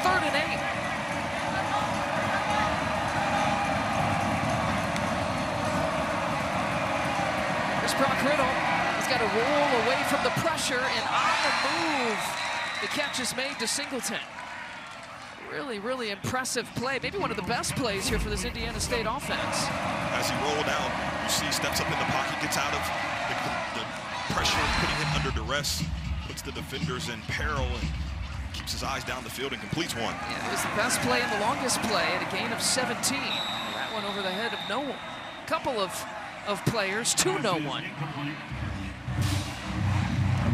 3rd and 8. Here's Brock Riddle. He's got to roll away from the pressure, and on the move, the catch is made to Singleton. Really, really impressive play. Maybe one of the best plays here for this Indiana State offense. As he rolled out, you see steps up in the pocket, gets out of the pressure, putting him under duress, puts the defenders in peril, and keeps his eyes down the field and completes one. Yeah, it was the best play and the longest play at a gain of 17. That one over the head of no one. Couple of players to no one.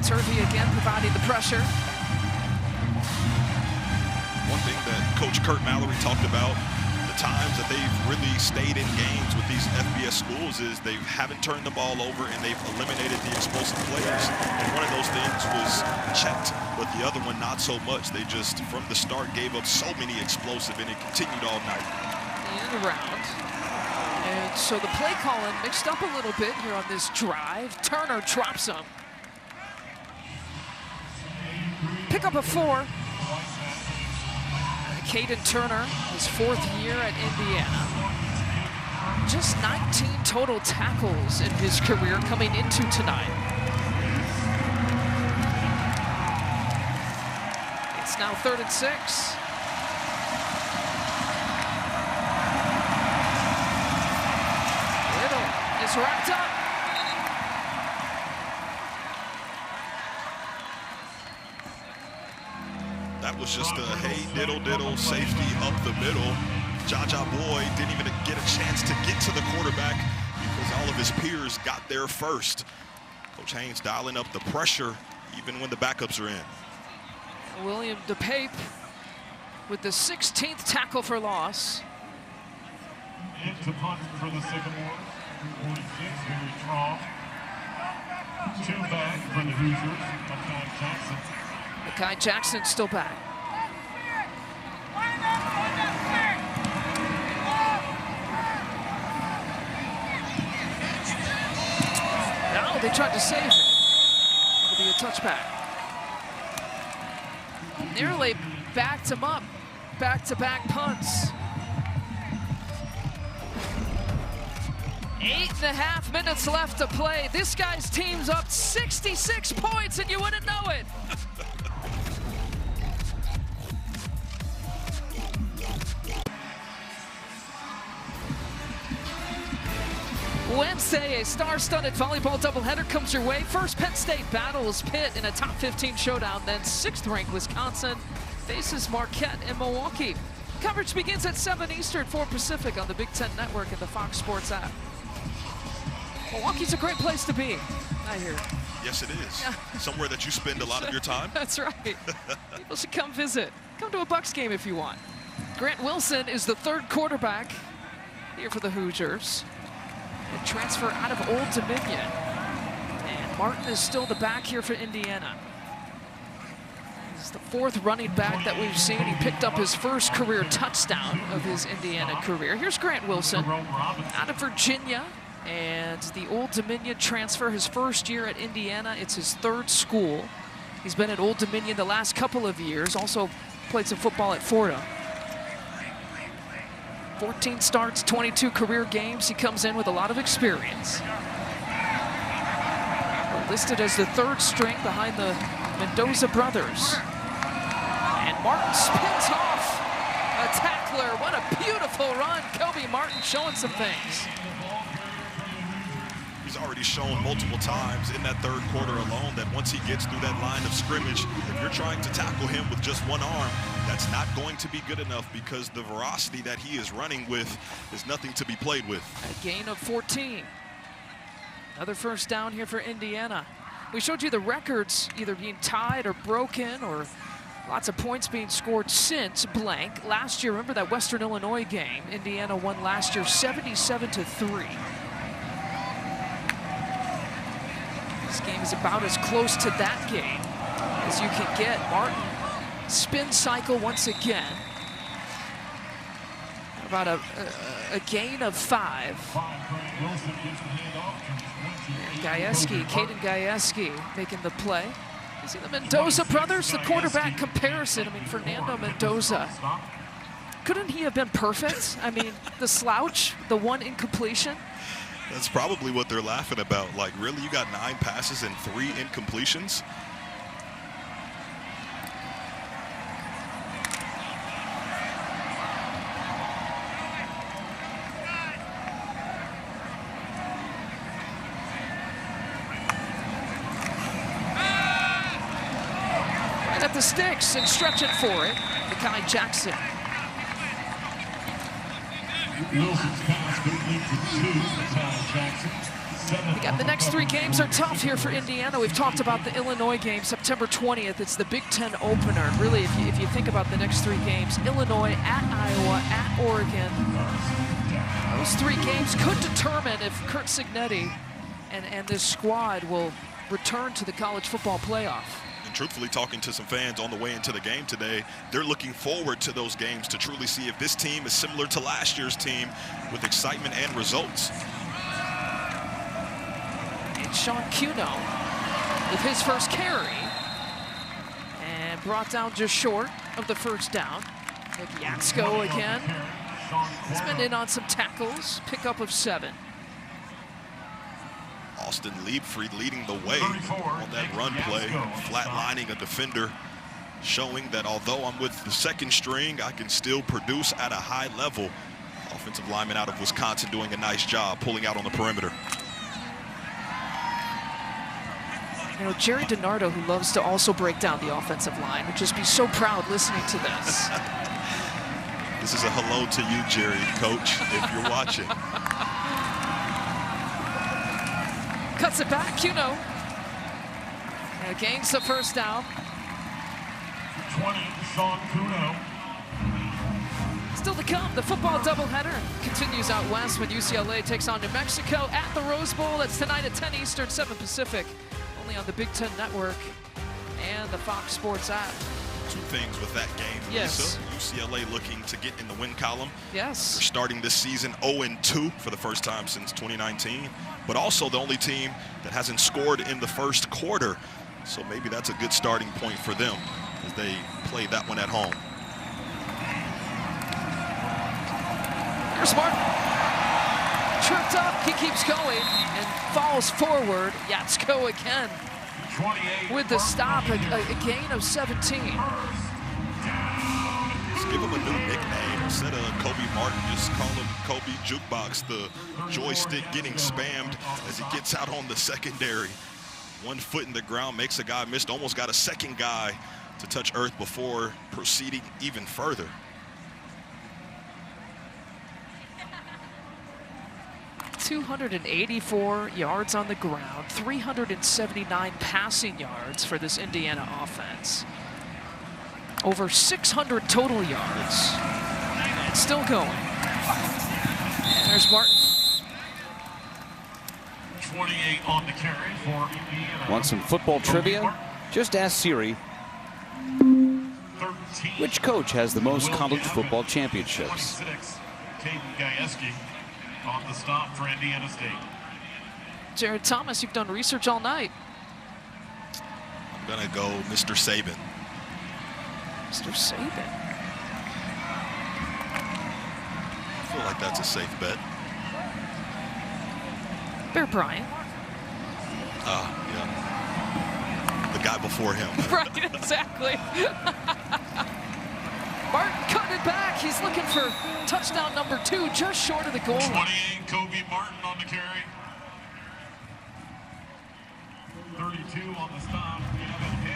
Turvey again providing the pressure. One thing that Coach Kurt Mallory talked about, the times that they've really stayed in games with these FBS schools, is they haven't turned the ball over and they've eliminated the explosive plays. And one of those things was checked, but the other one not so much. They just, from the start, gave up so many explosive, and it continued all night. And around. And so the play calling mixed up a little bit here on this drive. Turner drops him. Pick up a 4. Caden Turner, his 4th year at Indiana. Just 19 total tackles in his career coming into tonight. It's now 3rd and 6. Riddle is wrapped up. That was just a hey, diddle, safety up the middle. Jaja Boyd didn't even get a chance to get to the quarterback because all of his peers got there first. Coach Haynes dialing up the pressure even when the backups are in. William DePape with the 16th tackle for loss. Into punt for the Sycamores. 46, very strong. 2 back for the Hoosiers. Makai Jackson. Makai Jackson still back. Now they tried to save it. It'll be a touchback. Nearly backed him up. Back-to-back punts. 8.5 minutes left to play. This guy's team's up 66 points, and you wouldn't know it. Wednesday, a star-studded volleyball doubleheader comes your way. First, Penn State battles Pitt in a top 15 showdown. Then 6th-ranked Wisconsin faces Marquette in Milwaukee. Coverage begins at 7 Eastern, 4 Pacific on the Big Ten Network and the Fox Sports app. Milwaukee's a great place to be, I hear. Yes, it is. Yeah. Somewhere that you spend a lot of your time. That's right. People should come visit. Come to a Bucks game if you want. Grant Wilson is the 3rd quarterback here for the Hoosiers. A transfer out of Old Dominion. And Martin is still the back here for Indiana. He's the 4th running back that we've seen. He picked up his first career touchdown of his Indiana career. Here's Grant Wilson out of Virginia. And the Old Dominion transfer, his first year at Indiana. It's his 3rd school. He's been at Old Dominion the last couple of years. Also played some football at Fordham. 14 starts, 22 career games. He comes in with a lot of experience. Listed as the 3rd string behind the Mendoza brothers. And Martin spins off a tackler. What a beautiful run. Kobe Martin showing some things. He's already shown multiple times in that 3rd quarter alone that once he gets through that line of scrimmage, if you're trying to tackle him with just one arm, that's not going to be good enough because the velocity that he is running with is nothing to be played with. A gain of 14. Another first down here for Indiana. We showed you the records either being tied or broken or lots of points being scored since blank. Last year, remember that Western Illinois game? Indiana won last year 77-3. This game is about as close to that game as you can get. Martin spin cycle once again. About a gain of 5. Caden Gajewski making the play. You see the Mendoza brothers, the quarterback comparison. I mean, Fernando Mendoza. Couldn't he have been perfect? I mean, the slouch, the one incompletion. That's probably what they're laughing about. Like, really, you got 9 passes and 3 incompletions? Right at the sticks and stretching for it. Mekhi Jackson. Again, the next 3 games are tough here for Indiana. We've talked about the Illinois game, September 20th. It's the Big Ten opener. Really, if you think about the next 3 games, Illinois, at Iowa, at Oregon. Those 3 games could determine if Curt Cignetti and this squad will return to the college football playoff. Truthfully, talking to some fans on the way into the game today, they're looking forward to those games to truly see if this team is similar to last year's team with excitement and results. And Sean Cuno with his first carry and brought down just short of the first down. Nick Yatsko again. He's been in on some tackles, pickup of 7. Austin Liebfried leading the way on that run play, flatlining a defender, showing that although I'm with the second string, I can still produce at a high level. Offensive lineman out of Wisconsin doing a nice job pulling out on the perimeter. You know, Jerry DiNardo, who loves to also break down the offensive line, would just be so proud listening to this. This is a hello to you, Jerry, coach, if you're watching. Cuts it back, Cuno. And gains the first down. 20, Sean Cuno. Still to come, the football doubleheader continues out west when UCLA takes on New Mexico at the Rose Bowl. That's tonight at 10 Eastern, 7 Pacific, only on the Big Ten Network and the Fox Sports app. 2 things with that game, yes. Lisa. UCLA looking to get in the win column. Yes. They're starting this season 0-2 for the first time since 2019, but also the only team that hasn't scored in the first quarter. So maybe that's a good starting point for them as they play that one at home. Here's Martin. Tripped up, he keeps going and falls forward. Yatsko again with the stop, a gain of 17. Let's give him a new nickname. Instead of Kobe Martin, just call him Kobe Jukebox. The joystick getting spammed as he gets out on the secondary. 1 foot in the ground makes a guy miss. Almost got a second guy to touch earth before proceeding even further. .284 yards on the ground, 379 passing yards for this Indiana offense. Over 600 total yards. And still going. And there's Martin. 28 on the carry for Indiana. Want some football trivia? Just ask Siri. Which coach has the most college football championships? Caden Gajewski on the stop for Indiana State. Jared Thomas, you've done research all night. I'm gonna go Mr. Saban. Mr. Saban. I feel like that's a safe bet. Bear Bryant. Yeah. The guy before him. Right, exactly. Martin cutting it back. He's looking for touchdown number 2, just short of the goal. 28, Kobe Martin on the carry. 32 on the stop.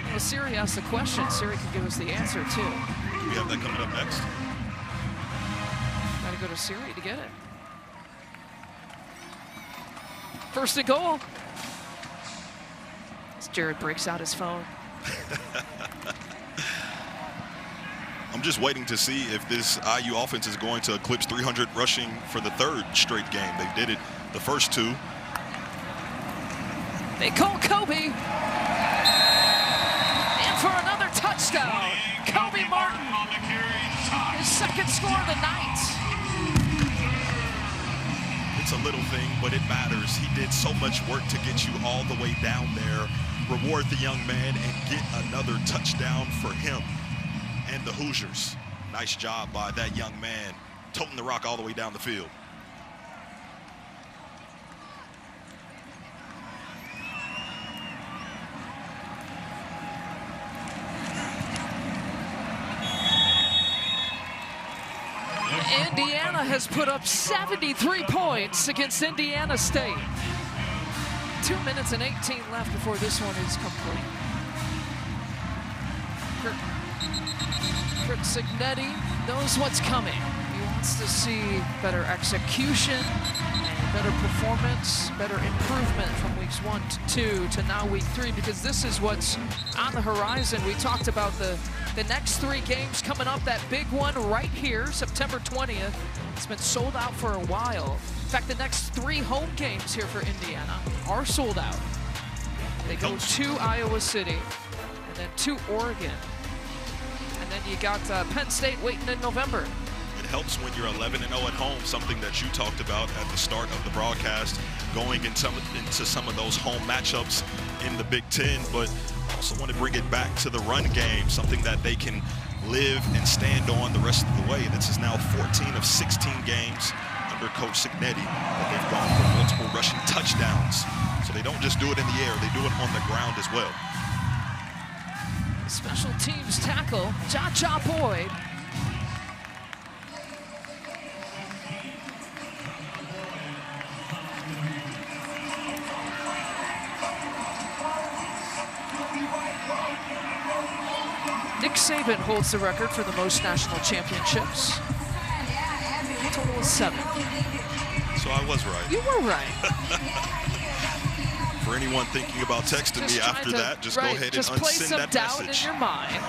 Well, Siri asked the question. Siri can give us the answer, too. We have that coming up next. Got to go to Siri to get it. First and goal. As Jared breaks out his phone. I'm just waiting to see if this IU offense is going to eclipse 300 rushing for the 3rd straight game. They did it the first 2. They call Kobe. And for another touchdown, Kobe Martin. His 2nd score of the night. It's a little thing, but it matters. He did so much work to get you all the way down there. Reward the young man and get another touchdown for him and the Hoosiers. Nice job by that young man, toting the rock all the way down the field. Indiana has put up 73 points against Indiana State. 2 minutes and 18 left before this one is complete. Kurt Signetti knows what's coming. He wants to see better execution, and better performance, better improvement from weeks 1 to 2 to now week 3, because this is what's on the horizon. We talked about the next 3 games coming up. That big one right here, September 20th. It's been sold out for a while. In fact, the next 3 home games here for Indiana are sold out. They go to Iowa City and then to Oregon. And then you got Penn State waiting in November. It helps when you're 11-0 at home, something that you talked about at the start of the broadcast, going into some of those home matchups in the Big Ten, but also want to bring it back to the run game, something that they can live and stand on the rest of the way. This is now 14 of 16 games under Coach Signetti that they've gone for multiple rushing touchdowns. So they don't just do it in the air, they do it on the ground as well. Special teams tackle, Ja Boyd. Nick Saban holds the record for the most national championships. A total of 7. So I was right. You were right. For anyone thinking about texting me after that, just go ahead and unsend that doubt message. In your mind.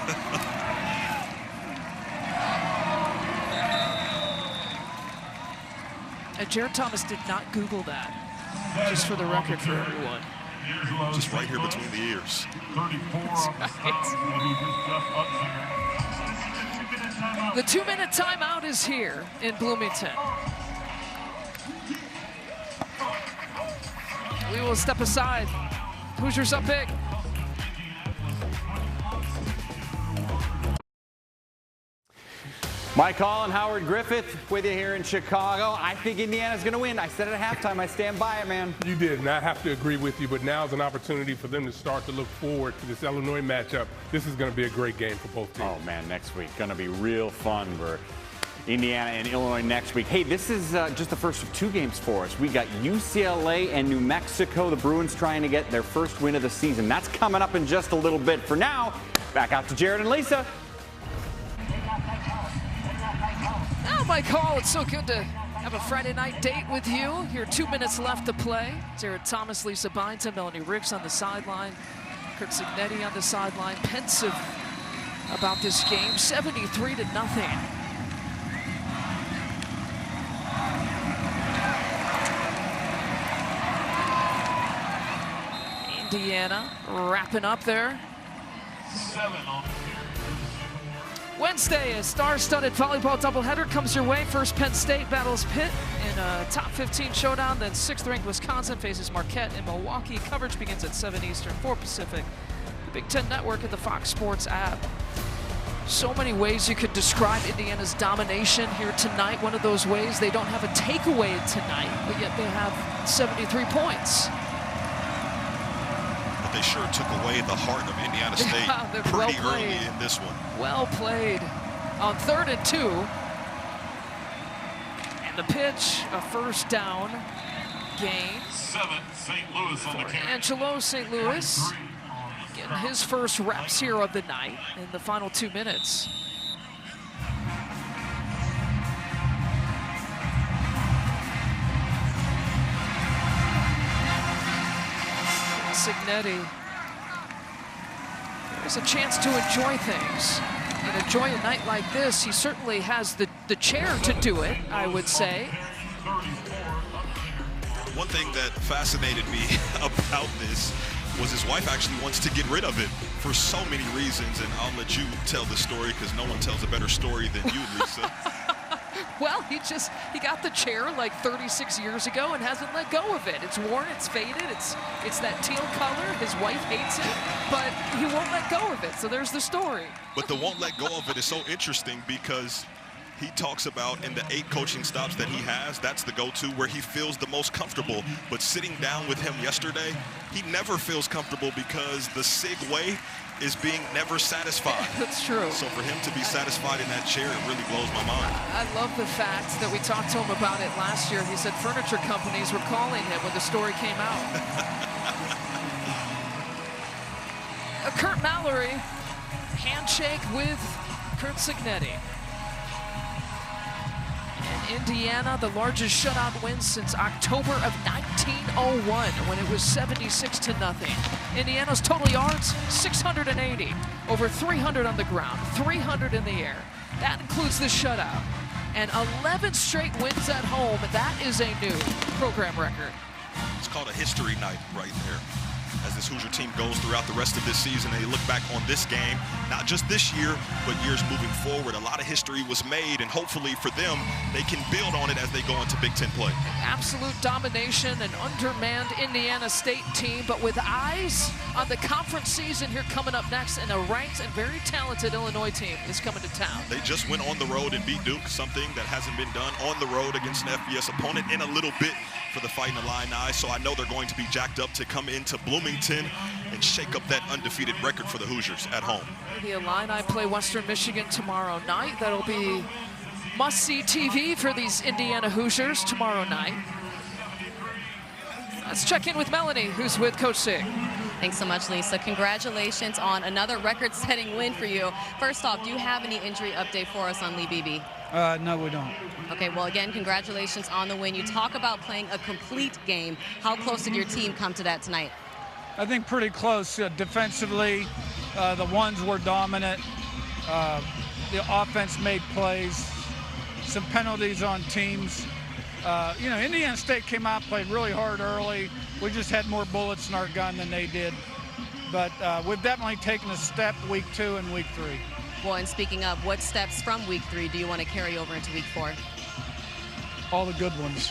And Jared Thomas did not Google that, just for the record for everyone. Just right here between the ears. The 2-minute timeout is here in Bloomington. We will step aside. Hoosiers up big. Mike Hall and Howard Griffith with you here in Chicago. I think Indiana's going to win. I said it at halftime. I stand by it, man. You did, and I have to agree with you, but now is an opportunity for them to start to look forward to this Illinois matchup. This is going to be a great game for both teams. Oh, man, next week. Going to be real fun for Indiana and Illinois next week. Hey, this is just the first of 2 games for us. We got UCLA and New Mexico. The Bruins trying to get their first win of the season. That's coming up in just a little bit. For now, back out to Jared and Lisa. Oh, Mike Hall, it's so good to have a Friday night date with you. Here, 2 minutes left to play. Jared Thomas, Lisa Byington, Melanie Riggs on the sideline. Kurt Signetti on the sideline. Pensive about this game, 73-0. Indiana wrapping up there. 7 on the field. Wednesday, a star-studded volleyball doubleheader comes your way. First, Penn State battles Pitt in a top 15 showdown. Then 6th-ranked Wisconsin faces Marquette in Milwaukee. Coverage begins at 7 Eastern, 4 Pacific. The Big Ten Network and the Fox Sports app. So many ways you could describe Indiana's domination here tonight. One of those ways, they don't have a takeaway tonight, but yet they have 73 points. But they sure took away the heart of Indiana State pretty early in this one. Well played on 3rd and 2. And the pitch, a first down gain. 7, St. Louis on the carry. Angelo St. Louis getting his first reps here of the night in the final 2 minutes. Signetti. There's a chance to enjoy things and enjoy a night like this. He certainly has the chair to do it, I would say. One thing that fascinated me about this was his wife actually wants to get rid of it for so many reasons, and I'll let you tell the story because no one tells a better story than you, Lisa. Well, he got the chair like 36 years ago and hasn't let go of it. It's worn, it's faded, it's that teal color. His wife hates it, but he won't let go of it. So there's the story. But the won't let go of it is so interesting because he talks about in the 8 coaching stops that he has, that's the go-to where he feels the most comfortable. But sitting down with him yesterday, he never feels comfortable because the Sig way is being never satisfied. That's true. So for him to be satisfied in that chair, it really blows my mind. I love the fact that we talked to him about it last year. He said furniture companies were calling him when the story came out. Kurt Mallory, handshake with Curt Cignetti. Indiana, the largest shutout win since October of 1901 when it was 76-0. Indiana's total yards, 680. Over 300 on the ground, 300 in the air. That includes the shutout. And 11 straight wins at home. That is a new program record. It's called a history night right there. As this Hoosier team goes throughout the rest of this season, they look back on this game, not just this year, but years moving forward. A lot of history was made, and hopefully for them, they can build on it as they go into Big Ten play. Absolute domination, an undermanned Indiana State team, but with eyes on the conference season here coming up next, and a ranked and very talented Illinois team is coming to town. They just went on the road and beat Duke, something that hasn't been done on the road against an FBS opponent in a little bit for the Fighting Illini. So I know they're going to be jacked up to come into Bloomington and shake up that undefeated record for the Hoosiers at home. The Illini play Western Michigan tomorrow night. That'll be must-see TV for these Indiana Hoosiers tomorrow night. Let's check in with Melanie, who's with Coach Sig. Thanks so much, Lisa. Congratulations on another record-setting win for you. First off, do you have any injury update for us on Lee Beebe? No, we don't. Okay, well, again, congratulations on the win. You talk about playing a complete game. How close did your team come to that tonight? I think pretty close. Defensively, the ones were dominant. The offense made plays. Some penalties on teams. Indiana State came out, played really hard early. We just had more bullets in our gun than they did. But we've definitely taken a step week 2 and week 3. Well, and speaking of, what steps from week 3 do you want to carry over into week 4? All the good ones.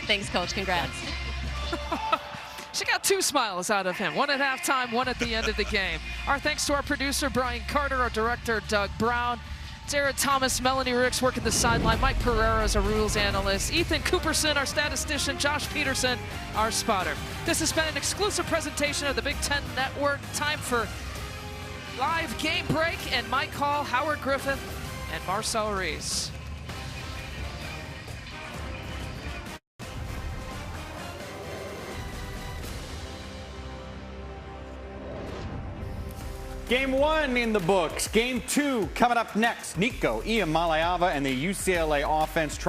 Thanks, Coach. Congrats. She got 2 smiles out of him, one at halftime, one at the end of the game. Our thanks to our producer, Brian Carter, our director, Doug Brown, Jared Thomas, Melanie Ricks working the sideline, Mike Pereira is our rules analyst, Ethan Cooperson, our statistician, Josh Peterson, our spotter. This has been an exclusive presentation of the Big Ten Network. Time for live game break, and Mike Hall, Howard Griffith, and Marcel Reese. Game 1 in the books. Game 2 coming up next. Nico Iamaleava and the UCLA offense trying